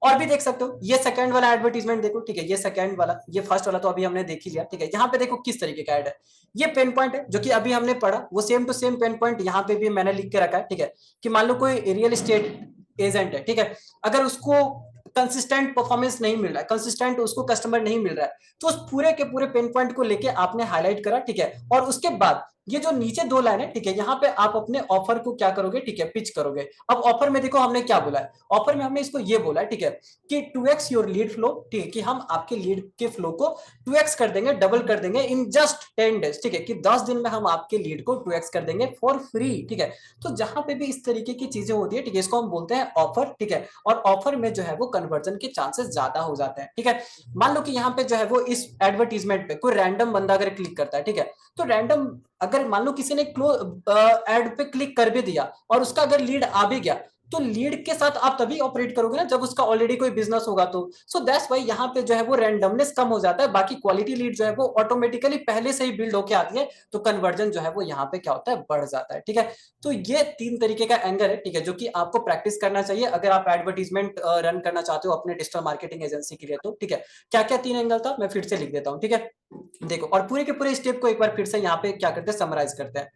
और भी देख सकते हो, ये सेकंड वाला एडवर्टीजमेंट देखो, ठीक है, ये सेकंड वाला, ये फर्स्ट वाला तो अभी हमने देख ही लिया, ठीक है। यहाँ पे देखो किस तरीके का एड है, ये पेन पॉइंट है जो कि अभी हमने पढ़ा, वो same to same pain point यहाँ पे भी मैंने लिख के रखा है, ठीक है, कि मान लो कोई रियल एस्टेट एजेंट है, ठीक है, अगर उसको कंसिस्टेंट परफॉर्मेंस नहीं मिल रहा है, कंसिस्टेंट उसको कस्टमर नहीं मिल रहा है, तो उस पूरे के पूरे पेन पॉइंट को लेके आपने हाईलाइट करा, ठीक है, और उसके बाद ये जो नीचे दो लाइन है, ठीक है, यहाँ पे आप अपने ऑफर को क्या करोगे, ठीक है, पिच करोगे। अब ऑफर में देखो हमने क्या बोला है, ऑफर में हमने इसको ये बोला है, ठीक है, कि 2x योर लीड फ्लो, ठीक है, कि हम आपके लीड के फ्लो को 2x कर देंगे, डबल कर देंगे इन जस्ट 10 डेज, ठीक है, कि 10 दिन में हम आपके लीड को 2x कर देंगे फॉर फ्री, ठीक है। तो जहां पे भी इस तरीके की चीजें होती है, ठीक है, इसको हम बोलते हैं ऑफर, ठीक है, और ऑफर में जो है वो कन्वर्जन के चांसेस ज्यादा हो जाते हैं, ठीक है। मान लो कि यहाँ पे जो है वो इस एडवर्टीजमेंट पे कोई रैंडम बंदा अगर क्लिक करता है, ठीक है, तो रैंडम अगर मान लो किसी ने एड पे क्लिक कर भी दिया और उसका अगर लीड आ भी गया, तो लीड के साथ आप तभी ऑपरेट करोगे ना जब उसका ऑलरेडी कोई बिजनेस होगा तो। सो दैट्स व्हाई यहाँ पे जो है वो रैंडमनेस कम हो जाता है, बाकी क्वालिटी लीड जो है वो ऑटोमेटिकली पहले से ही बिल्ड होके आती है, तो कन्वर्जन जो है वो यहाँ पे क्या होता है, बढ़ जाता है। ठीक है, तो ये 3 तरीके का एंगल है, ठीक है, जो कि आपको प्रैक्टिस करना चाहिए अगर आप एडवर्टीजमेंट रन करना चाहते हो अपने डिजिटल मार्केटिंग एजेंसी के लिए। तो ठीक है, क्या क्या 3 एंगल था मैं फिर से लिख देता हूँ। ठीक है, देखो, और पूरे के पूरे स्टेप को एक बार फिर से यहाँ पे क्या करते हैं, समराइज करते हैं,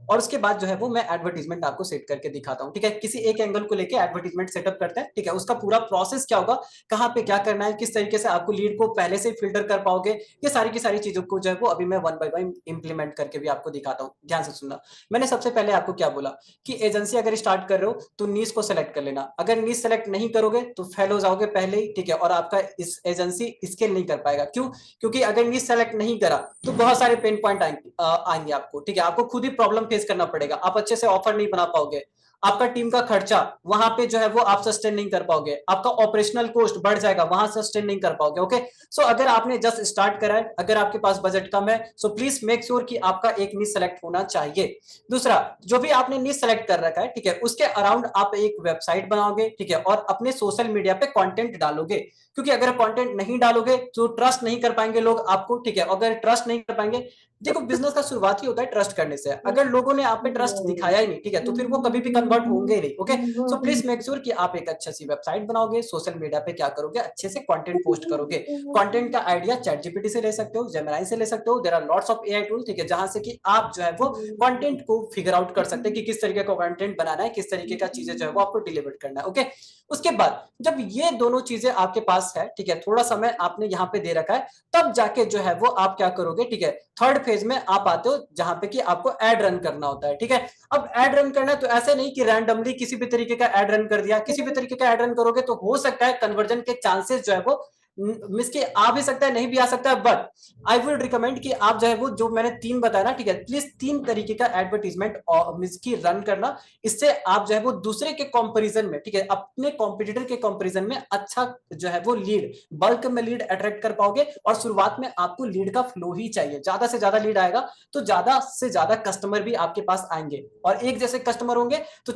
और उसके बाद जो है वो मैं एडवर्टीजमेंट आपको सेट करके दिखाता हूं। ठीक है, किसी एक एंगल को लेके एडवर्टीजमेंट सेटअप करते हैं। ठीक है, उसका पूरा प्रोसेस क्या होगा, कहां पे क्या करना है, किस तरीके से आपको लीड को पहले से फिल्टर कर पाओगे, ये सारी की सारी चीजों को जो है वो अभी मैं वन बाय वन इंप्लीमेंट करके भी आपको दिखाता हूं। ध्यान से सुनना। मैंने सबसे पहले आपको क्या बोला कि एजेंसी अगर स्टार्ट कर रहे हो तो नीश को सेलेक्ट कर लेना। अगर नीश सेलेक्ट नहीं करोगे तो फेल हो जाओगे पहले ही। ठीक है, और आपका इस एजेंसी स्केल नहीं कर पाएगा। क्यों? क्योंकि अगर नीश सेलेक्ट नहीं करा तो बहुत सारे पेन पॉइंट आएंगे आपको। ठीक है, आपको खुद ही प्रॉब्लम फेस करना पड़ेगा, आप अच्छे से ऑफर नहीं बना पाओगे, आपका टीम का खर्चा वहां पे जो है वो आप सस्टेन नहीं कर पाओगे, आपका ऑपरेशनल कॉस्ट बढ़ जाएगा, वहां सस्टेन नहीं कर पाओगे। ओके, सो अगर आपने जस्ट स्टार्ट करा है, अगर आपके पास बजट कम है, सो प्लीज मेक श्योर कि आपका एक नीश सेलेक्ट होना चाहिए। दूसरा, जो भी आपने नीश सेलेक्ट कर रखा है, ठीक है, उसके अराउंड आप एक वेबसाइट बनाओगे। ठीक है, और अपने सोशल मीडिया पे कंटेंट डालोगे, क्योंकि अगर कंटेंट नहीं डालोगे तो ट्रस्ट नहीं कर पाएंगे लोग आपको। ठीक है, अगर ट्रस्ट नहीं कर पाएंगे, देखो बिजनेस का शुरुआत ही होता है ट्रस्ट करने से। अगर लोगों ने आप पे ट्रस्ट दिखाया ही नहीं, ठीक है, तो फिर वो कभी भी कन्वर्ट होंगे ही नहीं। Okay, so please make sure कि आप एक अच्छी सी वेबसाइट बनाओगे, सोशल मीडिया पे क्या करोगे, अच्छे से कंटेंट पोस्ट करोगे। कंटेंट का आइडिया चैट जीपीटी से ले सकते हो, जेमिनी से ले सकते हो, there are lots of AI tool. ठीक है, जहां से कि आप जो है वो कंटेंट को फिगर आउट कर सकते हैं कि किस तरीके का कंटेंट बनाना है, किस तरीके का चीजें जो है वो आपको डिलीवर करना है। ओके, उसके बाद जब ये दोनों चीजें आपके पास है, ठीक है, थोड़ा समय आपने यहाँ पे दे रखा है, तब जाके जो है वो आप क्या करोगे, ठीक है, थर्ड फेज में आप आते हो जहां पे कि आपको एड रन करना होता है। ठीक है, अब एड रन करना है तो ऐसे नहीं कि रैंडमली किसी भी तरीके का एड रन कर दिया, किसी भी तरीके का एड रन करोगे तो हो सकता है कन्वर्जन के चांसेस जो है वो मिस के आ भी सकता है, नहीं भी आ सकता है, बट आई वुड रिकमेंड कि आप जो है वो जो मैंने 3 बताया ना, ठीक है, प्लीज 3 तरीके का एडवर्टीजमेंट मिस की रन करना। इससे आप जो है वो दूसरे के कंपैरिजन में, ठीक है, अपने कॉम्पिटिटर के कंपैरिजन में अच्छा जो है वो लीड, बल्क में लीड अट्रैक्ट कर पाओगे। और शुरुआत में आपको लीड का फ्लो ही चाहिए, ज्यादा से ज्यादा लीड आएगा तो ज्यादा से ज्यादा कस्टमर भी आपके पास आएंगे, और एक जैसे कस्टमर होंगे तो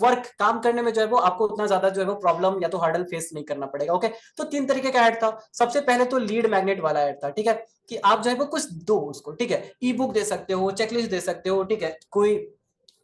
वर्क काम करने में जो है वो आपको उतना ज्यादा जो है वो प्रॉब्लम या तो हर्डल फेस नहीं करना पड़ेगा। ओके, तो 3 तरीके का ऐड था। सबसे पहले तो लीड मैग्नेट वाला ऐड था। ठीक है, कि आप जो है वो कुछ दो उसको, ठीक है, ई बुक दे सकते हो, चेकलिस्ट दे सकते हो, ठीक है, कोई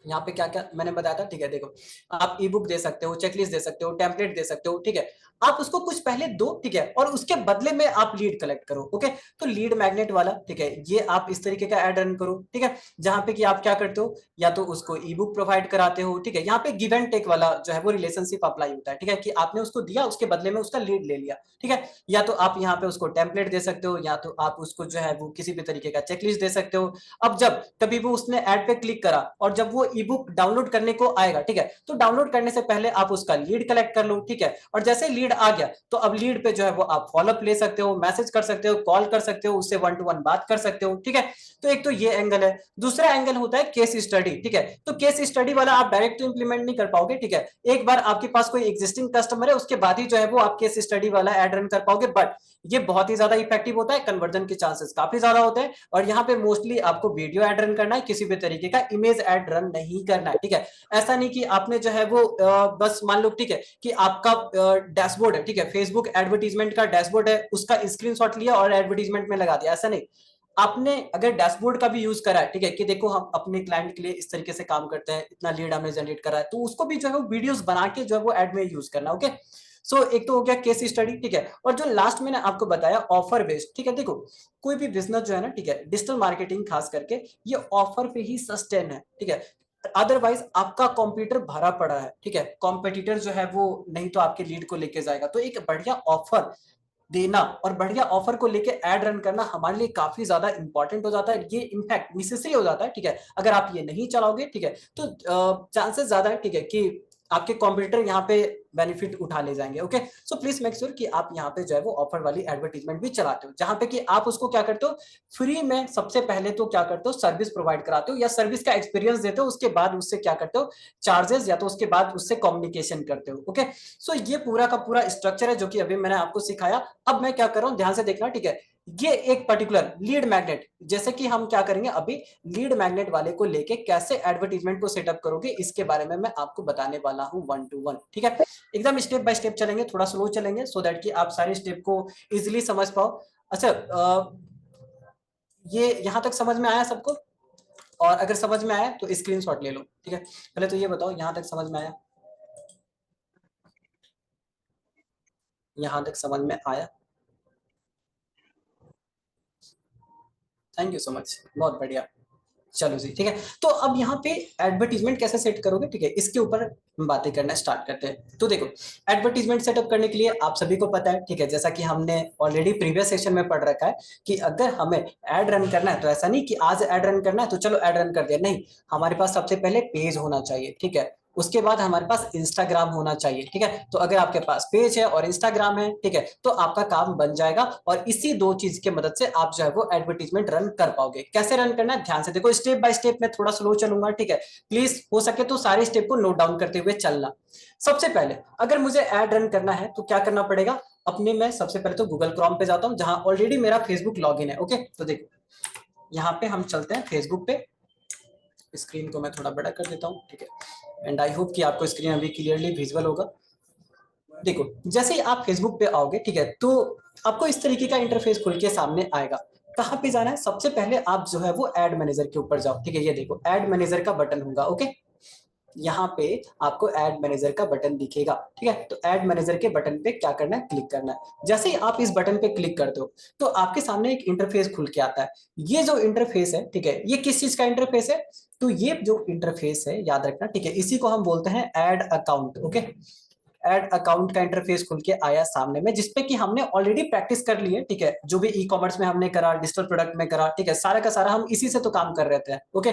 यहाँ पे क्या क्या मैंने बताया था। ठीक है, देखो, आप ई बुक दे सकते हो, चेकलिस्ट दे सकते हो, टेम्पलेट दे सकते हो। ठीक है, आप उसको कुछ पहले दो, ठीक है, और उसके बदले में आप लीड कलेक्ट करो। ओके, तो लीड मैग्नेट वाला, ठीक है, ये आप इस तरीके का ऐड रन करो। ठीक है, जहां पे कि आप क्या करते हो, या तो उसको ई बुक प्रोवाइड कराते हो, ठीक है, यहाँ पे गिव एंड टेक वाला जो है वो रिलेशनशिप अप्लाई होता है। ठीक है, कि आपने उसको दिया, उसके बदले में उसका लीड ले लिया। ठीक है, या तो आप यहाँ पे उसको टेम्पलेट दे सकते हो, या तो आप उसको जो है वो किसी भी तरीके का चेकलिस्ट दे सकते हो। अब जब कभी वो उसने ऐड पे क्लिक करा और जब वो ई बुक डाउनलोड करने को आएगा, ठीक है, तो डाउनलोड करने से पहले आप उसका लीड कलेक्ट कर लो। ठीक है, और जैसे लीड आ गया तो अब लीड पे जो है वो आप फॉलोअप ले सकते हो, मैसेज कर सकते हो, कॉल कर सकते हो, उससे 1 to 1 बात कर सकते हो। ठीक है, तो एक तो ये एंगल है। दूसरा एंगल होता है केस स्टडी। ठीक है, तो केस स्टडी वाला आप डायरेक्ट तो इंप्लीमेंट नहीं कर पाओगे। ठीक है, एक बार आपके पास कोई एग्जिस्टिंग कस्टमर है उसके बाद ही जो है वो आप केस स्टडी वाला ऐड रन कर पाओगे, बट ये बहुत ही ज्यादा इफेक्टिव होता है, कन्वर्जन के चांसेस काफी ज्यादा होते हैं। और यहाँ पे मोस्टली आपको वीडियो ऐड रन करना है, किसी भी तरीके का इमेज ऐड रन नहीं करना है। ठीक है, ऐसा नहीं कि आपने जो है वो बस मान लो, ठीक है, कि आपका डैशबोर्ड है, ठीक है, फेसबुक एडवर्टीजमेंट का डैशबोर्ड है, उसका स्क्रीनशॉट लिया और एडवर्टीजमेंट में लगा दिया, ऐसा नहीं। आपने अगर डैशबोर्ड का भी यूज करा है, ठीक है, कि देखो हम अपने क्लाइंट के लिए इस तरीके से काम करते हैं, इतना लीड हमने जनरेट करा है, तो उसको भी जो है वो वीडियोस बना के जो है वो एड में यूज करना। ओके, सो एक तो हो गया केस स्टडी। ठीक है, और जो लास्ट मैंने आपको बताया ऑफर बेस्ड। ठीक है, देखो कोई भी बिजनेस जो है ना, ठीक है, डिजिटल मार्केटिंग खास करके ये ऑफर पे ही सस्टेन है। ठीक है, अदरवाइज आपका कंप्यूटर भरा पड़ा है, ठीक है, कॉम्पिटिटर जो है वो नहीं तो आपके लीड को लेके जाएगा। तो एक बढ़िया ऑफर देना और बढ़िया ऑफर को लेके ऐड रन करना हमारे लिए काफी ज्यादा इंपॉर्टेंट हो जाता है, ये इनफैक्ट नेसेसरी हो जाता है। ठीक है, अगर आप ये नहीं चलाओगे, ठीक है, तो चांसेस ज्यादा है, ठीक है, कि आपके कॉम्पिटिटर यहाँ पे बेनिफिट उठा ले जाएंगे। Okay, so please make sure कि आप यहाँ पे जो है वो ऑफर वाली एडवर्टीजमेंट भी चलाते हो, जहां पे कि आप उसको क्या करते हो, फ्री में सबसे पहले तो क्या करते हो, सर्विस प्रोवाइड कराते हो या सर्विस का एक्सपीरियंस देते हो, उसके बाद उससे क्या करते हो, चार्जेस या तो उसके बाद उससे कम्युनिकेशन करते हो। ओके, सो ये पूरा का पूरा स्ट्रक्चर है जो कि अभी मैंने आपको सिखाया। अब मैं क्या कर रहा हूं, ध्यान से देखना, ठीक है। ये एक पर्टिकुलर लीड मैग्नेट, जैसे कि हम क्या करेंगे अभी, लीड मैग्नेट वाले को लेके कैसे एडवर्टीजमेंट को सेटअप करोगे, इसके बारे में मैं आपको बताने वाला हूं 1 to 1, ठीक है। एकदम स्टेप बाय स्टेप चलेंगे, थोड़ा स्लो चलेंगे, सो दैट कि आप सारे स्टेप को इजीली समझ पाओ। अच्छा, ये यहां तक समझ में आया सबको? और अगर समझ में आया तो स्क्रीनशॉट ले लो, ठीक है। पहले तो ये बताओ, यहां तक समझ में आया? यहां तक समझ में आया? थैंक यू सो मच, बहुत बढ़िया। चलो जी, ठीक है। तो अब यहाँ पे एडवर्टीजमेंट कैसे सेट करोगे, ठीक है, इसके ऊपर हम बातें करना स्टार्ट करते हैं। तो देखो, एडवर्टीजमेंट सेटअप करने के लिए आप सभी को पता है, ठीक है, जैसा कि हमने ऑलरेडी प्रीवियस सेशन में पढ़ रखा है कि अगर हमें एड रन करना है तो ऐसा नहीं कि आज एड रन करना है तो चलो एड रन कर दिया, नहीं, हमारे पास सबसे पहले पेज होना चाहिए, ठीक है। उसके बाद हमारे पास इंस्टाग्राम होना चाहिए, ठीक है। तो अगर आपके पास पेज है और इंस्टाग्राम है, ठीक है, तो आपका काम बन जाएगा और इसी दो चीज की मदद से आप जो है वो एडवर्टीजमेंट रन कर पाओगे। कैसे रन करना है, ध्यान से देखो, स्टेप बाय स्टेप में थोड़ा स्लो चलूंगा, ठीक है। प्लीज हो सके तो सारे स्टेप को नोट डाउन करते हुए चलना। सबसे पहले अगर मुझे एड रन करना है तो क्या करना पड़ेगा, अपने मैं सबसे पहले तो गूगल क्रोम पे जाता हूं, जहां ऑलरेडी मेरा फेसबुक लॉगिन है। ओके, तो देखो यहाँ पे हम चलते हैं फेसबुक पे। स्क्रीन को मैं थोड़ा बड़ा कर देता हूँ, ठीक है, एंड आई होप कि आपको स्क्रीन अभी क्लियरली विजुअल होगा। देखो, जैसे ही आप फेसबुक पे आओगे, ठीक है, तो आपको इस तरीके का इंटरफेस खुल के सामने आएगा। कहाँ पे जाना है, सबसे पहले आप जो है वो एड मैनेजर के ऊपर जाओ, ठीक है। ये देखो एड मैनेजर का बटन होगा, ओके, यहाँ पे आपको एड मैनेजर का बटन दिखेगा, ठीक है। तो एड मैनेजर के बटन पे क्या करना है, क्लिक करना है। जैसे ही आप इस बटन पे क्लिक करते हो तो आपके सामने एक इंटरफेस खुल के आता है। ये जो इंटरफेस है, ठीक है, ये किस चीज का इंटरफेस है, तो ये जो इंटरफेस है याद रखना, ठीक है, इसी को हम बोलते हैं ad account. Okay, ad account का इंटरफेस खुल के आया सामने में, जिसपे कि हमने ऑलरेडी प्रैक्टिस कर ली है, ठीक है। जो भी ई कॉमर्स में हमने करा, डिजिटल प्रोडक्ट में करा, ठीक है, सारा का सारा हम इसी से तो काम कर रहे थे। ओके,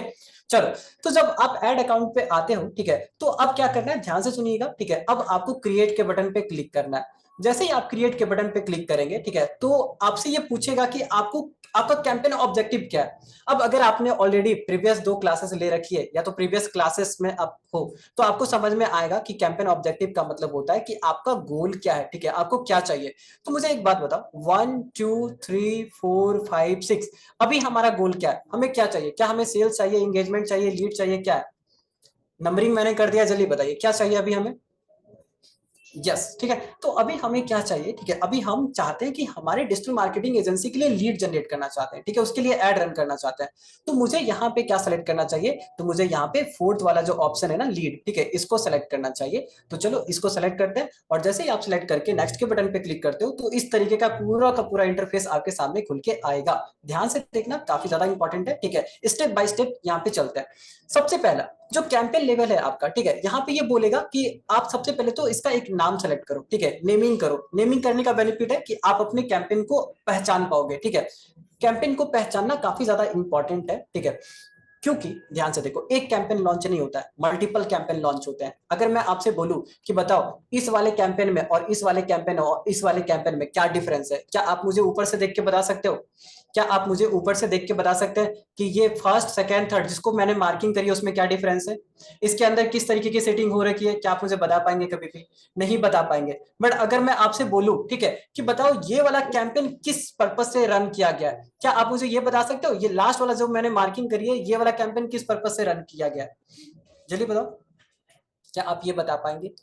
चलो, तो जब आप एड अकाउंट पे आते हो, ठीक है, तो अब क्या करना है, ध्यान से सुनिएगा, ठीक है। अब आपको क्रिएट के बटन पे क्लिक करना है। जैसे ही आप क्रिएट के बटन पे क्लिक करेंगे, ठीक है, तो आपसे ये पूछेगा कि आपको आपका कैंपेन ऑब्जेक्टिव क्या है। अब अगर आपने ऑलरेडी प्रीवियस 2 क्लासेस ले रखी है या तो प्रीवियस क्लासेस में आप हो, तो आपको समझ में आएगा कि कैंपेन ऑब्जेक्टिव का मतलब होता है कि आपका गोल क्या है, ठीक है, आपको क्या चाहिए। तो मुझे एक बात बताओ, 1 2 3 4 5 6, अभी हमारा गोल क्या है, हमें क्या चाहिए, क्या हमें सेल्स चाहिए, एंगेजमेंट चाहिए, लीड चाहिए, क्या है? नंबरिंग मैंने कर दिया, जल्दी बताइए क्या चाहिए अभी हमें। यस, ठीक है। तो अभी हमें क्या चाहिए, ठीक है, अभी हम चाहते हैं कि हमारे डिजिटल मार्केटिंग एजेंसी के लिए लीड जनरेट करना चाहते हैं, ठीक है, उसके लिए एड रन करना चाहते हैं। तो मुझे यहाँ पे क्या सेलेक्ट करना चाहिए, तो मुझे यहाँ पे फोर्थ वाला जो ऑप्शन है ना, लीड, ठीक है, इसको सेलेक्ट करना चाहिए। तो चलो इसको सेलेक्ट करते हैं, और जैसे ही आप सेलेक्ट करके नेक्स्ट के बटन पे क्लिक करते हो तो इस तरीके का पूरा इंटरफेस आपके सामने खुल के आएगा। ध्यान से देखना, काफी ज्यादा इंपॉर्टेंट है, ठीक है। स्टेप बाय स्टेप यहाँ पे चलते हैं। सबसे पहला जो कैंपेन लेवल है आपका, ठीक है, यहाँ पे ये बोलेगा कि आप सबसे पहले तो इसका एक नाम सेलेक्ट करो, ठीक है, नेमिंग करो। नेमिंग करने का बेनिफिट है कि आप अपने कैंपेन को पहचान पाओगे, ठीक है। कैंपेन को पहचानना काफी ज्यादा इंपॉर्टेंट है, ठीक है, क्योंकि ध्यान से देखो, एक कैंपेन लॉन्च नहीं होता है, मल्टीपल कैंपेन लॉन्च होते हैं। अगर मैं आपसे बोलूं कि बताओ इस वाले कैंपेन में और इस वाले कैंपेन और इस वाले कैंपेन में क्या डिफरेंस है, क्या आप मुझे ऊपर से देख के बता सकते हो? क्या आप मुझे ऊपर से देख के बता सकते हैं कि ये फर्स्ट सेकंड थर्ड जिसको मैंने मार्किंग करी है उसमें क्या डिफरेंस है, इसके अंदर किस तरीके की सेटिंग हो रखी है? क्या आप मुझे बता पाएंगे? कभी भी नहीं बता पाएंगे। बट अगर मैं आपसे बोलूं, ठीक है, कि बताओ ये वाला कैंपेन किस पर्पस से रन किया गया है, क्या आप मुझे ये बता सकते हो? ये लास्ट वाला जो मैंने मार्किंग करी है, ये वाला कैंपेन किस पर्पस से रन किया गया है? जल्दी बताओ, क्या आप ये बता पाएंगे?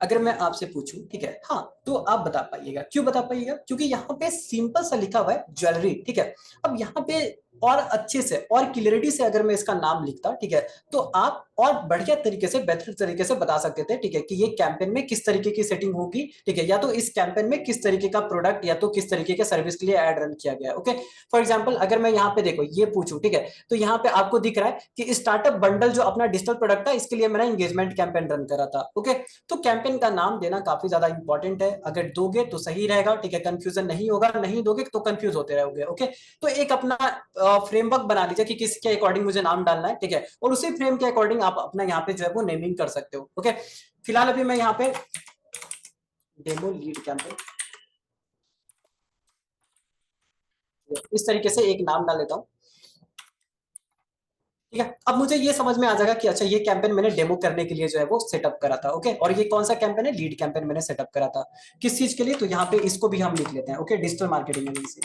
अगर मैं आपसे पूछूं, ठीक है, हाँ, तो आप बता पाइएगा। क्यों बता पाइएगा? क्योंकि यहाँ पे सिंपल सा लिखा हुआ है ज्वेलरी, ठीक है। अब यहाँ पे और अच्छे से और क्लियरिटी से अगर मैं इसका नाम लिखता, ठीक है, तो आप और बढ़िया तरीके से, बेहतर तरीके से बता सकते थे, ठीक है, कि ये कैंपेन में किस तरीके की सेटिंग होगी, ठीक है, या तो इस कैंपेन में किस तरीके का प्रोडक्ट या तो किस तरीके के सर्विस के लिए एड रन किया गया है। ओके, फॉर एग्जाम्पल अगर मैं यहाँ पे देखो ये पूछूं, ठीक है, तो यहाँ पे आपको दिख रहा है कि स्टार्टअप बंडल जो अपना डिजिटल प्रोडक्ट था, इसके लिए मैंने एंगेजमेंट कैंपेन रन करा था। ओके, तो कैंपेन का नाम देना काफी ज्यादा इंपॉर्टेंट है। अगर दोगे तो सही रहेगा, ठीक है, कंफ्यूजन नहीं होगा, नहीं दोगे तो कंफ्यूज होते रहोगे। ओके, तो एक अपना फ्रेमवर्क बना लीजिए कि किसके अकॉर्डिंग मुझे नाम डालना है, ठीक है, और उसी फ्रेम के अकॉर्डिंग आप अपना यहाँ पे जो है वो नेमिंग कर सकते हो। ओके, फिलहाल अभी मैं यहाँ पे डेमो लीड कैंपेन, इस तरीके से एक नाम डाल लेता हूँ, ठीक है। अब मुझे ये समझ में आ जाएगा कि अच्छा ये कैंपेन मैंने डेमो करने के लिए जो है वो सेटअप करा था, ओके। और ये कौन सा कैंपेन है, लीड कैंपेन मैंने सेटअप करा था, किस चीज के लिए, तो यहाँ पे इसको भी हम लिख लेते हैं, ओके, डिजिटल मार्केटिंग एजेंसी।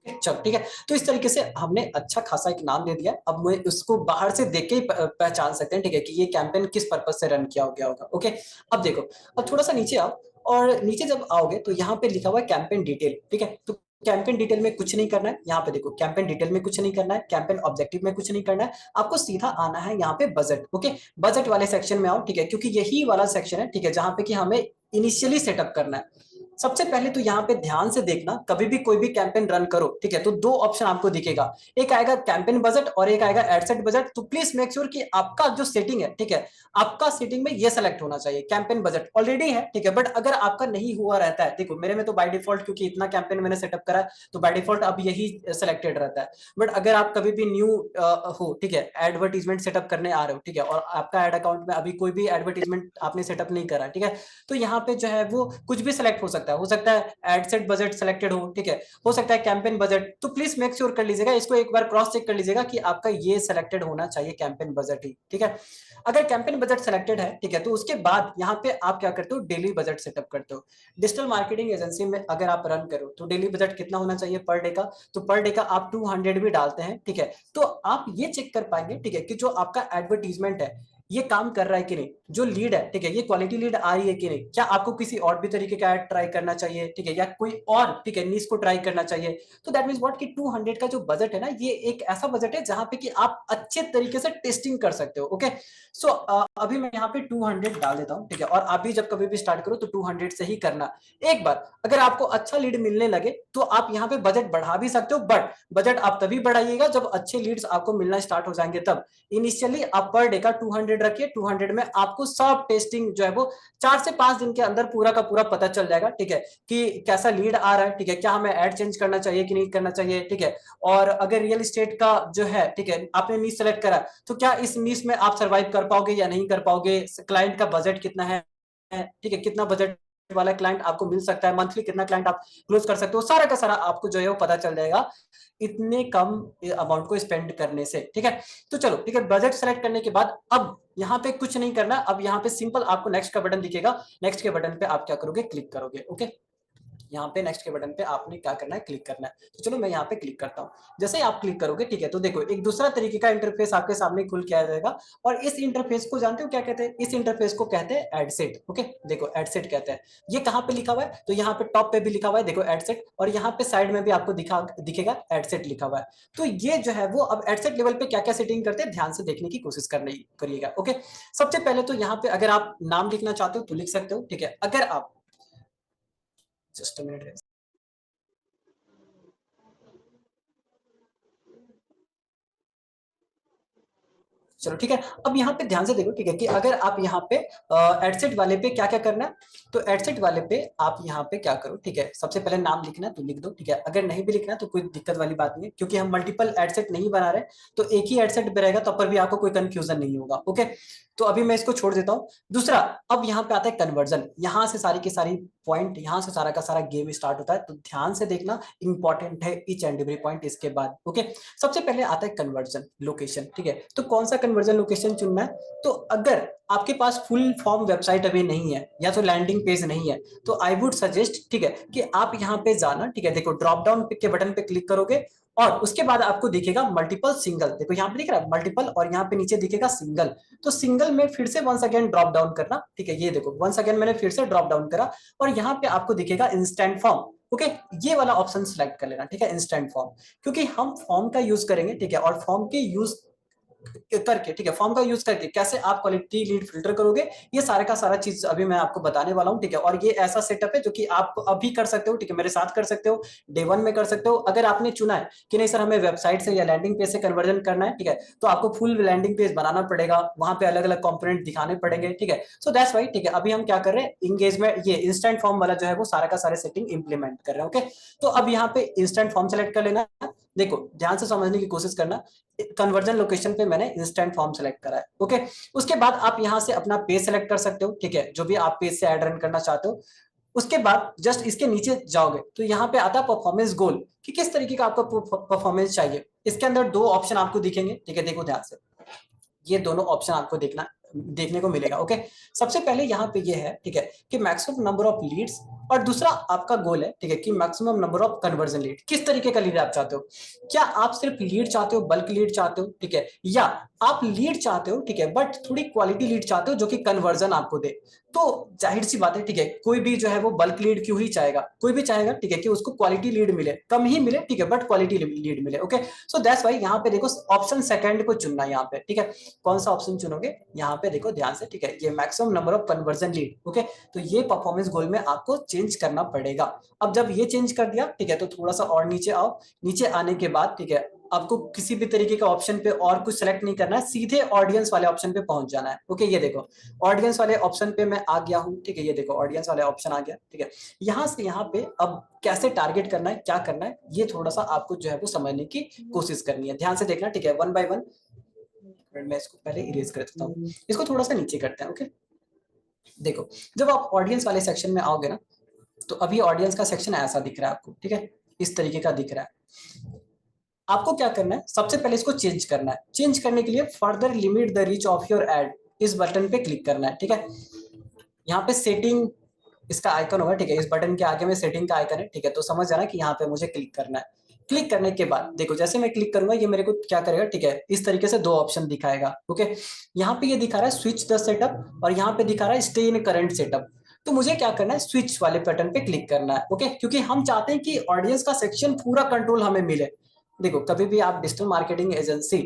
चलो ठीक है, तो इस तरीके से हमने अच्छा खासा एक नाम दे दिया। अब मैं उसको बाहर से देख के ही पहचान सकते हैं, ठीक है, कि ये कैंपेन किस पर्पज से रन किया गया होगा, ओके। अब देखो, अब थोड़ा सा नीचे आओ, और नीचे जब आओगे तो यहाँ पे लिखा हुआ है कैंपेन डिटेल, ठीक है। तो कैंपेन डिटेल में कुछ नहीं करना है, यहाँ पे देखो कैंपेन डिटेल में कुछ नहीं करना है, कैंपेन ऑब्जेक्टिव में कुछ नहीं करना है, आपको सीधा आना है यहाँ पे बजट, ओके। बजट वाले सेक्शन में आओ, ठीक है, क्योंकि यही वाला सेक्शन है, ठीक है, जहाँ पे कि हमें इनिशियली सेटअप करना है। सबसे पहले तो यहाँ पे ध्यान से देखना, कभी भी कोई भी कैंपेन रन करो, ठीक है, तो दो ऑप्शन आपको दिखेगा, एक आएगा कैंपेन बजट और एक आएगा एड सेट बजट। तो प्लीज मेक श्योर कि आपका जो सेटिंग है, ठीक है, आपका सेटिंग में ये सेलेक्ट होना चाहिए, कैंपेन बजट ऑलरेडी है, ठीक है। बट अगर आपका नहीं हुआ रहता है, देखो मेरे में तो बाय डिफॉल्ट, क्योंकि इतना कैंपेन मैंने सेटअप करा है, तो बाय डिफॉल्ट अब यही सेलेक्टेड रहता है। बट अगर आप कभी भी न्यू हो, ठीक है, एडवर्टीजमेंट सेटअप करने आ रहे हो, ठीक है, और आपका एड अकाउंट में अभी कोई भी एडवर्टीजमेंट आपने सेटअप नहीं करा, ठीक है, तो यहाँ पे जो है वो कुछ भी सिलेक्ट हो सकता है एड सेट बजट सेलेक्टेड हो, ठीक है, हो सकता है कैंपेन बजट। तो प्लीज मेक श्योर कर लीजिएगा, इसको एक बार क्रॉस चेक कर लीजिएगा कि आपका ये सिलेक्टेड होना चाहिए कैंपेन बजट ही, ठीक है। अगर कैंपेन बजट सेलेक्टेड है, ठीक है, तो उसके बाद यहाँ पे आप क्या करते हो, डेली बजट सेटअप करते हो। डिजिटल मार्केटिंग एजेंसी में अगर आप रन करो तो डेली बजट कितना होना चाहिए पर डे का, तो पर डे का आप 200 भी डालते हैं, ठीक है, तो आप ये चेक कर पाएंगे, ठीक है, कि जो आपका एडवर्टीजमेंट है ये काम कर रहा है कि नहीं, जो लीड है, ठीक है, ये क्वालिटी लीड आ रही है कि नहीं, क्या आपको किसी और भी तरीके का ऐड ट्राई करना चाहिए, ठीक है, या कोई और, ठीक है, नीश को ट्राई करना चाहिए। तो दैट मींस व्हाट कि 200 का जो बजट है ना, ये एक ऐसा बजट है जहां पे कि आप अच्छे तरीके से टेस्टिंग कर सकते हो, ओके। सो अभी मैं यहाँ पे 200 डाल देता हूँ, ठीक है, और आप भी जब कभी भी स्टार्ट करो तो 200 से ही करना। एक बार अगर आपको अच्छा लीड मिलने लगे तो आप यहाँ पे बजट बढ़ा भी सकते हो, बट बजट आप तभी बढ़ाइएगा जब अच्छे लीड्स आपको मिलना स्टार्ट हो जाएंगे तब। इनिशियली आप पर डे का 200 रखिए, 200 में आपको सब टेस्टिंग जो है वो 4 से 5 दिन के अंदर पूरा का पूरा पता चल जाएगा, ठीक है, कि कैसा लीड आ रहा है, ठीक है, क्या हमें ऐड चेंज करना चाहिए कि नहीं करना चाहिए, ठीक है। और अगर रियल एस्टेट का जो है, ठीक है, आपने नीश सेलेक्ट करा तो क्या इस नीश में आप सर्वाइव कर पाओगे या नहीं कर पाओगे, क्लाइंट का बजट कितना है, ठीक है, कितना बजट वाला क्लाइंट आपको मिल सकता है, मंथली कितना क्लाइंट आप क्लोज कर सकते हो, सारा का सारा आपको जो है वो पता चल जाएगा इतने कम अमाउंट को स्पेंड करने से, ठीक है। तो चलो ठीक है, बजट सेलेक्ट करने के बाद अब यहाँ पे कुछ नहीं करना, अब यहाँ पे सिंपल आपको नेक्स्ट का बटन दिखेगा, नेक्स्ट के बटन पे आप क्या करोगे, क्लिक करोगे, ओके। यहाँ पे नेक्स्ट के बटन पे आपने क्या करना है, क्लिक करना है। तो चलो मैं यहाँ पे क्लिक करता हूँ, जैसे ही आप क्लिक करोगे, ठीक है, तो देखो एक दूसरा तरीके का इंटरफेस आपके सामने खुल के आ जाएगा। और इस इंटरफेस को जानते हो क्या कहते हैं, इस इंटरफेस को कहते हैं एडसेट, ओके। देखो एडसेट कहते हैं, ये कहाँ पे लिखा हुआ है, तो यहाँ पे टॉप पे भी लिखा हुआ है, देखो एडसेट, और यहाँ पे साइड में भी आपको दिखेगा एडसेट लिखा हुआ है। तो ये जो है वो अब एडसेट लेवल पे क्या क्या सेटिंग करते हैं ध्यान से देखने की कोशिश करिएगा, ओके। सबसे पहले तो यहाँ पे अगर आप नाम लिखना चाहते हो तो लिख सकते हो, ठीक है। अगर आप जस्ट अ मिनट, चलो ठीक है। अब यहाँ पे ध्यान से देखो, ठीक है, कि अगर आप यहाँ पे एडसेट वाले पे क्या क्या करना है, तो एडसेट वाले पे आप यहाँ पे क्या करो, ठीक है, सबसे पहले नाम लिखना है तो लिख दो, ठीक है। अगर नहीं भी लिखना तो कोई दिक्कत वाली बात नहीं है, क्योंकि हम मल्टीपल एडसेट नहीं बना रहे, तो एक ही एडसेट पे रहेगा, तो पर भी आपको कोई कंफ्यूजन नहीं होगा, ओके। तो अभी मैं इसको छोड़ देता हूँ। दूसरा, अब यहाँ पे आता है कन्वर्जन, यहाँ से सारी की सारी पॉइंट, यहाँ से सारा का सारा गेम स्टार्ट होता है, तो ध्यान से देखना, इंपॉर्टेंट है ईच एंड एवरी पॉइंट इसके बाद, ओके। सबसे पहले आता है कन्वर्जन लोकेशन, ठीक है। तो कौन सा कन्वर्जन लोकेशन चुनना है, तो अगर आपके पास फुल फॉर्म वेबसाइट अभी नहीं है या तो लैंडिंग पेज नहीं है, तो आई वुड सजेस्ट, ठीक है, कि आप यहाँ पे जाना, ठीक है, देखो ड्रॉप डाउन के बटन पे क्लिक करोगे और उसके बाद आपको दिखेगा मल्टीपल सिंगल, देखो यहाँ पे दिख रहा है मल्टीपल और यहाँ पे नीचे दिखेगा सिंगल। तो सिंगल में फिर से वंस अगेन ड्रॉप डाउन करना, ठीक है, ये देखो वंस अगेन मैंने फिर से ड्रॉप डाउन करा और यहाँ पे आपको दिखेगा इंस्टेंट फॉर्म, ओके। ये वाला ऑप्शन सिलेक्ट कर लेना, ठीक है, इंस्टेंट फॉर्म, क्योंकि हम फॉर्म का यूज करेंगे, ठीक है, और फॉर्म के यूज करके, ठीक है, फॉर्म का यूज करके कैसे आप क्वालिटी लीड फिल्टर करोगे, ये सारे का सारा चीज अभी मैं आपको बताने वाला हूं, ठीक है। और ये ऐसा सेटअप है जो कि आप अभी कर सकते हो, ठीक है, मेरे साथ कर सकते हो, डे 1 में कर सकते हो। अगर आपने चुना है कि नहीं सर हमें वेबसाइट से या लैंडिंग पेज से कन्वर्जन करना है, ठीक है, तो आपको फुल लैंडिंग पेज बनाना पड़ेगा, वहां पे अलग अलग कंपोनेंट दिखाने पड़ेंगे, ठीक है। सो दैट्स व्हाई, ठीक है, अभी हम क्या कर रहे हैं, इंगेजमेंट ये इंस्टेंट फॉर्म वाला जो है वो सारा का सारे सेटिंग इंप्लीमेंट कर रहे हैं, ओके। तो अब यहाँ पे इंस्टेंट फॉर्म सेलेक्ट कर लेना, देखो ध्यान से समझने की कोशिश करना, कन्वर्जन लोकेशन पे मैंने इंस्टेंट फॉर्म सेलेक्ट करा है, ओके। उसके बाद आप यहाँ से अपना पेज सेलेक्ट कर सकते हो, ठीक है, जो भी आप पेज से ऐड रन करना चाहते हो। उसके बाद जस्ट इसके नीचे जाओगे तो यहाँ पे आता है परफॉर्मेंस गोल, कि किस तरीके का आपका परफॉर्मेंस चाहिए। इसके अंदर 2 ऑप्शन आपको दिखेंगे, ठीक है, देखो ध्यान से, ये दोनों ऑप्शन आपको देखने को मिलेगा, ओके। सबसे पहले यहाँ पे ये है, ठीक है, कि मैक्सिमम नंबर ऑफ लीड्स, और दूसरा आपका गोल है, ठीक है, कि maximum number of conversion lead. किस तरीके का लीड आप चाहते हो, क्या आप सिर्फ लीड चाहते हो, बल्क लीड चाहते हो, ठीक है, या आप लीड चाहते हो, ठीक है, बट थोड़ी क्वालिटी लीड चाहते हो जो कि कन्वर्जन आपको दे। तो जाहिर सी बात है, ठीक है, कोई भी जो है वो बल्क लीड क्यों ही चाहेगा, कोई भी चाहेगा, ठीक है, कि उसको क्वालिटी लीड मिले, कम ही मिले, ठीक है, बट क्वालिटी लीड मिले, ओके। सो दैट्स वाई यहाँ पे देखो ऑप्शन सेकंड को चुनना है यहाँ पे, ठीक है। कौन सा ऑप्शन चुनोगे, यहाँ पे देखो ध्यान से, ठीक है, ये maximum number of conversion lead, okay. तो ये परफॉर्मेंस गोल में आपको चेंज करना पड़ेगा। अब जब ये चेंज कर दिया, ठीक है, तो थोड़ा सा और नीचे आओ। नीचे आने के बाद, ठीक है, आपको किसी भी तरीके का ऑप्शन पे और कुछ सेलेक्ट नहीं करना है, सीधे ऑडियंस वाले ऑप्शन पे पहुंच जाना है, ओके। ये देखो ऑडियंस वाले ऑप्शन पे मैं आ गया हूं, ठीक है, ये देखो ऑडियंस वाले ऑप्शन आ गया, ठीक है। यहाँ से यहाँ पे अब कैसे टारगेट करना है, क्या करना है, ये थोड़ा सा आपको जो है वो समझने की कोशिश करनी है, ध्यान से देखना, ठीक है, 1 बाय 1। मैं इसको पहले इरेज कर देता हूँ, इसको थोड़ा सा नीचे करते हैं, ओके। देखो जब आप ऑडियंस वाले सेक्शन में आओगे ना, तो अभी ऑडियंस का सेक्शन ऐसा दिख रहा है आपको, ठीक है, इस तरीके का दिख रहा है। आपको क्या करना है, सबसे पहले इसको चेंज करना है। चेंज करने के लिए further limit the reach of your add, इस बटन पे क्लिक करना है, ठीक है। यहाँ पे सेटिंग इसका आइकन होगा, ठीक है, इस बटन के आगे में सेटिंग का आइकन है, ठीक है। तो समझ जाना कि यहाँ पे मुझे क्लिक करना है। क्लिक करने के बाद देखो जैसे मैं क्लिक करूंगा ये मेरे को क्या करेगा, ठीक है, इस तरीके से 2 ऑप्शन दिखाएगा, ओके। यहाँ पे ये दिखा रहा है स्विच द सेटअप, और यहाँ पे दिखा रहा है स्टे इन करंट सेटअप। तो मुझे क्या करना है, स्विच वाले बटन पे क्लिक करना है, ओके, क्योंकि हम चाहते हैं कि ऑडियंस का सेक्शन पूरा कंट्रोल हमें मिले। देखो कभी भी आप डिजिटल मार्केटिंग एजेंसी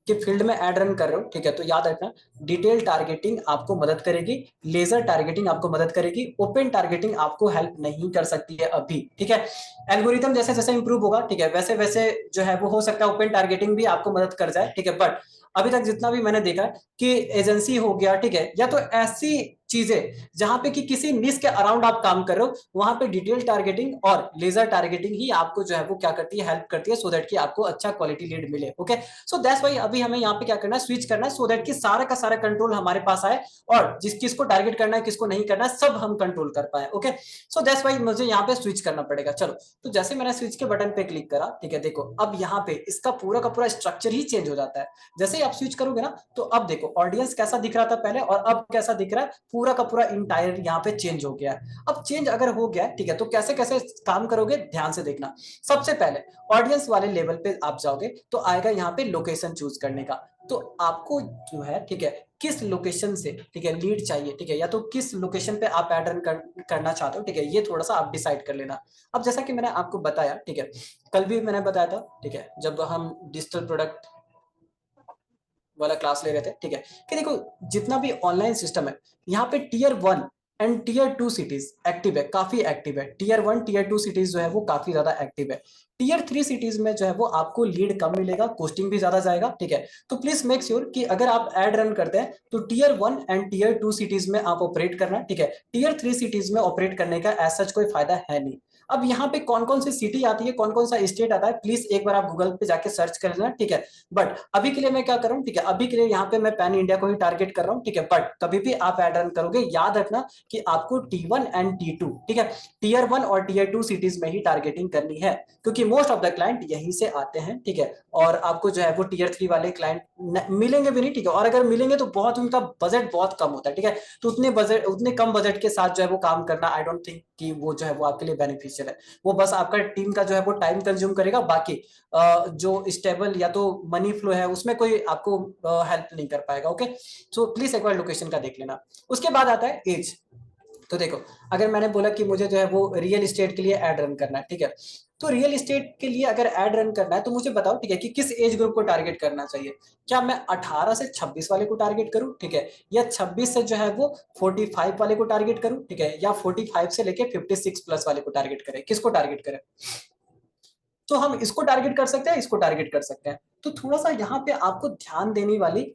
के फील्ड में एड रन कर रहे हो, ठीक है, तो याद रखना डिटेल टारगेटिंग आपको मदद करेगी, लेजर टारगेटिंग आपको मदद करेगी, ओपन टारगेटिंग आपको हेल्प नहीं कर सकती है अभी, ठीक है। एल्गोरिथम जैसे जैसे इंप्रूव होगा, ठीक है, वैसे वैसे जो है वो हो सकता है ओपन टारगेटिंग भी आपको मदद कर जाए, ठीक है। बट अभी तक जितना भी मैंने देखा है कि एजेंसी हो गया, ठीक है, या तो ऐसी चीजें जहां पे कि किसी निश के अराउंड आप काम कर रहे हो, वहां पे डिटेल टारगेटिंग और लेजर टारगेटिंग ही आपको जो है वो क्या करती है, हेल्प करती है, सो दैट कि आपको अच्छा क्वालिटी लीड मिले, ओके। सो दैट्स वाई अभी हमें यहाँ पे क्या करना है, स्विच करना है, सो दैट कि सारा का सारा कंट्रोल हमारे पास आए, और किसको टारगेट करना है, किसको नहीं करना है, सब हम कंट्रोल कर पाए, ओके। सो दैट्स वाई मुझे यहाँ पे स्विच करना पड़ेगा। चलो तो जैसे मैंने स्विच के बटन पे क्लिक करा, ठीक है, देखो अब यहाँ पे इसका पूरा का पूरा स्ट्रक्चर ही चेंज हो जाता है। जैसे ही आप स्विच करोगे ना, तो अब देखो ऑडियंस कैसा दिख रहा था पहले और अब कैसा दिख रहा है, पूरा का पूरा इंटायर यहाँ पे चेंज हो गया है। अब चेंज अगर हो गया, ठीक है, तो कैसे कैसे काम करोगे ध्यान से देखना। सबसे पहले ऑडियंस वाले लेवल पे आप जाओगे तो आएगा यहाँ पे लोकेशन चूज करने का। तो आपको जो है, ठीक है, किस लोकेशन से, ठीक है, लीड चाहिए, ठीक है, या तो किस लोकेशन पे आप पैटर्न करना चाहते हो, ठीक है, ये थोड़ा सा आप डिसाइड कर लेना। अब जैसा कि मैंने आपको बताया, ठीक है, कल भी मैंने बताया था, ठीक है, जब हम डिजिटल प्रोडक्ट वाला क्लास ले रहे थे, ठीक है, कि देखो जितना भी ऑनलाइन सिस्टम है यहाँ पे tier 1 and tier 2 cities active है, काफी एक्टिव है। टियर 1 टियर 2 सिटीज जो है वो काफी ज्यादा एक्टिव है। टियर 3 सिटीज में जो है वो आपको लीड कम मिलेगा, कोस्टिंग भी ज्यादा जाएगा, ठीक है। तो प्लीज मेक श्योर कि अगर आप एड रन करते हैं तो टियर 1 एंड टियर 2 सिटीज में आप ऑपरेट करना, ठीक है। टियर 3 सिटीज में ऑपरेट करने का एज सच कोई फायदा है नहीं। अब यहाँ पे कौन कौन सी सिटी आती है, कौन कौन सा स्टेट आता है, प्लीज एक बार आप गूगल पे जाके सर्च कर लेना, ठीक है। बट अभी के लिए मैं क्या कर रहा हूँ, ठीक है, अभी के लिए यहाँ पे मैं पैन इंडिया को ही टारगेट कर रहा हूँ, ठीक है। बट कभी भी आप एड रन करोगे याद रखना कि आपको T1 एंड T2, ठीक है, टियर 1 और टियर 2 सिटीज में ही टारगेटिंग करनी है, क्योंकि मोस्ट ऑफ द क्लाइंट यहीं से आते हैं, ठीक है। और आपको जो है वो टियर 3 वाले क्लाइंट मिलेंगे भी नहीं, ठीक है, और अगर मिलेंगे तो बहुत उनका बजट बहुत कम होता है, ठीक है। तो उतने कम बजट के साथ जो है वो काम करना आई डोंट थिंक कि वो जो है वो आपके लिए बेनिफिशियल है। वो बस आपका टीम का जो है वो टाइम कंज्यूम करेगा, बाकी जो स्टेबल या तो मनी फ्लो है उसमें कोई आपको हेल्प नहीं कर पाएगा, ओके। सो प्लीज एक बार लोकेशन का देख लेना। उसके बाद आता है एज। तो देखो अगर मैंने बोला कि मुझे जो है वो रियल एस्टेट के लिए एड रन करना है, ठीक है, तो रियल एस्टेट के लिए अगर एड रन करना है तो मुझे बताओ, ठीक है, कि किस एज ग्रुप को टारगेट करना चाहिए। क्या मैं 18 से 26 वाले को टारगेट करूं, ठीक है, या 26 से जो है वो 45 वाले को टारगेट करूं, ठीक है, या 45 से लेके 56 प्लस वाले को टारगेट करें, किसको टारगेट करें। तो हम इसको टारगेट कर सकते हैं, इसको टारगेट कर सकते हैं। तो थोड़ा सा यहाँ पे आपको ध्यान देने वाली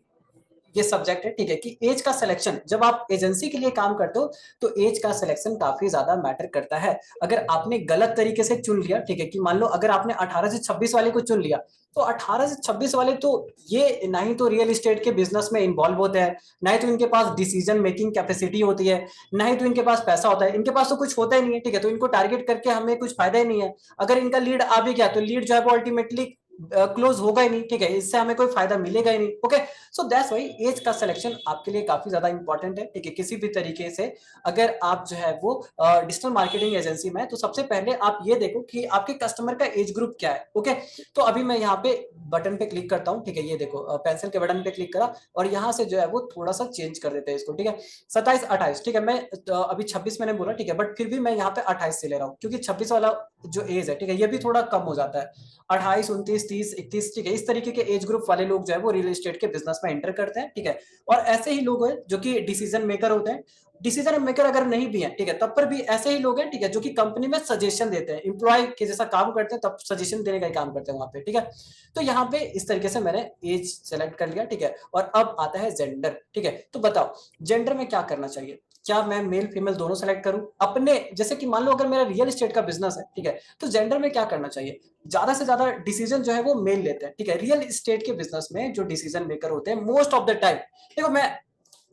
ये सब्जेक्ट है, ठीक है, कि एज का सिलेक्शन, जब आप एजेंसी के लिए काम करते हो तो एज का सिलेक्शन काफी ज्यादा मैटर करता है। अगर आपने गलत तरीके से चुन लिया, ठीक है, कि मान लो अगर आपने 18 से 26 वाले को चुन लिया, तो 18 से 26 वाले तो ये ना ही तो रियल एस्टेट के बिजनेस में इन्वॉल्व होते हैं, ना ही तो इनके पास डिसीजन मेकिंग कैपेसिटी होती है, ना ही तो इनके पास पैसा होता है, इनके पास तो कुछ होता ही नहीं है, ठीक है, तो इनको टारगेट करके हमें कुछ फायदा ही नहीं है। अगर इनका लीड आ भी गया तो लीड जो है वो अल्टीमेटली क्लोज होगा ही नहीं, ठीक है, इससे हमें कोई फायदा मिलेगा ही नहीं। Okay, so that's why ads का सिलेक्शन आपके लिए काफी ज्यादा इंपॉर्टेंट है, ठीक है, किसी भी तरीके से अगर आप जो है वो डिजिटल मार्केटिंग एजेंसी में है, तो सबसे पहले आप ये देखो कि आपके कस्टमर का एज ग्रुप क्या है। ओके, तो अभी मैं यहाँ पे बटन पे क्लिक करता हूँ, ठीक है, ये देखो पेंसिल के बटन पे क्लिक करा और यहाँ से जो है वो थोड़ा सा चेंज कर देते हैं इसको, ठीक है, 27 28, ठीक है, मैं अभी 26 मैंने बोला, ठीक है, बट फिर भी मैं यहाँ पे 28 से ले रहा हूँ क्योंकि 26 वाला जो एज है, ठीक है, ये भी थोड़ा कम हो जाता है। 28 29 30 31, ठीक है, इस तरीके के एज ग्रुप वाले लोग जो है वो रियल एस्टेट के बिजनेस में एंटर करते हैं, ठीक है। और ऐसे ही लोग हैं जो कि डिसीजन मेकर होते हैं, डिसीजन मेकर अगर नहीं भी है, ठीक है, तब पर भी ऐसे ही लोग हैं, ठीक है, जो कि कंपनी में सजेशन देते हैं, इंप्लॉय के जैसा काम करते हैं, तब सजेशन देने का ही काम करते हैं वहां पे, ठीक है। तो यहाँ पे इस तरीके से मैंने एज सेलेक्ट कर लिया, ठीक है, और अब आता है जेंडर, ठीक है। तो बताओ जेंडर में क्या करना चाहिए, क्या मैं मेल फीमेल दोनों सेलेक्ट करूं अपने, जैसे कि मान लो अगर मेरा रियल एस्टेट का बिजनेस है, ठीक है, तो जेंडर में क्या करना चाहिए, ज्यादा से ज्यादा डिसीजन जो है वो मेल लेते हैं, ठीक है, रियल एस्टेट के बिजनेस में जो डिसीजन मेकर होते हैं मोस्ट ऑफ द टाइम, देखो मैं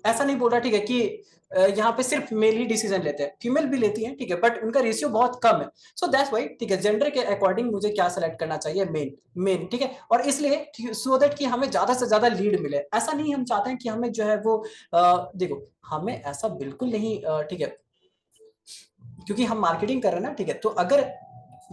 ऐसा नहीं बोल रहा, ठीक है, कि यहाँ पे सिर्फ मेल ही डिसीजन लेते हैं, फीमेल भी लेती हैं, ठीक है, बट उनका रेशियो बहुत कम है। सो दैट्स व्हाई, ठीक है, जेंडर के अकॉर्डिंग मुझे क्या सेलेक्ट करना चाहिए, मेन मेन, ठीक है, और इसलिए सो दैट कि हमें ज्यादा से ज्यादा लीड मिले। ऐसा नहीं हम चाहते हैं कि हमें जो है वो देखो हमें ऐसा बिल्कुल नहीं, ठीक है, क्योंकि हम मार्केटिंग कर रहे हैं ना, ठीक है, तो अगर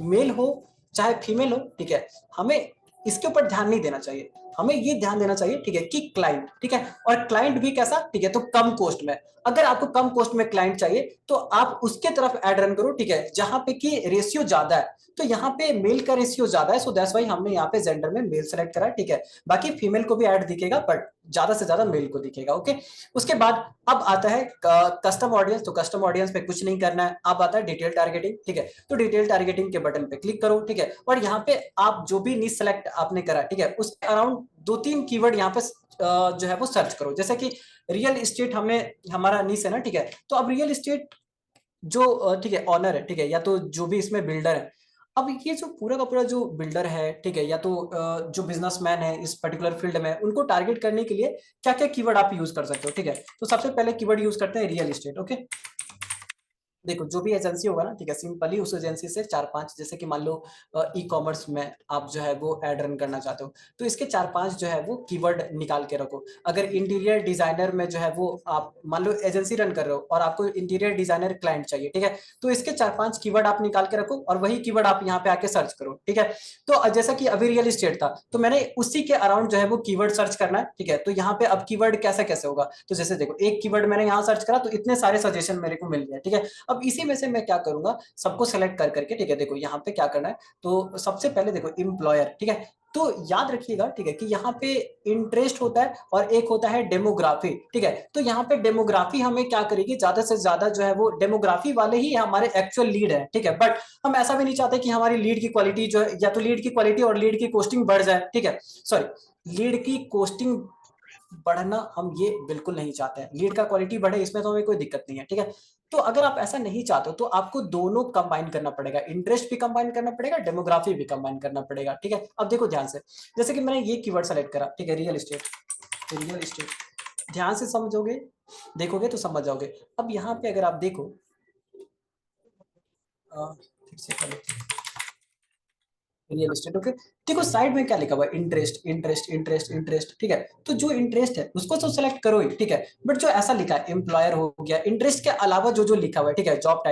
मेल हो चाहे फीमेल हो, ठीक है, हमें इसके ऊपर ध्यान नहीं देना चाहिए, हमें ये ध्यान देना चाहिए, ठीक है, कि क्लाइंट, ठीक है, और क्लाइंट भी कैसा, ठीक है, तो कम कॉस्ट में। अगर आपको कम कॉस्ट में क्लाइंट चाहिए तो आप उसके तरफ एड रन करो, ठीक है, जहां पे कि रेशियो ज्यादा है, तो यहाँ पे मेल का रेशियो ज्यादा है, सो दैट्स व्हाई हमने यहाँ पे जेंडर में मेल सेलेक्ट करा, ठीक है, बाकी फीमेल को भी ऐड दिखेगा बट ज्यादा से ज्यादा मेल को दिखेगा। ओके, उसके बाद अब आता है कस्टम ऑडियंस, तो कस्टम ऑडियंस पे कुछ नहीं करना है, अब आता है डिटेल टारगेटिंग, ठीक है, तो डिटेल टारगेटिंग के बटन पे क्लिक करो, ठीक है, और यहाँ पे आप जो भी नीश सेलेक्ट आपने करा, ठीक है, उसके अराउंड 2-3 कीवर्ड यहाँ पे जो है वो सर्च करो, जैसे कि रियल एस्टेट हमें हमारा नीश है ना, ठीक है, तो अब रियल एस्टेट जो ठीक है ऑनर है, ठीक है, या तो जो भी इसमें बिल्डर है, अब ये जो पूरा का पूरा जो बिल्डर है, ठीक है, या तो जो बिजनेसमैन है इस पर्टिकुलर फील्ड में, उनको टारगेट करने के लिए क्या क्या कीवर्ड आप यूज कर सकते हो, ठीक है। तो सबसे पहले कीवर्ड यूज करते हैं रियल एस्टेट। ओके, देखो जो भी एजेंसी होगा ना, ठीक है, सिंपली उस एजेंसी से 4-5, जैसे कि मान लो ई कॉमर्स में आप जो है वो एड रन करना चाहते हो, तो इसके 4-5 जो है वो कीवर्ड निकाल के रखो। अगर इंटीरियर डिजाइनर में जो है वो आप मान लो एजेंसी रन कर रहे हो और आपको इंटीरियर डिजाइनर क्लाइंट चाहिए, ठीक है, तो इसके 4-5 कीवर्ड आप निकाल के रखो और वही कीवर्ड आप यहाँ पे आके सर्च करो, ठीक है। तो जैसा कि अभी रियल एस्टेट था तो मैंने उसी के अराउंड जो है वो कीवर्ड सर्च करना है, ठीक है। तो यहाँ पे अब कीवर्ड कैसे कैसे होगा, तो जैसे देखो एक कीवर्ड मैंने यहाँ सर्च करा तो इतने सारे सजेशन मेरे को मिल गया, ठीक है। अब इसी में से मैं क्या करूंगा, सबको सेलेक्ट कर करके, ठीक है, देखो यहाँ पे क्या करना है, तो सबसे पहले देखो एम्प्लॉयर, ठीक है, तो याद रखिएगा, ठीक है, कि यहाँ पे इंटरेस्ट होता है और एक होता है डेमोग्राफी, ठीक है। तो यहाँ पे डेमोग्राफी हमें क्या करेगी, ज्यादा से ज्यादा जो है वो डेमोग्राफी वाले ही हमारे एक्चुअल लीड है, ठीक है, बट हम ऐसा भी नहीं चाहते कि हमारी लीड की क्वालिटी जो है, या तो लीड की क्वालिटी और लीड की कॉस्टिंग बढ़ जाए, ठीक है, सॉरी, लीड की कॉस्टिंग बढ़ना हम ये बिल्कुल नहीं चाहते हैं, लीड का क्वालिटी बढ़े इसमें तो हमें कोई दिक्कत नहीं है, ठीक है। तो अगर आप ऐसा नहीं चाहते हो तो आपको दोनों कंबाइन करना पड़ेगा, इंटरेस्ट भी कंबाइन करना पड़ेगा, डेमोग्राफी भी कंबाइन करना पड़ेगा, ठीक है। अब देखो ध्यान से, जैसे कि मैंने ये कीवर्ड सेलेक्ट करा, ठीक है, रियल एस्टेट, तो रियल एस्टेट ध्यान से समझोगे, देखोगे तो समझ जाओगे। अब यहाँ पे अगर आप देखो फिर से रियल एस्टेट, ओके, देखो साइड में क्या लिखा हुआ है, इंटरेस्ट इंटरेस्ट इंटरेस्ट इंटरेस्ट, ठीक है, तो जो इंटरेस्ट है उसको तो सेलेक्ट करो ही, ठीक है, बट जो ऐसा लिखा है एम्प्लॉयर हो गया, इंटरेस्ट के अलावा जो जो लिखा हुआ है, ठीक है, जॉब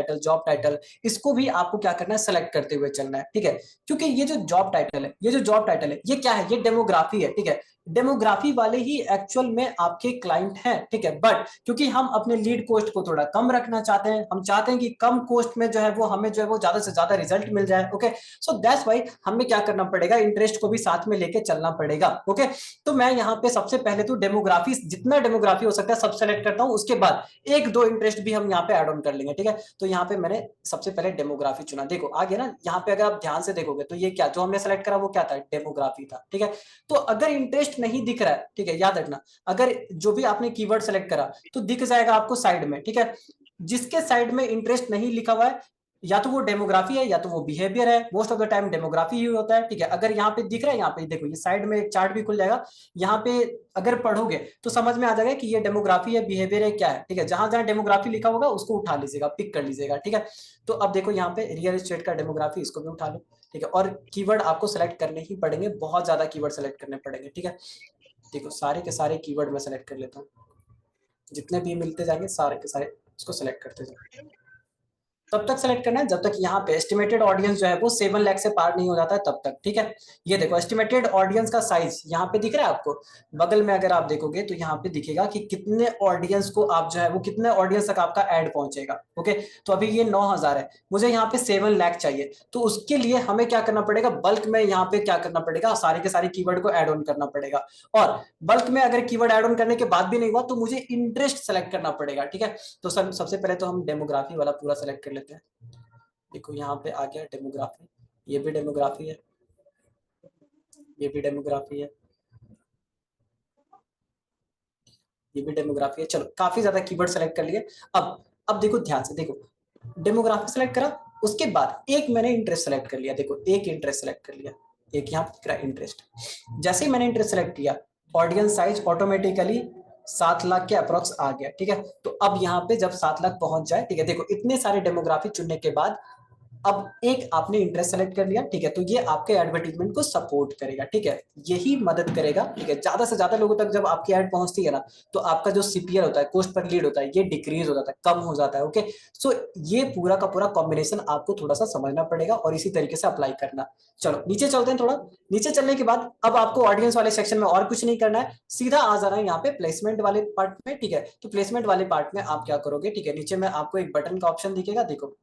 टाइटल इसको भी आपको क्या करना है, सेलेक्ट करते हुए चलना है, ठीक है। क्योंकि ये जो जॉब टाइटल है, ये जो जॉब टाइटल है, ये क्या है, ये डेमोग्राफी है, ठीक है, डेमोग्राफी वाले ही एक्चुअल में आपके क्लाइंट हैं, ठीक है, बट क्योंकि हम अपने लीड कॉस्ट को थोड़ा कम रखना चाहते हैं, हम चाहते हैं कि कम कॉस्ट में जो है वो हमें जो है वो ज्यादा से ज्यादा रिजल्ट मिल जाए, ओके, सो दैट्स व्हाई हमें क्या करना पड़ेगा, इंटरेस्ट को भी साथ में लेके चलना पड़ेगा, ओके। तो मैं यहाँ पे सबसे पहले तो डेमोग्राफी, जितना डेमोग्राफी हो सकता है सब सेलेक्ट करता हूँ, उसके बाद एक दो इंटरेस्ट भी हम यहाँ पे एड ऑन कर लेंगे, ठीक है। तो यहाँ पे मैंने सबसे पहले डेमोग्राफी चुना, देखो आगे ना यहाँ पे अगर आप ध्यान से देखोगे तो ये क्या जो हमने सेलेक्ट करा वो क्या था, डेमोग्राफी था, ठीक है। तो अगर इंटरेस्ट इंटरेस्ट नहीं दिख रहा है, ठीक है, याद रखना, अगर जो भी आपने कीवर्ड सेलेक्ट करा तो दिख जाएगा आपको साइड में, ठीक है। जिसके साइड में इंटरेस्ट नहीं लिखा हुआ है, या तो वो डेमोग्राफी है या तो वो बिहेवियर है, most of the time demography ही होता है, ठीक है। अगर यहाँ पे दिख रहा है, यहाँ पे देखो ये साइड में एक चार्ट भी खुल जाएगा, यहाँ पे अगर पढ़ोगे तो समझ में आ जाएगा कि ये डेमोग्राफी है, बिहेवियर है, क्या है, ठीक है। जहां जहां डेमोग्राफी लिखा होगा उसको उठा लीजिएगा, पिक कर लीजिएगा, ठीक है। तो अब देखो यहाँ पे रियल एस्टेट का डेमोग्राफी, इसको भी उठा लो, ठीक है। और कीवर्ड आपको सेलेक्ट करने ही पड़ेंगे, बहुत ज्यादा कीवर्ड सेलेक्ट करने पड़ेंगे, ठीक है। देखो सारे के सारे कीवर्ड मैं सेलेक्ट कर लेता हूँ, जितने भी मिलते जाएंगे सारे के सारे इसको सेलेक्ट करते जाओ। तब तक सेलेक्ट करना है जब तक यहाँ पे एस्टिमेटेड ऑडियंस जो है वो 7 लाख से पार नहीं हो जाता है, तब तक, ठीक है। ये देखो एस्टिमेटेड ऑडियंस का साइज यहाँ पे दिख रहा है आपको, बगल में अगर आप देखोगे तो यहाँ पे दिखेगा कि कितने ऑडियंस को आप जो है वो कितने ऑडियंस तक आपका ऐड पहुंचेगा, ओके। तो अभी ये 9000 है, मुझे यहाँ पे 7 लाख चाहिए, तो उसके लिए हमें क्या करना पड़ेगा, बल्क में यहाँ पे क्या करना पड़ेगा, सारे के सारे कीवर्ड को ऐड ऑन करना पड़ेगा। और बल्क में अगर कीवर्ड ऐड ऑन करने के बाद भी नहीं हुआ तो मुझे इंटरेस्ट सेलेक्ट करना पड़ेगा, ठीक है। तो सबसे पहले तो हम डेमोग्राफी वाला पूरा सेलेक्ट कर लेते हैं। देखो यहाँ पे आ गया डेमोग्राफी, ये भी डेमोग्राफी है, ये भी डेमोग्राफी है, ये भी डेमोग्राफी है। चलो काफी ज्यादा कीवर्ड सेलेक्ट कर लिए। अब देखो ध्यान से, देखो डेमोग्राफी सेलेक्ट करा, उसके बाद एक मैंने इंटरेस्ट सेलेक्ट कर लिया, देखो एक इंटरेस्ट सेलेक्ट कर लिया, एक यहाँ दिख रहा है इंटरेस्ट। जैसे ही मैंने इंटरेस्ट सेलेक्ट किया, ऑडियंस साइज ऑटोमेटिकली 7 लाख के अप्रोक्स आ गया, ठीक है। तो अब यहाँ पे जब 7 लाख पहुंच जाए, ठीक है, देखो इतने सारे डेमोग्राफी चुनने के बाद अब एक आपने इंटरेस्ट सेलेक्ट कर लिया, ठीक है। तो ये आपके एडवर्टीजमेंट को सपोर्ट करेगा, ठीक है, यही मदद करेगा, ठीक है। ज्यादा से ज्यादा लोगों तक जब आपकी ऐड पहुंचती है ना, तो आपका जो सीपीएल होता है, कॉस्ट पर लीड होता है, ये डिक्रीज हो जाता है, कम हो जाता है, ओके। सो ये पूरा का पूरा कॉम्बिनेशन आपको थोड़ा सा समझना पड़ेगा और इसी तरीके से अप्लाई करना। चलो नीचे चलते हैं, थोड़ा नीचे चलने के बाद अब आपको ऑडियंस वाले सेक्शन में और कुछ नहीं करना है, सीधा आ जाना है यहाँ पे प्लेसमेंट वाले पार्ट में, ठीक है। तो प्लेसमेंट वाले पार्ट में आप क्या करोगे, ठीक है, नीचे में आपको एक बटन का ऑप्शन दिखेगा, देखो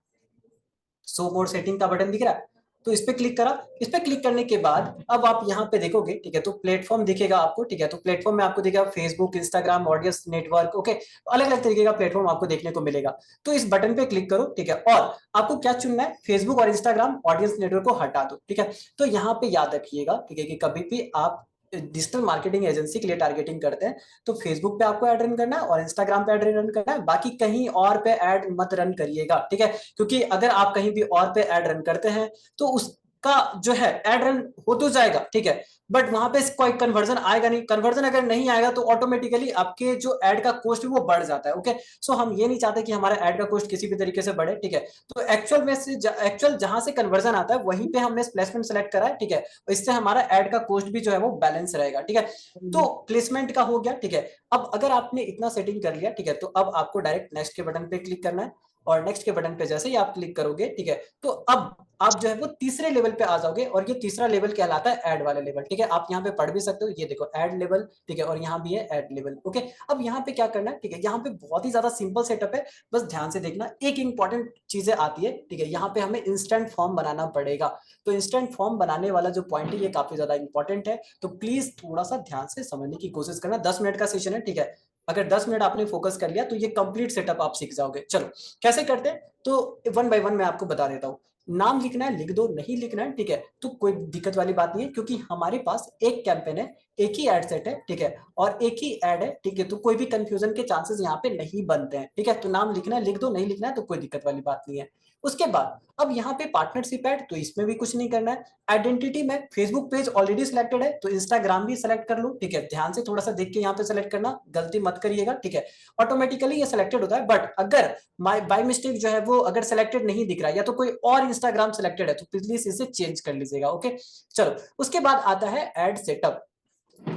शो मोर सेटिंग का बटन दिख रहा है, तो इस पे क्लिक करा। इस पे क्लिक करने के बाद अब आप यहाँ पे देखोगे, ठीक है, तो प्लेटफॉर्म दिखेगा आपको, ठीक है। तो प्लेटफॉर्म में आपको दिखेगा Facebook, Instagram, audience network, okay, अलग अलग तरीके का प्लेटफॉर्म आपको देखने को मिलेगा। तो इस बटन पे क्लिक करो, ठीक है, और आपको क्या चुनना है, फेसबुक और इंस्टाग्राम ऑडियंस नेटवर्क को हटा दो, ठीक है। तो यहाँ पे याद रखिएगा, ठीक है, कि कभी भी आप डिजिटल मार्केटिंग एजेंसी के लिए टारगेटिंग करते हैं तो फेसबुक पे आपको ऐड रन करना है और इंस्टाग्राम पे ऐड रन करना है, बाकी कहीं और पे ऐड मत रन करिएगा, ठीक है। क्योंकि अगर आप कहीं भी और पे ऐड रन करते हैं तो उसका जो है ऐड रन हो तो जाएगा, ठीक है, बट वहां पे कोई कन्वर्जन आएगा नहीं। कन्वर्जन अगर नहीं आएगा तो ऑटोमेटिकली आपके जो ऐड का कॉस्ट वो बढ़ जाता है, ओके। सो हम ये नहीं चाहते कि हमारा ऐड का कॉस्ट किसी भी तरीके से बढ़े, ठीक है। तो एक्चुअल में से एक्चुअल जहां से कन्वर्जन आता है वहीं पे हमने प्लेसमेंट सेलेक्ट करा है, ठीक है। इससे हमारा ऐड का कॉस्ट भी जो है वो बैलेंस रहेगा, ठीक है। तो प्लेसमेंट का हो गया, ठीक है। अब अगर आपने इतना सेटिंग कर लिया, ठीक है, तो अब आपको डायरेक्ट नेक्स्ट के बटन पे क्लिक करना है और नेक्स्ट के बटन पे जैसे ही आप क्लिक करोगे, ठीक है, तो अब आप जो है वो तीसरे लेवल पे आ जाओगे और ये तीसरा लेवल कहलाता है ऐड वाला लेवल, ठीक है। आप यहाँ पे पढ़ भी सकते हो, ये देखो ऐड लेवल, ठीक है, और यहाँ भी है ऐड लेवल, ओके। अब यहाँ पे क्या करना है, ठीक है, यहाँ पे बहुत ही ज्यादा सिंपल सेटअप है, बस ध्यान से देखना। एक इंपॉर्टेंट चीजें आती है, ठीक है, यहाँ पे हमें इंस्टेंट फॉर्म बनाना पड़ेगा। तो इंस्टेंट फॉर्म बनाने वाला जो पॉइंट है ये काफी ज्यादा इंपॉर्टेंट है, तो प्लीज थोड़ा सा ध्यान से समझने की कोशिश करना। 10 मिनट का सेशन है, ठीक है। अगर 10 मिनट आपने फोकस कर लिया तो ये कंप्लीट सेटअप आप सीख जाओगे। चलो कैसे करते हैं, तो वन बाय वन मैं आपको बता देता हूँ। नाम लिखना है लिख दो, नहीं लिखना है, ठीक है, तो कोई दिक्कत वाली बात नहीं है, क्योंकि हमारे पास एक कैंपेन है, एक ही एड सेट है, ठीक है, और एक ही एड है, ठीक है। तो कोई भी कंफ्यूजन के चांसेस यहाँ पे नहीं बनते हैं, ठीक है। तो नाम लिखना है लिख दो, नहीं लिखना है तो कोई दिक्कत वाली बात नहीं है। उसके बाद अब यहाँ पे पार्टनरशिप ऐड, तो इसमें भी कुछ नहीं करना है। आइडेंटिटी में फेसबुक पेज ऑलरेडी सिलेक्टेड है तो इंस्टाग्राम भी सिलेक्ट कर लो, ठीक है। ध्यान से थोड़ा सा देख के यहाँ पे सिलेक्ट करना, गलती मत करिएगा, ठीक है। ऑटोमेटिकली ये सिलेक्टेड होता है, बट अगर बाय मिस्टेक जो है वो अगर सिलेक्टेड नहीं दिख रहा है या तो कोई और इंस्टाग्राम सिलेक्टेड है तो प्लीज इसे चेंज कर लीजिएगा, ओके। चलो उसके बाद आता है ऐड सेटअप।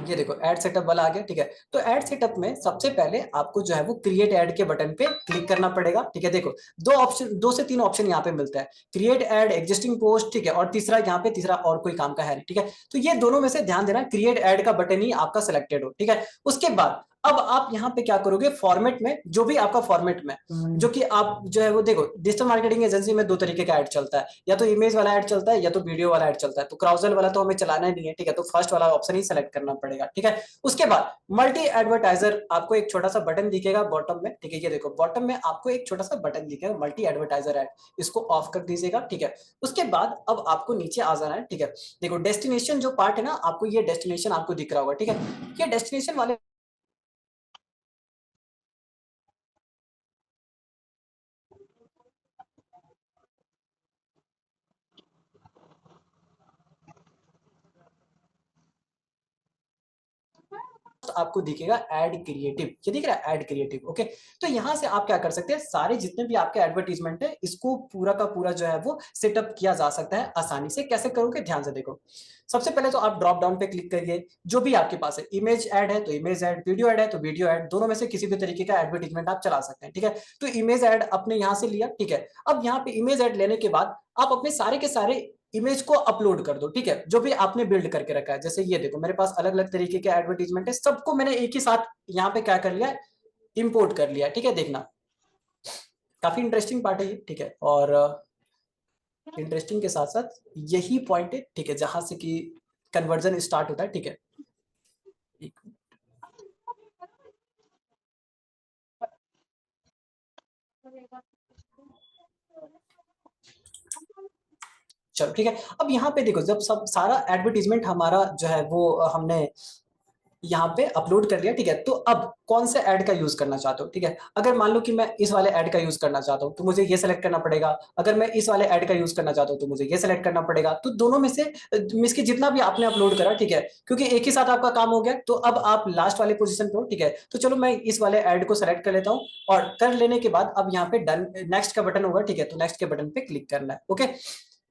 ये देखो ऐड सेटअप वाला आ गया, ठीक है। तो ऐड सेटअप में सबसे पहले आपको जो है वो क्रिएट ऐड के बटन पे क्लिक करना पड़ेगा, ठीक है। देखो दो से तीन ऑप्शन यहाँ पे मिलता है, क्रिएट ऐड, एग्जिस्टिंग पोस्ट, ठीक है, और तीसरा यहाँ पे तीसरा और कोई काम का है नहीं, ठीक है। तो ये दोनों में से ध्यान देना क्रिएट ऐड का बटन ही आपका सिलेक्टेड हो, ठीक है। उसके बाद अब आप यहाँ पे क्या करोगे, फॉर्मेट में जो भी आपका फॉर्मेट में जो कि आप जो है वो देखो, डिजिटल मार्केटिंग एजेंसी में दो तरीके का ऐड चलता है, या तो इमेज वाला ऐड चलता है या तो वीडियो वाला ऐड चलता है। तो क्राउजल वाला तो हमें चलाना ही नहीं है, ठीक है, तो फर्स्ट वाला ऑप्शन ही सेलेक्ट करना पड़ेगा, ठीक है। उसके बाद मल्टी एडवर्टाइजर, आपको एक छोटा सा बटन दिखेगा बॉटम में, ठीक है, ये देखो बॉटम में आपको एक छोटा सा बटन दिखेगा मल्टी एडवर्टाइजर ऐड, इसको ऑफ कर दीजिएगा, ठीक है। उसके बाद अब आपको नीचे आ जाना है, ठीक है। देखो डेस्टिनेशन जो पार्ट है ना, आपको ये डेस्टिनेशन आपको दिख रहा होगा, ठीक है। ये डेस्टिनेशन वाले आपको दिखेगा ऐड क्रिएटिव, ये दिख रहा है ऐड क्रिएटिव, ओके। तो यहां से आप क्या कर सकते हैं, सारे जितने भी आपके एडवर्टीजमेंट है इसको पूरा का पूरा जो है वो सेटअप किया जा सकता है आसानी से। कैसे करोगे, ध्यान से देखो। सबसे पहले तो आप ड्रॉप डाउन पे क्लिक करिए, जो भी आपके पास है, इमेज ऐड है तो इमेज ऐड, वीडियो ऐड है तो वीडियो ऐड, दोनों में से किसी भी तरीके का एडवर्टीजमेंट आप चला सकते हैं, ठीक है। तो इमेज ऐड अपने यहाँ से लिया, ठीक है। अब यहाँ पे इमेज ऐड लेने के बाद आप अपने सारे के सारे इमेज को अपलोड कर दो, ठीक है, जो भी आपने बिल्ड करके रखा है। जैसे ये देखो मेरे पास अलग अलग तरीके के एडवर्टीजमेंट है, सबको मैंने एक ही साथ यहाँ पे क्या कर लिया, इंपोर्ट कर लिया, ठीक है। देखना काफी इंटरेस्टिंग पार्ट है ये, ठीक है। और इंटरेस्टिंग के साथ साथ यही पॉइंट है, ठीक है, जहां से कि कन्वर्जन स्टार्ट होता है, ठीक है। चलो ठीक है। अब यहाँ पे देखो, जब सब सारा एडवर्टीजमेंट हमारा जो है वो हमने यहाँ पे अपलोड कर लिया, ठीक है। तो अब कौन से ऐड का यूज करना चाहते हो, ठीक है। अगर मान लो कि मैं इस वाले ऐड का यूज करना चाहता हूँ तो मुझे ये सेलेक्ट करना पड़ेगा, अगर मैं इस वाले ऐड का यूज करना चाहता हूँ तो मुझे ये सेलेक्ट करना पड़ेगा। तो दोनों में से मींस की जितना भी आपने अपलोड करा, ठीक है, क्योंकि एक ही साथ आपका काम हो गया, तो अब आप लास्ट वाले पोजीशन पे हो, ठीक है। तो चलो मैं इस वाले ऐड को सेलेक्ट कर लेता हूँ, और कर लेने के बाद अब यहाँ पे डन नेक्स्ट का बटन होगा, ठीक है। तो नेक्स्ट के बटन पे क्लिक करना है, ओके।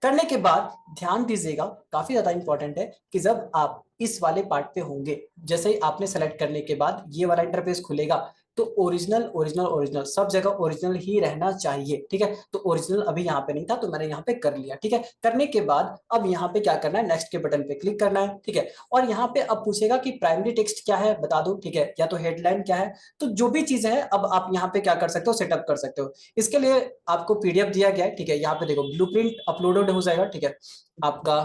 करने के बाद ध्यान दीजिएगा, काफी ज्यादा इंपॉर्टेंट है कि जब आप इस वाले पार्ट पे होंगे, जैसे ही आपने सेलेक्ट करने के बाद ये वाला इंटरफेस खुलेगा, तो ओरिजिनल ओरिजिनल ओरिजिनल सब जगह ओरिजिनल ही रहना चाहिए, ठीक है। तो ओरिजिनल अभी यहाँ पे नहीं था तो मैंने यहाँ पे कर लिया, ठीक है। करने के बाद अब यहाँ पे क्या करना है, नेक्स्ट के बटन पे क्लिक करना है, ठीक है। और यहाँ पे अब पूछेगा कि प्राइमरी टेक्स्ट क्या है बता दो, ठीक है, या तो हेडलाइन क्या है। तो जो भी चीज है अब आप यहाँ पे क्या कर सकते हो, सेटअप कर सकते हो। इसके लिए आपको पीडीएफ दिया गया है, ठीक है। यहाँ पे देखो ब्लूप्रिंट अपलोडेड हो जाएगा, ठीक है। आपका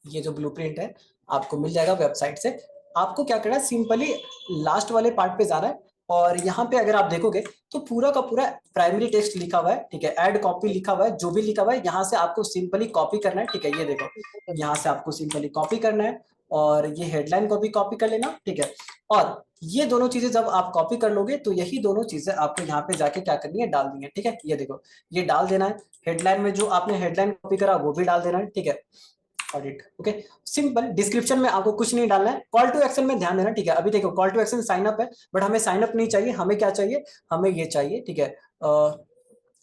ये जो ब्लूप्रिंट है आपको मिल जाएगा वेबसाइट से। आपको क्या करना है, सिंपली लास्ट वाले पार्ट पे जाना है, और यहाँ पे अगर आप देखोगे तो पूरा का पूरा प्राइमरी टेक्स्ट लिखा हुआ है, ठीक है। ऐड कॉपी लिखा हुआ है, जो भी लिखा हुआ है यहाँ से आपको सिंपली कॉपी करना है, ठीक है। ये देखो यहाँ से आपको सिंपली कॉपी करना है, और ये हेडलाइन को भी कॉपी कर लेना, ठीक है। और ये दोनों चीजें जब आप कॉपी कर लोगे तो यही दोनों चीजें आपको यहाँ पे जाके क्या करनी है, डाल दी है, ठीक है। ये देखो ये डाल देना है, हेडलाइन में जो आपने हेडलाइन कॉपी करा वो भी डाल देना है, ठीक है। Audit, okay. सिंपल, डिस्क्रिप्शन में आपको कुछ नहीं डालना है। कॉल टू एक्शन में ध्यान देना, ठीक है। अभी देखो call to action sign up है, बट हमें साइन अप नहीं चाहिए, हमें क्या चाहिए, हमें ये चाहिए, ठीक है।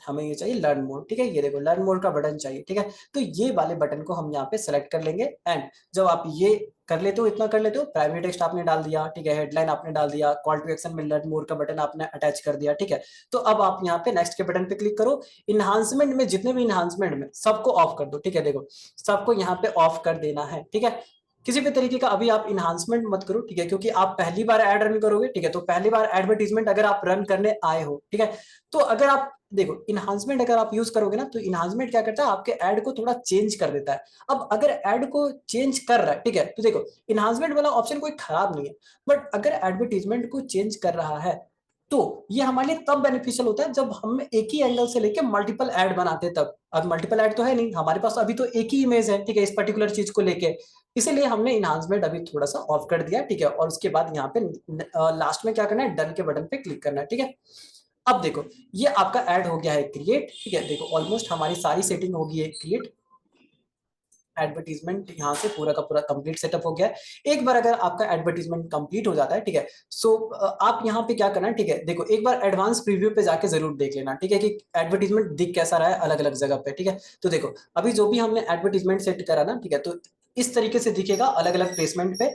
हमें ये चाहिए लर्न मोर, ठीक है। ये देखो लर्न मोर का बटन चाहिए, ठीक है। तो ये वाले बटन को हम यहाँ पे सेलेक्ट कर लेंगे, एंड जब आप ये कर लेते हो, इतना कर लेते हो, प्राइमरी टेक्स्ट आपने डाल दिया, ठीक है, हेडलाइन आपने डाल दिया, कॉल टू एक्शन में लर्न मोर का बटन आपने अटैच कर दिया, ठीक है। तो अब आप यहाँ पे नेक्स्ट के बटन पे क्लिक करो। इन्हांसमेंट में जितने भी इन्हांसमेंट में सबको ऑफ कर दो, ठीक है। देखो सबको यहाँ पे ऑफ कर देना है, ठीक है। किसी भी तरीके का अभी आप इन्हांसमेंट मत करो, ठीक है, क्योंकि आप पहली बार ऐड रन करोगे, ठीक है। तो पहली बार एडवर्टीजमेंट अगर आप रन करने आए हो, ठीक है, तो अगर आप देखो इन्हांसमेंट अगर आप यूज करोगे ना, तो इन्हांसमेंट क्या करता है, आपके ऐड को थोड़ा चेंज कर देता है। अब अगर ऐड को चेंज कर रहा है, ठीक है, तो देखो इन्हांसमेंट वाला ऑप्शन कोई खराब नहीं है, बट अगर एडवर्टीजमेंट को चेंज कर रहा है तो ये हमारे लिए तब बेनिफिशियल होता है जब हम एक ही एंगल से लेके मल्टीपल ऐड बनाते हैं तब। अब मल्टीपल ऐड तो है नहीं हमारे पास, अभी तो एक ही इमेज है, ठीक है, इस पर्टिकुलर चीज को लेके। इसीलिए हमने इन्हांसमेंट अभी थोड़ा सा ऑफ कर दिया, ठीक है। और उसके बाद यहाँ पे लास्ट में क्या करना है, डन के बटन पे क्लिक करना है, ठीक है। अब देखो ये आपका ऐड हो गया है क्रिएट, ठीक है। देखो ऑलमोस्ट हमारी सारी सेटिंग होगी है क्रिएट, एडवर्टीजमेंट यहाँ से पूरा का पूरा कंप्लीट सेटअप हो गया है। एक बार अगर आपका एडवर्टीजमेंट कंप्लीट हो जाता है, ठीक है, सो आप यहाँ पे क्या करना है, ठीक है। देखो एक बार एडवांस प्रीव्यू पे जाके जरूर देख लेना, ठीक है, कि एडवर्टीजमेंट दिख कैसा रहा है अलग अलग जगह पे, ठीक है। तो देखो अभी जो भी हमने एडवर्टीजमेंट सेट करा ना, ठीक है, तो इस तरीके से दिखेगा अलग अलग प्लेसमेंट पे,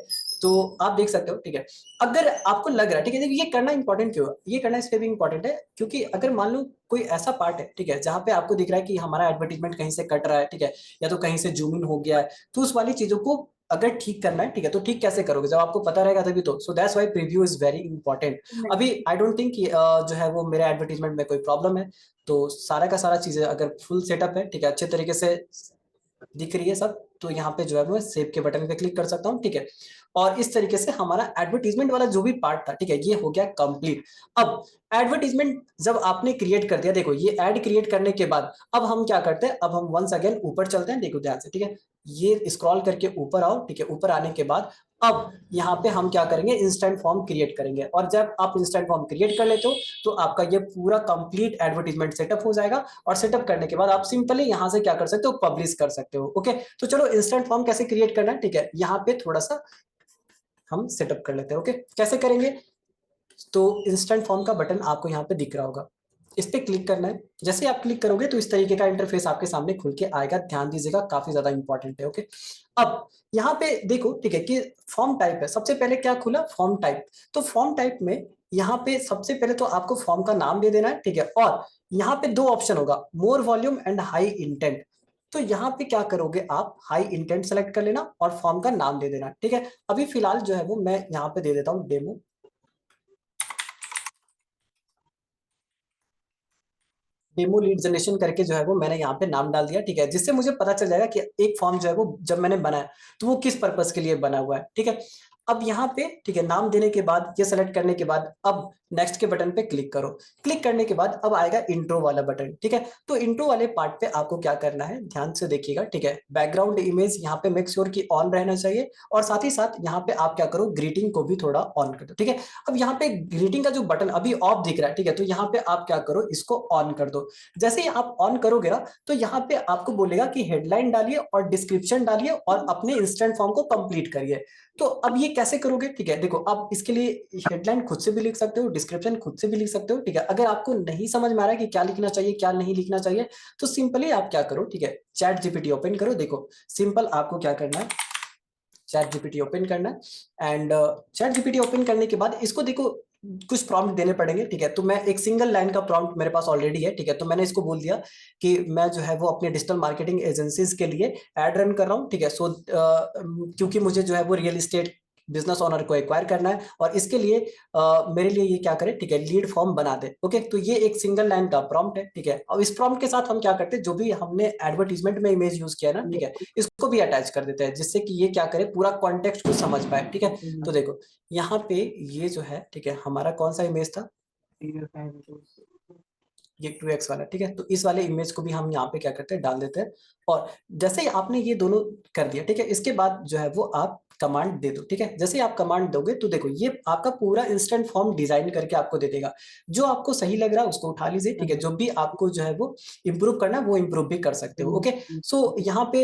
तो आप देख सकते हो, ठीक है। अगर आपको लग रहा है, ठीक है, ये करना इंपॉर्टेंट क्यों है, ये करना इसलिए भी इंपॉर्टेंट है क्योंकि अगर मान लो कोई ऐसा पार्ट है, ठीक है, जहां पे आपको दिख रहा है कि हमारा एडवर्टीजमेंट कहीं से कट रहा है, ठीक है, या तो कहीं से जूम इन हो गया है, तो उस वाली चीजों को अगर ठीक करना है, ठीक है, तो ठीक कैसे करोगे जब आपको पता रहेगा तभी तो। सो that's why preview is very important. अभी आई डोंट थिंक जो है वो मेरे एडवर्टीजमेंट में कोई प्रॉब्लम है, तो सारा का सारा चीजें अगर फुल सेटअप है, ठीक है, अच्छे तरीके से दिख रही है सब, तो यहाँ पे जो है मैं सेव के बटन पे क्लिक कर सकता हूँ, ठीक है। और इस तरीके से हमारा एडवर्टीजमेंट वाला जो भी पार्ट था, ठीक है, ये हो गया कंप्लीट। अब एडवर्टीजमेंट जब आपने क्रिएट कर दिया, देखो ये एड क्रिएट करने के बाद अब हम क्या करते हैं, अब हम वंस अगेन ऊपर चलते हैं, देखो ध्यान से, ठीक है, ये स्क्रॉल करके ऊपर आओ, ठीक है। ऊपर आने के बाद अब यहाँ पे हम क्या करेंगे, इंस्टेंट फॉर्म क्रिएट करेंगे, और जब आप इंस्टेंट फॉर्म क्रिएट कर लेते हो तो आपका ये पूरा कंप्लीट एडवर्टीजमेंट सेटअप हो जाएगा। और सेटअप करने के बाद आप सिंपली यहाँ से क्या कर सकते हो, पब्लिश कर सकते हो। ओके, तो चलो इंस्टेंट फॉर्म कैसे क्रिएट करना है, ठीक है, यहाँ पे थोड़ा सा हम सेटअप कर लेते हैं। ओके, कैसे करेंगे, तो इंस्टेंट फॉर्म का बटन आपको यहाँ पे दिख रहा होगा, इस पे क्लिक करना है। जैसे आप क्लिक करोगे तो इस तरीके का इंटरफेस आपके सामने खुल के आएगा, ध्यान दीजिएगा, काफी ज्यादा इंपॉर्टेंट है। ओके, अब यहाँ पे देखो, ठीक है, कि फॉर्म टाइप है, सबसे पहले क्या खुला, फॉर्म टाइप। तो फॉर्म टाइप में यहाँ पे सबसे पहले तो आपको फॉर्म का नाम दे देना है, ठीक है। और यहाँ पे दो ऑप्शन होगा, मोर वॉल्यूम एंड हाई इंटेंट। तो यहाँ पे क्या करोगे, आप हाई इंटेंट सेलेक्ट कर लेना और फॉर्म का नाम दे देना, ठीक है। अभी फिलहाल जो है वो मैं यहाँ पे दे देता हूँ डेमो। डेमो लीड जनरेशन करके जो है वो मैंने यहाँ पे नाम डाल दिया, ठीक है, जिससे मुझे पता चल जाएगा कि एक फॉर्म जो है वो जब मैंने बनाया तो वो किस पर्पस के लिए बना हुआ है, ठीक है। अब यहाँ पे, ठीक है, नाम देने के बाद, ये सेलेक्ट करने के बाद अब नेक्स्ट के बटन पे क्लिक करो। क्लिक करने के बाद अब आएगा इंट्रो वाला बटन, ठीक है। तो इंट्रो वाले पार्ट पे आपको क्या करना है, ध्यान से देखिएगा, ठीक है। बैकग्राउंड इमेज यहाँ पे मेक श्योर की ऑन रहना चाहिए, और साथ ही साथ यहाँ पे आप क्या करो, ग्रीटिंग को भी थोड़ा ऑन कर दो, ठीक है। अब यहाँ पे ग्रीटिंग का जो बटन अभी ऑफ दिख रहा है, ठीक है, तो यहाँ पे आप क्या करो, इसको ऑन कर दो। जैसे ही आप ऑन करोगे ना, तो यहाँ पे आपको बोलेगा कि हेडलाइन डालिए और डिस्क्रिप्शन डालिए और अपने इंस्टेंट फॉर्म को कंप्लीट करिए। तो अब ये कैसे करोगे, ठीक है, देखो आप इसके लिए हेडलाइन खुद से भी लिख सकते हो, डिस्क्रिप्शन खुद से भी लिख सकते हो, ठीक है। अगर आपको नहीं समझ में आ रहा है कि क्या लिखना चाहिए क्या नहीं लिखना चाहिए, तो सिंपली आप क्या करो, ठीक है, चैट जीपीटी ओपन करो। देखो सिंपल आपको क्या करना है, चैट जीपीटी ओपन करना है, एंड चैट जीपीटी ओपन करने के बाद इसको देखो कुछ प्रॉम्प्ट देने पड़ेंगे, ठीक है। तो मैं एक सिंगल लाइन का प्रॉम्प्ट मेरे पास ऑलरेडी है, ठीक है, तो मैंने इसको बोल दिया कि मैं जो है वो अपने डिजिटल मार्केटिंग एजेंसीज के लिए एड रन कर रहा हूँ, ठीक है। सो क्योंकि मुझे जो है वो रियल एस्टेट बिजनेस ओनर को एक्वायर करना है, और इसके लिए मेरे लिए ये क्या करे, ठीक है, लीड फॉर्म बना दे। ओके, तो ये एक सिंगल लाइन का प्रॉम्प्ट है, ठीक है। अब इस प्रॉम्प्ट के साथ हम क्या करते हैं, जो भी हमने एडवर्टीजमेंट में इमेज यूज किया ना, ठीक है, इसको भी अटैच कर देते हैं, जिससे कि ये क्या करे, पूरा कॉन्टेक्स्ट को समझ पाए, ठीक है। तो देखो यहाँ पे ये जो है, ठीक है, हमारा कौन सा इमेज था, ये 2x वाला, ठीक है। तो इस वाले इमेज को भी हम यहाँ पे क्या करते हैं, डाल देते हैं। और जैसे ही आपने ये दोनों कर दिया, ठीक है, इसके बाद जो है वो आप कमांड दे दो, ठीक है। जैसे ही आप कमांड दोगे तो देखो ये आपका पूरा इंस्टेंट फॉर्म डिजाइन करके आपको दे देगा। जो आपको सही लग रहा है उसको उठा लीजिए, ठीक है। जो भी आपको जो है वो इम्प्रूव करना है वो इम्प्रूव भी कर सकते हो। ओके, सो यहाँ पे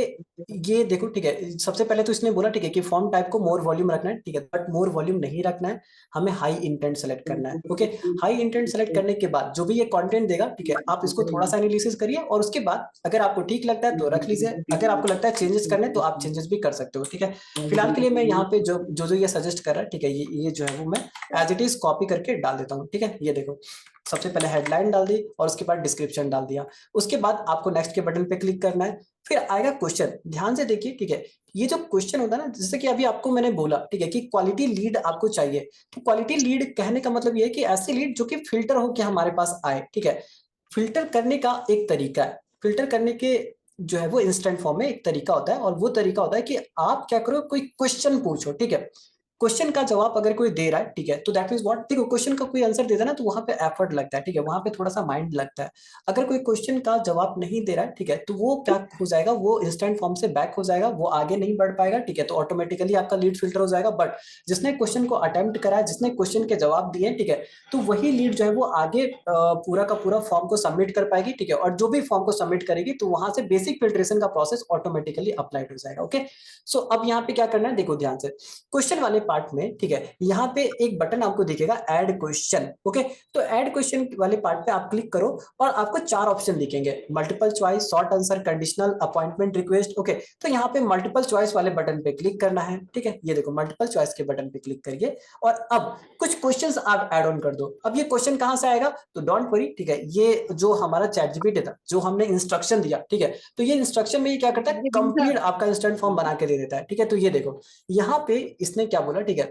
ये देखो, ठीक है, सबसे पहले तो इसने बोला, ठीक है, कि फॉर्म टाइप को मोर वॉल्यूम रखना है, ठीक है, बट मोर वॉल्यूम नहीं रखना है, हमें हाई इंटेंट सेलेक्ट करना है। ओके, हाई इंटेंट सेलेक्ट करने के बाद जो भी ये कंटेंट देगा, ठीक है, आप इसको थोड़ा सा एनालिसिस करिए, और उसके बाद अगर आपको ठीक लगता है तो रख लीजिए, अगर आपको लगता है चेंजेस करने तो आप चेंजेस भी कर सकते हो, ठीक है। फिलहाल के लिए मैं यहाँ पे जो जो जो ये सजेस्ट कर रहा है, ठीक है, ये जो है वो मैं एज इट इज कॉपी करके डाल देता हूँ, ठीक है। ये देखो सबसे पहले हेडलाइन डाल दी और उसके बाद डिस्क्रिप्शन डाल दिया। उसके बाद आपको नेक्स्ट के बटन पे क्लिक करना है, फिर आएगा क्वेश्चन, ध्यान से देखिए, ठीक है। ये जो क्वेश्चन होता है ना, जैसे कि अभी आपको मैंने बोला, ठीक है, कि क्वालिटी लीड आपको चाहिए, तो क्वालिटी लीड कहने का मतलब ये है कि ऐसे लीड जो कि फिल्टर होकर हमारे पास आए, ठीक है। फिल्टर करने का एक तरीका है, फिल्टर करने के जो है वो इंस्टेंट फॉर्म में एक तरीका होता है, और वो तरीका होता है कि आप क्या करो, कोई क्वेश्चन पूछो, ठीक है। क्वेश्चन का जवाब अगर कोई दे रहा है, ठीक है, तो दैट मींस व्हाट, देखो क्वेश्चन का कोई आंसर देता है ना, तो वहां पे एफर्ट लगता है, ठीक है, वहां पे थोड़ा सा माइंड लगता है। अगर कोई क्वेश्चन का जवाब नहीं दे रहा है, ठीक है, तो वो क्या हो जाएगा, वो इंस्टेंट फॉर्म से बैक हो जाएगा, वो आगे नहीं बढ़ पाएगा, ठीक है। तो ऑटोमेटिकली आपका लीड फिल्टर हो जाएगा। बट जिसने क्वेश्चन को अटेम्प्ट करा है, जिसने क्वेश्चन के जवाब दिए, ठीक है, तो वही लीड जो है वो आगे पूरा का पूरा फॉर्म को सबमिट कर पाएगी, ठीक है। और जो भी फॉर्म को सबमिट करेगी तो वहां से बेसिक फिल्ट्रेशन का प्रोसेस ऑटोमेटिकली अप्लाइड हो जाएगा। ओके, सो अब यहाँ पे क्या करना है, देखो ध्यान से, क्वेश्चन वाले पार्ट में, ठीक है, यहाँ पे एक बटन आपको दिखेगा ऐड क्वेश्चन। ओके, तो ऐड क्वेश्चन वाले पार्ट पे आप क्लिक करो और आपको 4 ऑप्शन दिखेंगे, multiple choice, short answer, conditional, appointment request. Okay, तो यहाँ पे मल्टीपल चॉइस वाले बटन पे क्लिक करना है। ठीक है, ये देखो मल्टीपल चॉइस के बटन पे क्लिक करिए और अब कुछ क्वेश्चंस आप ऐड ऑन कर दो। अब ये क्वेश्चन कहां से आएगा, तो डोंट वरी, ठीक है, ये जो हमारा चैटजीपीटी था, जो हमने इंस्ट्रक्शन दिया, ठीक है, तो ये इंस्ट्रक्शन में ये क्या करता है, कंप्लीट आपका इंस्टेंट फॉर्म बना के दे देता है। ठीक है, तो ये देखो यहाँ पे इसने क्या बोला, ठीक है,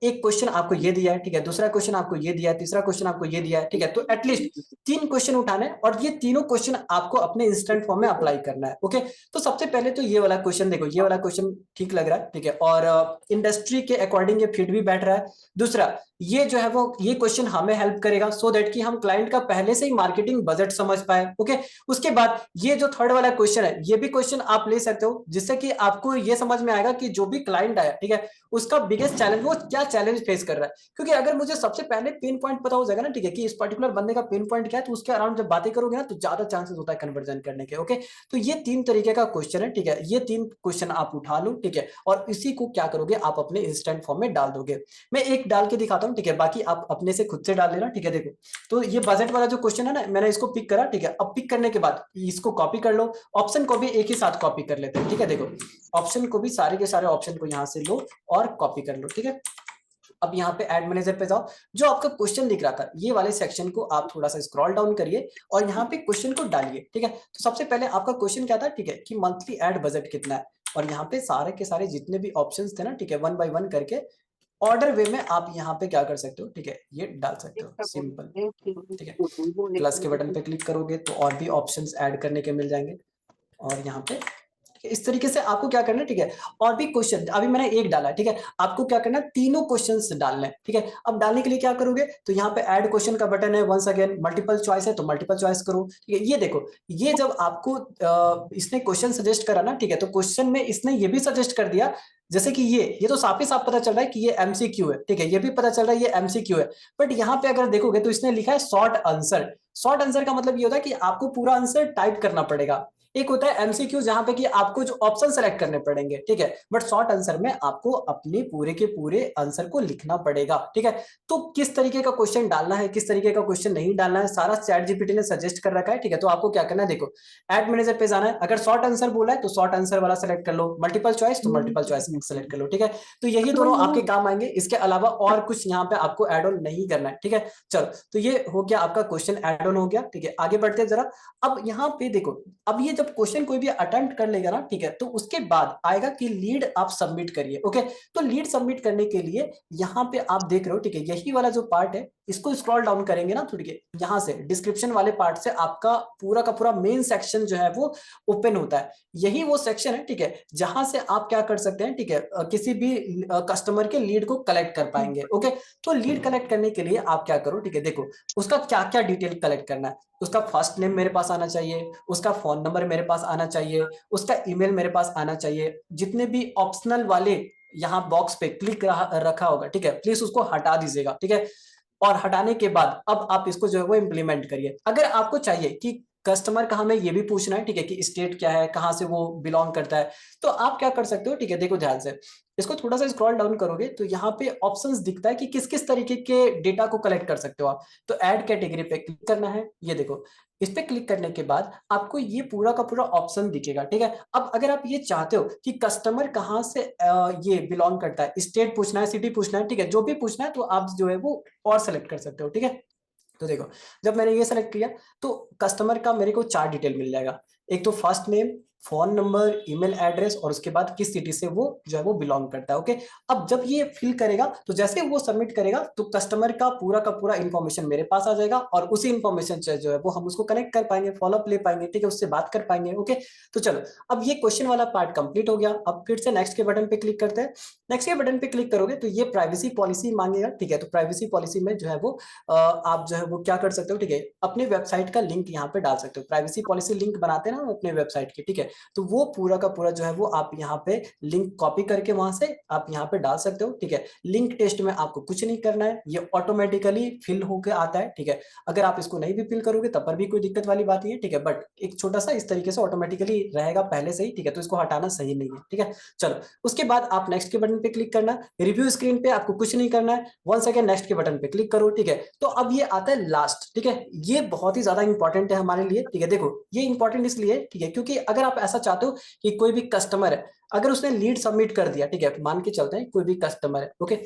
एक क्वेश्चन आपको ये दिया है, ठीक है, दूसरा क्वेश्चन आपको ये दिया है, तीसरा क्वेश्चन आपको ये दिया है। ठीक है, तो एटलीस्ट 3 क्वेश्चन उठाने और ये तीनों क्वेश्चन आपको अपने इंस्टेंट फॉर्म में अप्लाई करना है। ओके, तो सबसे पहले तो ये वाला क्वेश्चन देखो, ये वाला क्वेश्चन ठीक लग रहा है, ठीक है, और इंडस्ट्री के अकॉर्डिंग ये फिट भी बैठ रहा है। दूसरा ये जो है वो ये क्वेश्चन हमें हेल्प करेगा सो दैट कि हम क्लाइंट का पहले से ही मार्केटिंग बजट समझ पाए। ओके, उसके बाद ये जो थर्ड वाला क्वेश्चन है, ये भी क्वेश्चन आप ले सकते हो जिससे कि आपको ये समझ में आएगा कि जो भी क्लाइंट आया, ठीक है, उसका बिगेस्ट चैलेंज, वो क्या चैलेंज फेस कर रहा है। क्योंकि अगर मुझे सबसे पहले पेन पॉइंट पता हो जाएगा ना, ठीक है, कि इस पर्टिकुलर बंदे का पेन पॉइंट क्या है, तो उसके अराउंड जब बातें करोगे ना तो ज्यादा चांसेस होता है कन्वर्जन करने के। ओके, तो ये 3 तरीके का क्वेश्चन है, ठीक है, ये 3 क्वेश्चन आप उठा लो, ठीक है, और इसी को क्या करोगे, आप अपने इंस्टेंट फॉर्म में डाल दोगे। मैं एक डाल के दिखाता हूँ, ठीक है, बाकी आप अपने से खुद से डाल लेना। ठीक है, देखो, तो ये बजट वाला जो क्वेश्चन है ना, मैंने इसको पिक करा। ठीक है, अब पिक करने के बाद इसको कॉपी कर लो, ऑप्शन को भी एक ही साथ कॉपी कर लेते हैं। ठीक है, देखो, ऑप्शन को भी, सारे के सारे ऑप्शन को यहां से लो और कॉपी कर लो। ठीक है, अब यहाँ पे एड मैनेजर पे जाओ, जो आपका क्वेश्चन दिख रहा था ये वाले सेक्शन को आप थोड़ा सा स्क्रॉल डाउन करिए और यहाँ पे क्वेश्चन को डालिए। ठीक है, तो सबसे पहले आपका क्वेश्चन क्या था, ठीक है, कि मंथली एड बजट कितना है, और यहाँ पे सारे के सारे जितने भी ऑप्शंस थे ना, ठीक है, 1 बाय 1 करके ऑर्डर वे में आप यहाँ पे क्या कर सकते हो, ठीक है, ये डाल सकते हो, सिंपल। ठीक है, प्लस के बटन पे क्लिक करोगे तो और भी ऑप्शंस ऐड करने के मिल जाएंगे, और यहाँ पे इस तरीके से आपको क्या करना है, ठीक है, और भी क्वेश्चन, अभी मैंने एक डाला है, ठीक है, आपको क्या करना है, तीनों क्वेश्चंस डालने हैं। ठीक है, अब डालने के लिए क्या करोगे, तो यहाँ पे ऐड क्वेश्चन का बटन है, वंस अगेन मल्टीपल चॉइस है तो मल्टीपल चॉइस करो। ठीक है, ये देखो, ये जब आपको इसने क्वेश्चन सजेस्ट करा ना, ठीक है, तो क्वेश्चन में इसने ये भी सजेस्ट कर दिया, जैसे कि ये तो साफ ही साफ पता चल रहा है कि ये एमसीक्यू है। ठीक है, ये भी पता चल रहा है ये एमसीक्यू है, बट यहाँ पे अगर देखोगे तो इसने लिखा है शॉर्ट आंसर। शॉर्ट आंसर का मतलब ये होता है कि आपको पूरा आंसर टाइप करना पड़ेगा। एक होता है एमसीक्यू जहां पे कि आपको जो ऑप्शन सेलेक्ट करने पड़ेंगे, ठीक है, बट शॉर्ट आंसर में आपको अपने पूरे के पूरे आंसर को लिखना पड़ेगा। ठीक है, तो किस तरीके का क्वेश्चन डालना है, किस तरीके का क्वेश्चन नहीं डालना है, सारा चैट जीपीटी ने सजेस्ट कर रखा है। ठीक है, तो आपको क्या करना है, देखो, एड मैनेजर पे जाना है, अगर शॉर्ट आंसर बोला है तो शॉर्ट आंसर वाला सेलेक्ट कर लो, मल्टीपल चॉइस तो मल्टीपल चॉइस सेलेक्ट कर लो। ठीक है, तो यही दोनों आपके काम आएंगे, इसके अलावा और कुछ यहाँ पे आपको एड ऑन नहीं करना है। ठीक है, चलो, तो ये हो गया आपका क्वेश्चन एड ऑन हो गया। ठीक है, आगे बढ़ते जरा। अब यहाँ पे देखो, अब ये जब क्वेश्चन कोई भी अटेम्प्ट कर लेगा ना, ठीक है, तो उसके बाद आएगा कि लीड आप सबमिट करिए। ओके, तो लीड सबमिट करने के लिए यहाँ पे आप देख रहे हो, ठीक है, यही वाला जो पार्ट है, इसको स्क्रॉल डाउन करेंगे ना, ठीक है, यहाँ से डिस्क्रिप्शन वाले पार्ट से आपका पूरा का पूरा मेन सेक्शन जो है वो ओपन होता है। यही वो सेक्शन है, ठीक है, जहां से आप क्या कर सकते हैं, ठीक है, किसी भी कस्टमर के लीड को कलेक्ट कर पाएंगे। ओके, तो लीड कलेक्ट करने के लिए आप क्या करो, ठीक है, देखो, उसका क्या क्या डिटेल कलेक्ट करना है। उसका फर्स्ट नेम मेरे पास आना चाहिए, उसका फोन नंबर मेरे पास आना चाहिए, उसका ईमेल मेरे पास आना चाहिए। जितने भी ऑप्शनल वाले यहाँ बॉक्स पे क्लिक रखा होगा, ठीक है, प्लीज उसको हटा दीजिएगा। ठीक है, और हटाने के बाद अब आप इसको जो है वो इम्प्लीमेंट करिए। अगर आपको चाहिए कि कस्टमर का हमें ये भी पूछना है, ठीक है, कि स्टेट क्या है, कहाँ से वो बिलोंग करता है, तो आप क्या कर सकते हो, ठीक है, देखो ध्यान से, इसको थोड़ा सा स्क्रॉल डाउन करोगे तो यहाँ पे ऑप्शंस दिखता है कि किस किस तरीके के डेटा को कलेक्ट कर सकते हो आप। तो ऐड कैटेगरी पे क्लिक करना है, ये देखो, इस पे क्लिक करने के बाद आपको ये पूरा का पूरा ऑप्शन दिखेगा। ठीक है, अब अगर आप ये चाहते हो कि कस्टमर कहाँ से ये बिलोंग करता है, स्टेट पूछना है, सिटी पूछना है, ठीक है, जो भी पूछना है, तो आप जो है वो और सेलेक्ट कर सकते हो। ठीक है, तो देखो, जब मैंने ये सेलेक्ट किया तो कस्टमर का मेरे को 4 डिटेल मिल जाएगा। एक तो first name, phone number, email address, और उसके बाद किस सिटी से वो जो है वो बिलोंग करता है। ओके, अब जब ये फिल करेगा तो जैसे वो सबमिट करेगा तो कस्टमर का पूरा इंफॉर्मेशन मेरे पास आ जाएगा, और उसी इंफॉर्मेशन से जो है वो हम उसको कनेक्ट कर पाएंगे, फॉलोअप ले पाएंगे, ठीक है, उससे बात कर पाएंगे। ओके, तो चलो, अब ये क्वेश्चन वाला पार्ट कंप्लीट हो गया। अब फिर से नेक्स्ट के बटन पे क्लिक करते हैं। नेक्स्ट के बटन पे क्लिक करोगे तो ये प्राइवेसी पॉलिसी मांगेगा। ठीक है, तो प्राइवेसी पॉलिसी में जो है वो आप जो है वो क्या कर सकते हो, ठीक है, अपने वेबसाइट का लिंक यहाँ पे डाल सकते हो। प्राइवेसी पॉलिसी लिंक बनाते हैं ना अपने वेबसाइट के, ठीक है, है, तो वो पूरा का पूरा जो है वो आप यहाँ पे लिंक कॉपी करके वहां से आप यहाँ पे डाल सकते हो, ठीक है। लिंक टेस्ट में आपको कुछ नहीं करना है, ये ऑटोमेटिकली फिल होकर आता है, ठीक है। अगर आप इसको नहीं भी फिल करोगे तब पर भी कोई दिक्कत वाली बात नहीं है, ठीक है, बट एक छोटा सा इस तरीके से ऑटोमेटिकली रहेगा पहले से ही, ठीक है, तो इसको हटाना सही नहीं है, ठीक है। चलो, उसके बाद आप नेक्स्ट के बटन पे क्लिक करना, रिव्यू स्क्रीन पे आपको कुछ नहीं करना है, वंस अगेन नेक्स्ट के बटन पे क्लिक करो, ठीक है। तो अब ये आता है लास्ट, ठीक है, ये बहुत ही ज्यादा इंपॉर्टेंट है हमारे लिए, ठीक है। देखो ये इंपॉर्टेंट इसलिए, ठीक है, क्योंकि अगर आप ऐसा चाहते हो कि कोई भी कस्टमर है, अगर उसने लीड सबमिट कर दिया, ठीक है, मान के चलते हैं कोई भी कस्टमर है, ओके,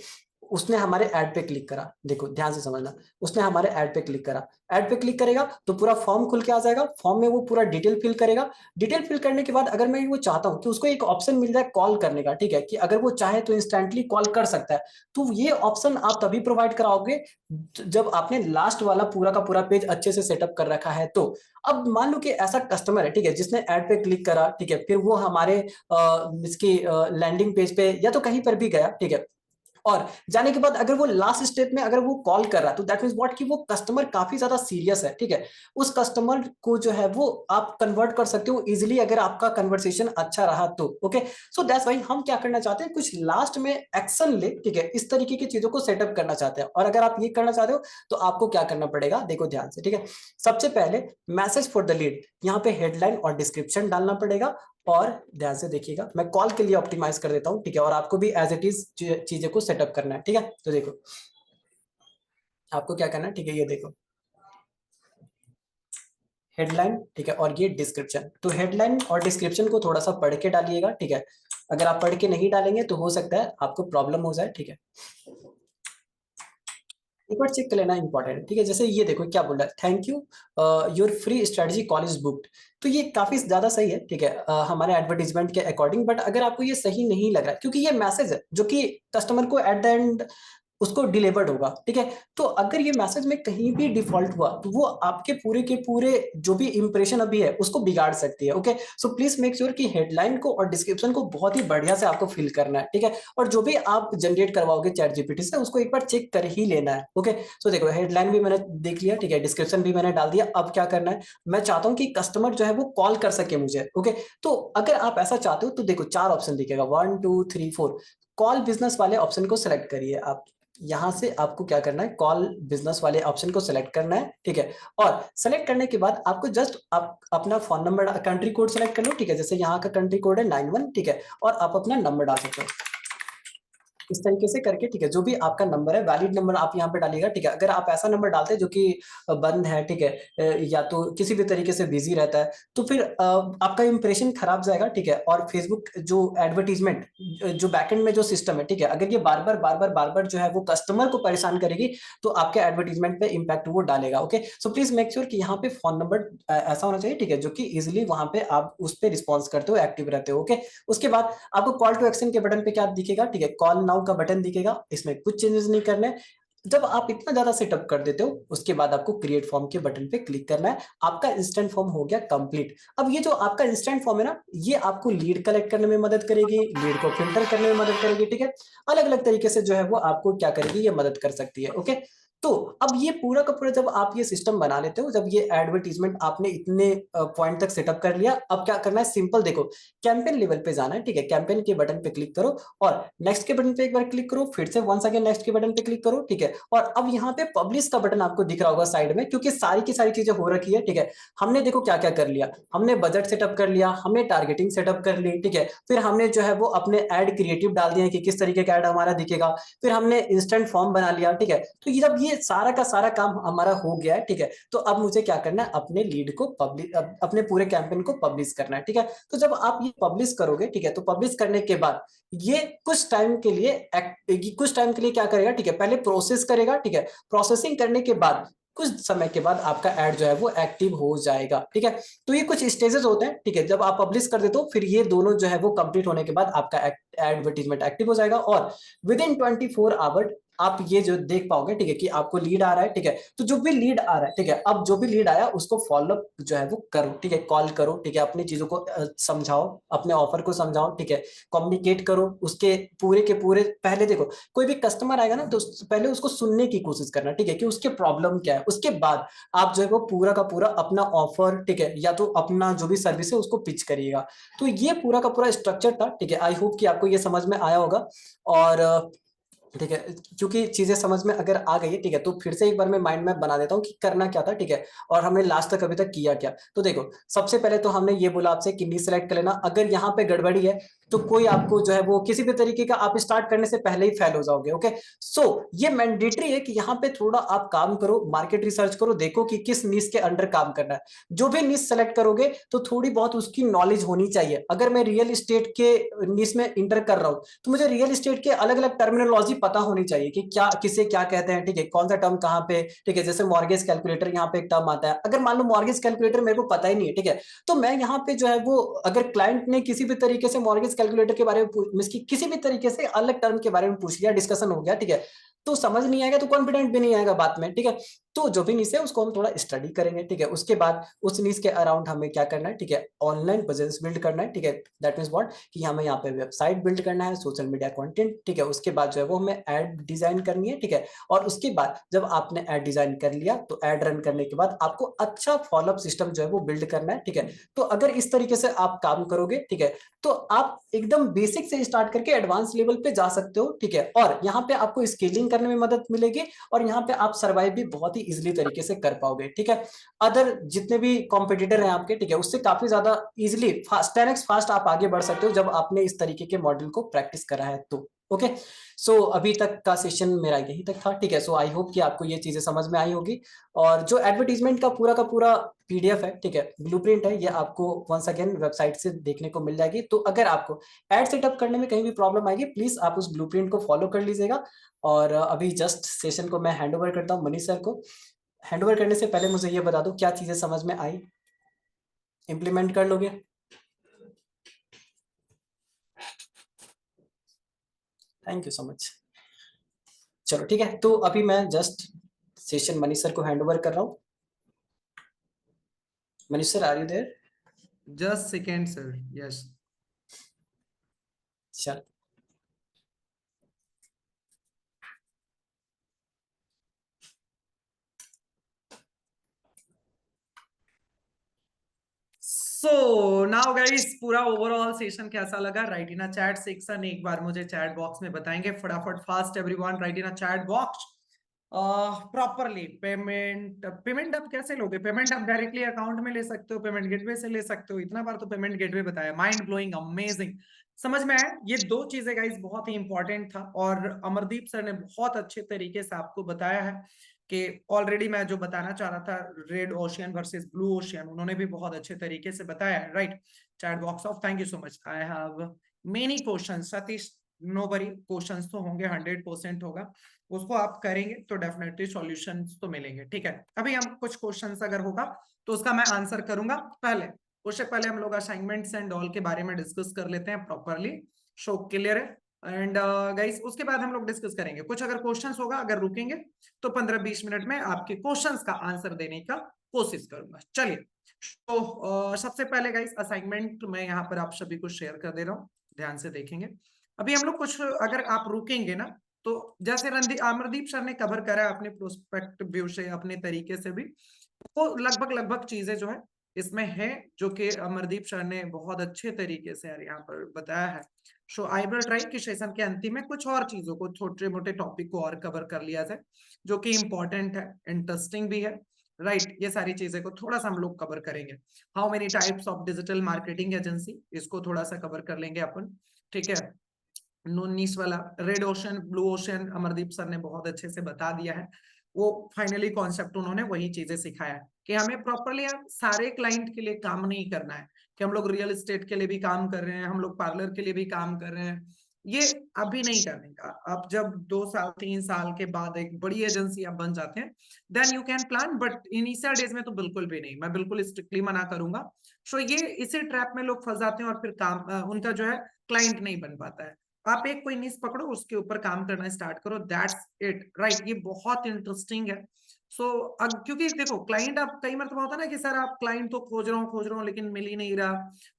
उसने हमारे ऐड पे क्लिक करा, देखो ध्यान से समझना, उसने हमारे ऐड पे क्लिक करा, ऐड पे क्लिक करेगा तो पूरा फॉर्म खुल के आ जाएगा, फॉर्म में वो पूरा डिटेल फिल करेगा, डिटेल फिल करने के बाद अगर मैं वो चाहता हूं कि उसको एक ऑप्शन मिल जाए कॉल करने का, ठीक है, कि अगर वो चाहे तो इंस्टेंटली कॉल कर सकता है, तो ये ऑप्शन आप तभी प्रोवाइड कराओगे जब आपने लास्ट वाला पूरा का पूरा पेज अच्छे से सेटअप कर रखा है। तो अब मान लो कि ऐसा कस्टमर है, ठीक है, जिसने ऐड पे क्लिक करा, ठीक है, फिर वो हमारे इसकी लैंडिंग पेज पे या तो कहीं पर भी गया, ठीक है, और जाने के बाद अगर वो लास्ट स्टेप में अगर वो कॉल कर रहा है, तो दैट मींस व्हाट कि वो कस्टमर काफी ज्यादा सीरियस है, ठीक है। उस कस्टमर को जो है वो आप कन्वर्ट कर सकते हो इजीली अगर आपका कन्वर्सेशन अच्छा रहा तो, ओके। सो दैट्स व्हाई हम क्या करना चाहते हैं, कुछ लास्ट में एक्शन ले, ठीक है, इस तरीके की चीजों को सेटअप करना चाहते हैं। और अगर आप ये करना चाहते हो तो आपको क्या करना पड़ेगा, देखो ध्यान से, ठीक है। सबसे पहले मैसेज फॉर द लीड, यहाँ पे हेडलाइन और डिस्क्रिप्शन डालना पड़ेगा, और ध्यान से देखिएगा मैं कॉल के लिए ऑप्टिमाइज कर देता हूं, ठीक है, और आपको भी एज इट इज चीजें को सेटअप करना है, ठीक है। तो देखो आपको क्या करना है, ठीक है, ये देखो हेडलाइन, ठीक है, और ये डिस्क्रिप्शन। तो हेडलाइन और डिस्क्रिप्शन को थोड़ा सा पढ़ के डालिएगा, ठीक है। अगर आप पढ़ के नहीं डालेंगे तो हो सकता है आपको प्रॉब्लम हो जाए, ठीक है। एक बार चेक कर लेना इंपॉर्टेंट, ठीक है। जैसे ये देखो क्या बोल रहा है, thank you your free strategy call is booked. तो ये काफी ज्यादा सही है, ठीक है, हमारे एडवर्टीजमेंट के अकॉर्डिंग। बट अगर आपको ये सही नहीं लग रहा है, क्योंकि ये मैसेज है जो कि कस्टमर को एट द एंड उसको डिलीवर्ड होगा, ठीक है। तो अगर ये मैसेज में कहीं भी डिफॉल्ट हुआ तो वो आपके पूरे के पूरे जो भी इंप्रेशन अभी है उसको बिगाड़ सकती है, okay. So please make sure कि हेडलाइन को और डिस्क्रिप्शन को बहुत ही बढ़िया से आपको फिल करना है, ठीक है। और जो भी आप जनरेट करवाओगे चैट जीपीटी से उसको एक बार चेक कर ही लेना है, ओके। सो देखो हेडलाइन भी मैंने देख लिया, ठीक है, डिस्क्रिप्शन भी मैंने डाल दिया। अब क्या करना है, मैं चाहता हूं कि कस्टमर जो है वो कॉल कर सके मुझे, ओके। तो अगर आप ऐसा चाहते हो तो देखो 4 ऑप्शन दिखेगा, 1 2 3 4। कॉल बिजनेस वाले ऑप्शन को सिलेक्ट करिए आप, यहां से आपको क्या करना है, कॉल बिजनेस वाले ऑप्शन को सिलेक्ट करना है, ठीक है। और सेलेक्ट करने के बाद आपको जस्ट आप अपना phone number country code select कर लो, ठीक है। जैसे यहाँ का कंट्री कोड है 91, ठीक है, और आप अपना नंबर डाल सकते हो इस तरीके से करके, ठीक है। जो भी आपका नंबर है वैलिड नंबर आप यहाँ पे डालिएगा, ठीक है। अगर आप ऐसा नंबर डालते हैं जो कि बंद है, ठीक है, या तो किसी भी तरीके से बिजी रहता है, तो फिर आपका इंप्रेशन खराब जाएगा, ठीक है। और फेसबुक जो एडवर्टीजमेंट जो बैकएंड में जो सिस्टम है, ठीक है, अगर ये बार बार जो है वो कस्टमर को परेशान करेगी तो आपके एडवर्टीजमेंट पे इम्पैक्ट वो डालेगा, okay. So please make sure कि यहाँ पे फोन नंबर ऐसा होना चाहिए, ठीक है, जो कि इजिली वहां पे आप उस पर रिस्पॉन्स करते हो, एक्टिव रहते हो, ओके। उसके बाद आपको कॉल टू एक्शन के बटन पे क्या दिखेगा, ठीक है, कॉल नाउ का बटन दिखेगा, इसमें कुछ चेंजेस नहीं करने। जब आप इतना ज्यादा सेटअप कर देते हो उसके बाद आपको क्रिएट फॉर्म के बटन पे क्लिक करना है, आपका इंस्टेंट फॉर्म हो गया कंप्लीट। अब ये जो आपका इंस्टेंट फॉर्म है ना, ये आपको लीड कलेक्ट करने में मदद करेगी, लीड को फिल्टर करने में मदद करेगी, ठीक है। अलग अलग तरीके से जो है वो आपको क्या करेगी, ये मदद कर सकती है, ओके। तो अब ये पूरा का पूरा जब आप ये सिस्टम बना लेते हो, जब ये एडवर्टीजमेंट आपने इतने पॉइंट तक सेटअप कर लिया, अब क्या करना है, सिंपल देखो कैंपेन लेवल पे जाना है, ठीक है। कैंपेन के बटन पे क्लिक करो और नेक्स्ट के बटन पे एक बार क्लिक करो, फिर से वंस अगेन नेक्स्ट के बटन पे क्लिक करो, ठीक है। और अब यहाँ पे पब्लिश का बटन आपको दिख रहा होगा साइड में, क्योंकि सारी की सारी चीजें हो रखी है, ठीक है। हमने देखो क्या क्या कर लिया, हमने बजट सेटअप कर लिया, हमने टारगेटिंग सेटअप कर ली, ठीक है। फिर हमने जो है वो अपने एड क्रिएटिव डाल दिए कि किस तरीके का एड हमारा दिखेगा, फिर हमने इंस्टेंट फॉर्म बना लिया, ठीक है। तो ये जब ये सारा का सारा काम हमारा हो गया है, ठीक है, तो अब मुझे क्या करना है, अपने लीड को पब्लिश, अपने पूरे कैंपेन को पब्लिश करना है, ठीक है। तो जब आप ये पब्लिश करोगे, ठीक है, तो पब्लिश करने के बाद ये कुछ टाइम के लिए क्या करेगा, ठीक है, पहले प्रोसेस करेगा, ठीक है। प्रोसेसिंग करने के बाद कुछ समय के बाद आपका ऐड जो है वो एक्टिव हो जाएगा, ठीक है। तो ये कुछ स्टेजेस होते हैं, ठीक है। जब आप पब्लिश कर देते हो फिर ये दोनों जो है वो कंप्लीट होने के बाद आपका एडवर्टीजमेंट एक्टिव हो जाएगा और विद इन 24 आवर आप ये जो देख पाओगे, ठीक है, कि आपको लीड आ रहा है, ठीक है, तो जो भी लीड आ रहा है, ठीक है, अब जो भी लीड आया उसको फॉलोअप जो है वो करो, ठीक है, कॉल करो, ठीक है, अपनी चीजों को समझाओ, अपने ऑफर को समझाओ, ठीक है, कम्युनिकेट करो, उसके पूरे के पूरे पहले देखो, कोई भी कस्टमर आएगा ना तो पहले उसको सुनने की कोशिश करना, ठीक है, कि उसके प्रॉब्लम क्या है, उसके बाद आप जो है वो पूरा का पूरा अपना ऑफर, ठीक है, या तो अपना जो भी सर्विस है उसको पिच करिएगा। तो ये पूरा का पूरा स्ट्रक्चर था, ठीक है, आई होप कि आपको ये समझ में आया होगा। और ठीक है, क्योंकि चीजें समझ में अगर आ गई है, ठीक है, तो फिर से एक बार मैं माइंड मैप बना देता हूँ कि करना क्या था, ठीक है, और हमने लास्ट तक अभी तक किया क्या। तो देखो, सबसे पहले तो हमने ये बोला आपसे कि नी सेलेक्ट कर लेना, अगर यहाँ पे गड़बड़ी है तो कोई आपको जो है वो किसी भी तरीके का आप स्टार्ट करने से पहले ही फेल हो जाओगे। ओके, सो ये मैंडेटरी है कि यहाँ पे थोड़ा आप काम करो, मार्केट रिसर्च करो, देखो कि किस नीश के अंडर काम करना है। जो भी नीश सेलेक्ट करोगे तो थोड़ी बहुत उसकी नॉलेज होनी चाहिए। अगर मैं रियल एस्टेट के नीश में इंटर कर रहा हूँ तो मुझे रियल एस्टेट के अलग अलग टर्मिनोलॉजी पता होनी चाहिए कि क्या किसे क्या कहते हैं, ठीक है, कौन सा टर्म कहाँ पे, ठीक है, जैसे मॉर्गेज कैलकुलेटर यहाँ पे एक टर्म आता है, अगर मान लो मॉर्गेज कैलकुलेटर मेरे को पता ही नहीं है, ठीक है, तो मैं यहाँ पे जो है वो अगर क्लाइंट ने किसी भी तरीके से मॉर्गेज कैलकुलेटर के बारे में किसी भी तरीके से अलग टर्म के बारे में पूछ लिया, डिस्कशन हो गया, ठीक है, तो समझ नहीं आएगा तो कॉन्फिडेंट भी नहीं आएगा बात में, ठीक है। तो जो भी नीश है उसको हम थोड़ा स्टडी करेंगे, ठीक है, उसके बाद उस नीश के अराउंड हमें क्या करना है, ठीक है, ऑनलाइन प्रेजेंस बिल्ड करना है, ठीक है, दैट मींस व्हाट कि हमें यहाँ पे वेबसाइट बिल्ड करना है, सोशल मीडिया कंटेंट, ठीक है, उसके बाद जो है वो हमें ऐड डिजाइन करनी है, ठीक है, और उसके बाद जब आपने ऐड डिजाइन कर लिया तो ऐड रन करने के बाद आपको अच्छा फॉलोअप सिस्टम जो है वो बिल्ड करना है, ठीक है। तो अगर इस तरीके से आप काम करोगे, ठीक है, तो आप एकदम बेसिक से स्टार्ट करके एडवांस लेवल पे जा सकते हो, ठीक है, और यहाँ पे आपको स्केलिंग करने में मदद मिलेगी और यहाँ पे आप सर्वाइव भी बहुत ही इजिली तरीके से कर पाओगे, ठीक है। अदर जितने भी कॉम्पिटिटर हैं आपके, ठीक है, उससे काफी ज्यादा इजिली फास्ट 10x फास्ट आप आगे बढ़ सकते हो जब आपने इस तरीके के मॉडल को प्रैक्टिस करा है तो। ओके, सो अभी तक का सेशन मेरा यही तक था, ठीक है। सो आई होप कि आपको ये चीजें समझ में आई होगी। और जो एडवर्टीजमेंट का पूरा पीडीएफ है, ठीक है, ब्लूप्रिंट है, ये आपको वंस अगेन वेबसाइट से देखने को मिल जाएगी। तो अगर आपको एड सेटअप करने में कहीं भी प्रॉब्लम आएगी, प्लीज आप उस ब्लूप्रिंट को फॉलो कर लीजिएगा। और अभी जस्ट सेशन को मैं हैंड ओवर करता हूँ मनीष सर को। हैंड ओवर करने से पहले मुझे ये बता दो क्या चीजें समझ में आई, इंप्लीमेंट कर लोगे? Thank you so much. चलो ठीक है, तो अभी मैं जस्ट सेशन मनीष सर को हैंड ओवर कर रहा हूँ। Manish sir, are you there? Just second, sir. Yes. चल, So now guys, पूरा ओवरऑल सेशन कैसा लगा? Write in a chat section, एक बार मुझे चैट बॉक्स में बताएंगे फटाफट, fast everyone, write in a chat box. Properly payment आप कैसे लोगे? पेमेंट आप डायरेक्टली अकाउंट में ले सकते हो, पेमेंट गेटवे से ले सकते हो। इतना बार तो पेमेंट गेटवे बताया, माइंड ब्लोइंग, अमेजिंग, समझ में आया। ये दो चीजें गाइस बहुत ही इंपॉर्टेंट था और अमरदीप सर ने बहुत अच्छे तरीके से आपको बताया है कि ऑलरेडी मैं जो बताना चाह रहा था, red ocean versus blue ocean, उन्होंने भी बहुत अच्छे तरीके से बताया है, right. Chat box off, thank you so much. I have many questions Satish, no worry, questions तो होंगे, 100% होगा, उसको आप करेंगे तो डेफिनेटली सॉल्यूशंस तो मिलेंगे, ठीक है। अभी हम कुछ क्वेश्चंस अगर होगा तो उसका मैं आंसर करूंगा। पहले उससे पहले हम लोग असाइनमेंट्स एंड ऑल के बारे में डिस्कस कर लेते हैं प्रॉपरली, शो क्लियर है। एंड गाइस उसके बाद हम लोग डिस्कस करेंगे कुछ अगर क्वेश्चंस होगा, अगर रुकेंगे तो 15-20 मिनट में आपके क्वेश्चंस का आंसर देने का कोशिश करूंगा। चलिए, तो सबसे पहले गाइस असाइनमेंट मैं यहाँ पर आप सभी को शेयर कर दे रहा हूँ, ध्यान से देखेंगे। अभी हम लोग कुछ अगर आप रुकेंगे ना तो जैसे अमरदीप सर ने कवर करा है अपने प्रोस्पेक्ट व्यू से, अपने तरीके से भी, वो लगभग चीजें जो है इसमें है जो कि अमरदीप सर ने बहुत अच्छे तरीके से यार यहाँ पर बताया है। सो आई विल ट्राई कि सेशन के अंतिम में कुछ और चीजों को, छोटे मोटे टॉपिक को और कवर कर लिया जाए जो कि इंपॉर्टेंट है, इंटरेस्टिंग भी है, राइट। ये सारी चीजें को थोड़ा सा हम लोग कवर करेंगे। How many types of digital marketing agency, इसको थोड़ा सा कवर कर लेंगे अपन, ठीक है। 19 वाला red ocean blue ocean Amardeep sir ने बहुत अच्छे से बता दिया है। वो फाइनली कॉन्सेप्ट उन्होंने वही चीजें सिखाया है कि हमें प्रॉपरली सारे क्लाइंट के लिए काम नहीं करना है कि हम लोग रियल एस्टेट के लिए भी काम कर रहे हैं, हम लोग पार्लर के लिए भी काम कर रहे हैं, ये अभी नहीं करने का। अब जब 2 साल 3 साल के बाद एक बड़ी एजेंसी आप बन जाते हैं, then you can plan, but initial days में तो बिल्कुल भी नहीं, मैं बिल्कुल स्ट्रिक्टली मना करूंगा। सो ये इसी ट्रैप में लोग फंस जाते हैं और फिर काम उनका जो है क्लाइंट नहीं बन पाता है। आप एक कोई नीश पकड़ो, उसके ऊपर काम करना स्टार्ट करो, दैट्स इट, राइट। ये बहुत इंटरेस्टिंग है। अब क्योंकि देखो क्लाइंट, आप कई मरतबा होता है ना कि सर आप क्लाइंट तो खोज रहा हूँ लेकिन मिल ही नहीं रहा,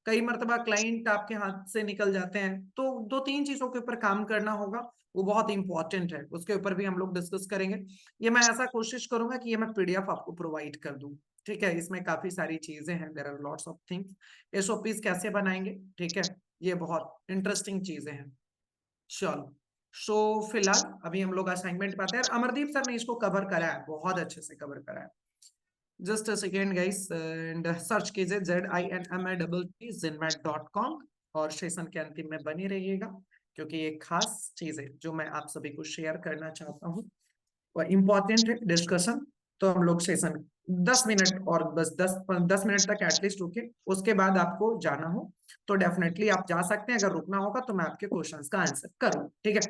कई मरतबा क्लाइंट आपके हाथ से निकल जाते हैं, तो 2-3 चीजों के ऊपर काम करना होगा, वो बहुत इंपॉर्टेंट है, उसके ऊपर भी हम लोग डिस्कस करेंगे। ये मैं ऐसा कोशिश करूंगा कि ये मैं पीडीएफ आपको प्रोवाइड कर दूं, ठीक है। इसमें काफी सारी चीजें हैं, there are lots of things. SOPs कैसे बनाएंगे, ठीक है, ये बहुत इंटरेस्टिंग चीजें हैं। चलो, सो फिलहाल अभी हम लोग असाइनमेंट पाते हैं। अमरदीप सर ने इसको कवर करा है, बहुत अच्छे से कवर करा है। Just a second guys, and search कीजिए ZINMATT.com और सेशन के अंतिम में बने रहिएगा, क्योंकि ये खास चीज है जो मैं आप सभी को शेयर करना चाहता हूँ और इम्पोर्टेंट है डिस्कशन। तो हम लोग सेशन 10 मिनट और बस 10 मिनट तक एटलीस्ट रुके, उसके बाद आपको जाना हो तो डेफिनेटली आप जा सकते हैं, अगर रुकना होगा तो मैं आपके क्वेश्चंस का आंसर करूँ, ठीक है।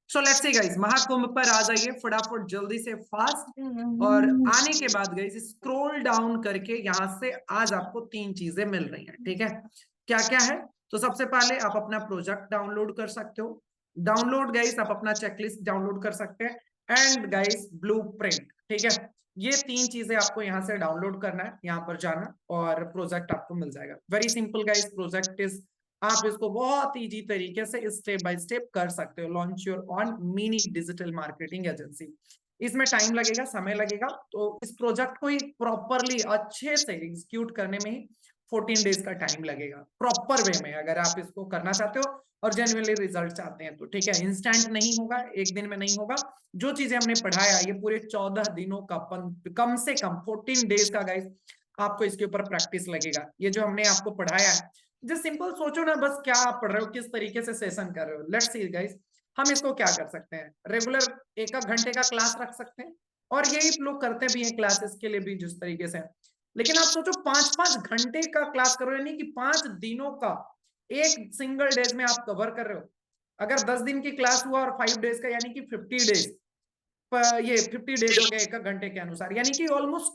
So let's see guys, Mahakumbh पर आ जाइए फटाफट जल्दी से फास्ट, और आने के बाद गाइस स्क्रॉल डाउन करके यहाँ से आज आपको 3 चीजें मिल रही हैं, ठीक है। क्या क्या है, तो सबसे पहले आप अपना प्रोजेक्ट डाउनलोड कर सकते हो, डाउनलोड गाइस आप अपना चेकलिस्ट डाउनलोड कर सकते हैं, एंड गाइस ब्लूप्रिंट, ठीक है। ये 3 चीजें आपको यहाँ से डाउनलोड करना है, यहाँ पर जाना और प्रोजेक्ट आपको मिल जाएगा। Very simple guys, project is, आप इसको बहुत इजी तरीके से स्टेप बाय स्टेप कर सकते हो। Launch your on mini digital marketing agency, इसमें टाइम लगेगा, समय लगेगा, तो इस प्रोजेक्ट को ही प्रॉपरली अच्छे से एग्जीक्यूट करने में ही 14 डेज का टाइम लगेगा, प्रॉपर वे में अगर आप इसको करना चाहते हो और जेन्युइनली रिजल्ट चाहते हैं तो, ठीक है। इंस्टेंट नहीं होगा, एक दिन में नहीं होगा, जो चीजें हमने पढ़ाया ये पूरे 14 दिनों का, कम से कम 14 डेज का गाइस आपको इसके ऊपर प्रैक्टिस लगेगा। ये जो हमने आपको पढ़ाया है, जस्ट सिंपल सोचो ना बस, क्या आप पढ़ रहे हो, किस तरीके से सेशन कर रहे हो। लेट्स सी गाइस, हम इसको क्या कर सकते हैं, रेगुलर 1-1 घंटे का क्लास रख सकते हैं, और यही लोग करते भी हैं क्लासेस के लिए भी जिस तरीके से। लेकिन आप सोचो 5-5 घंटे का क्लास करो, यानी कि 5 दिनों का एक सिंगल डेज में आप कवर कर रहे हो। अगर 10 दिन की क्लास हुआ और 5 डेज का, यानी कि 50 डेज, ये 50 डेज हो गए 1-1 घंटे के अनुसार, यानी कि ऑलमोस्ट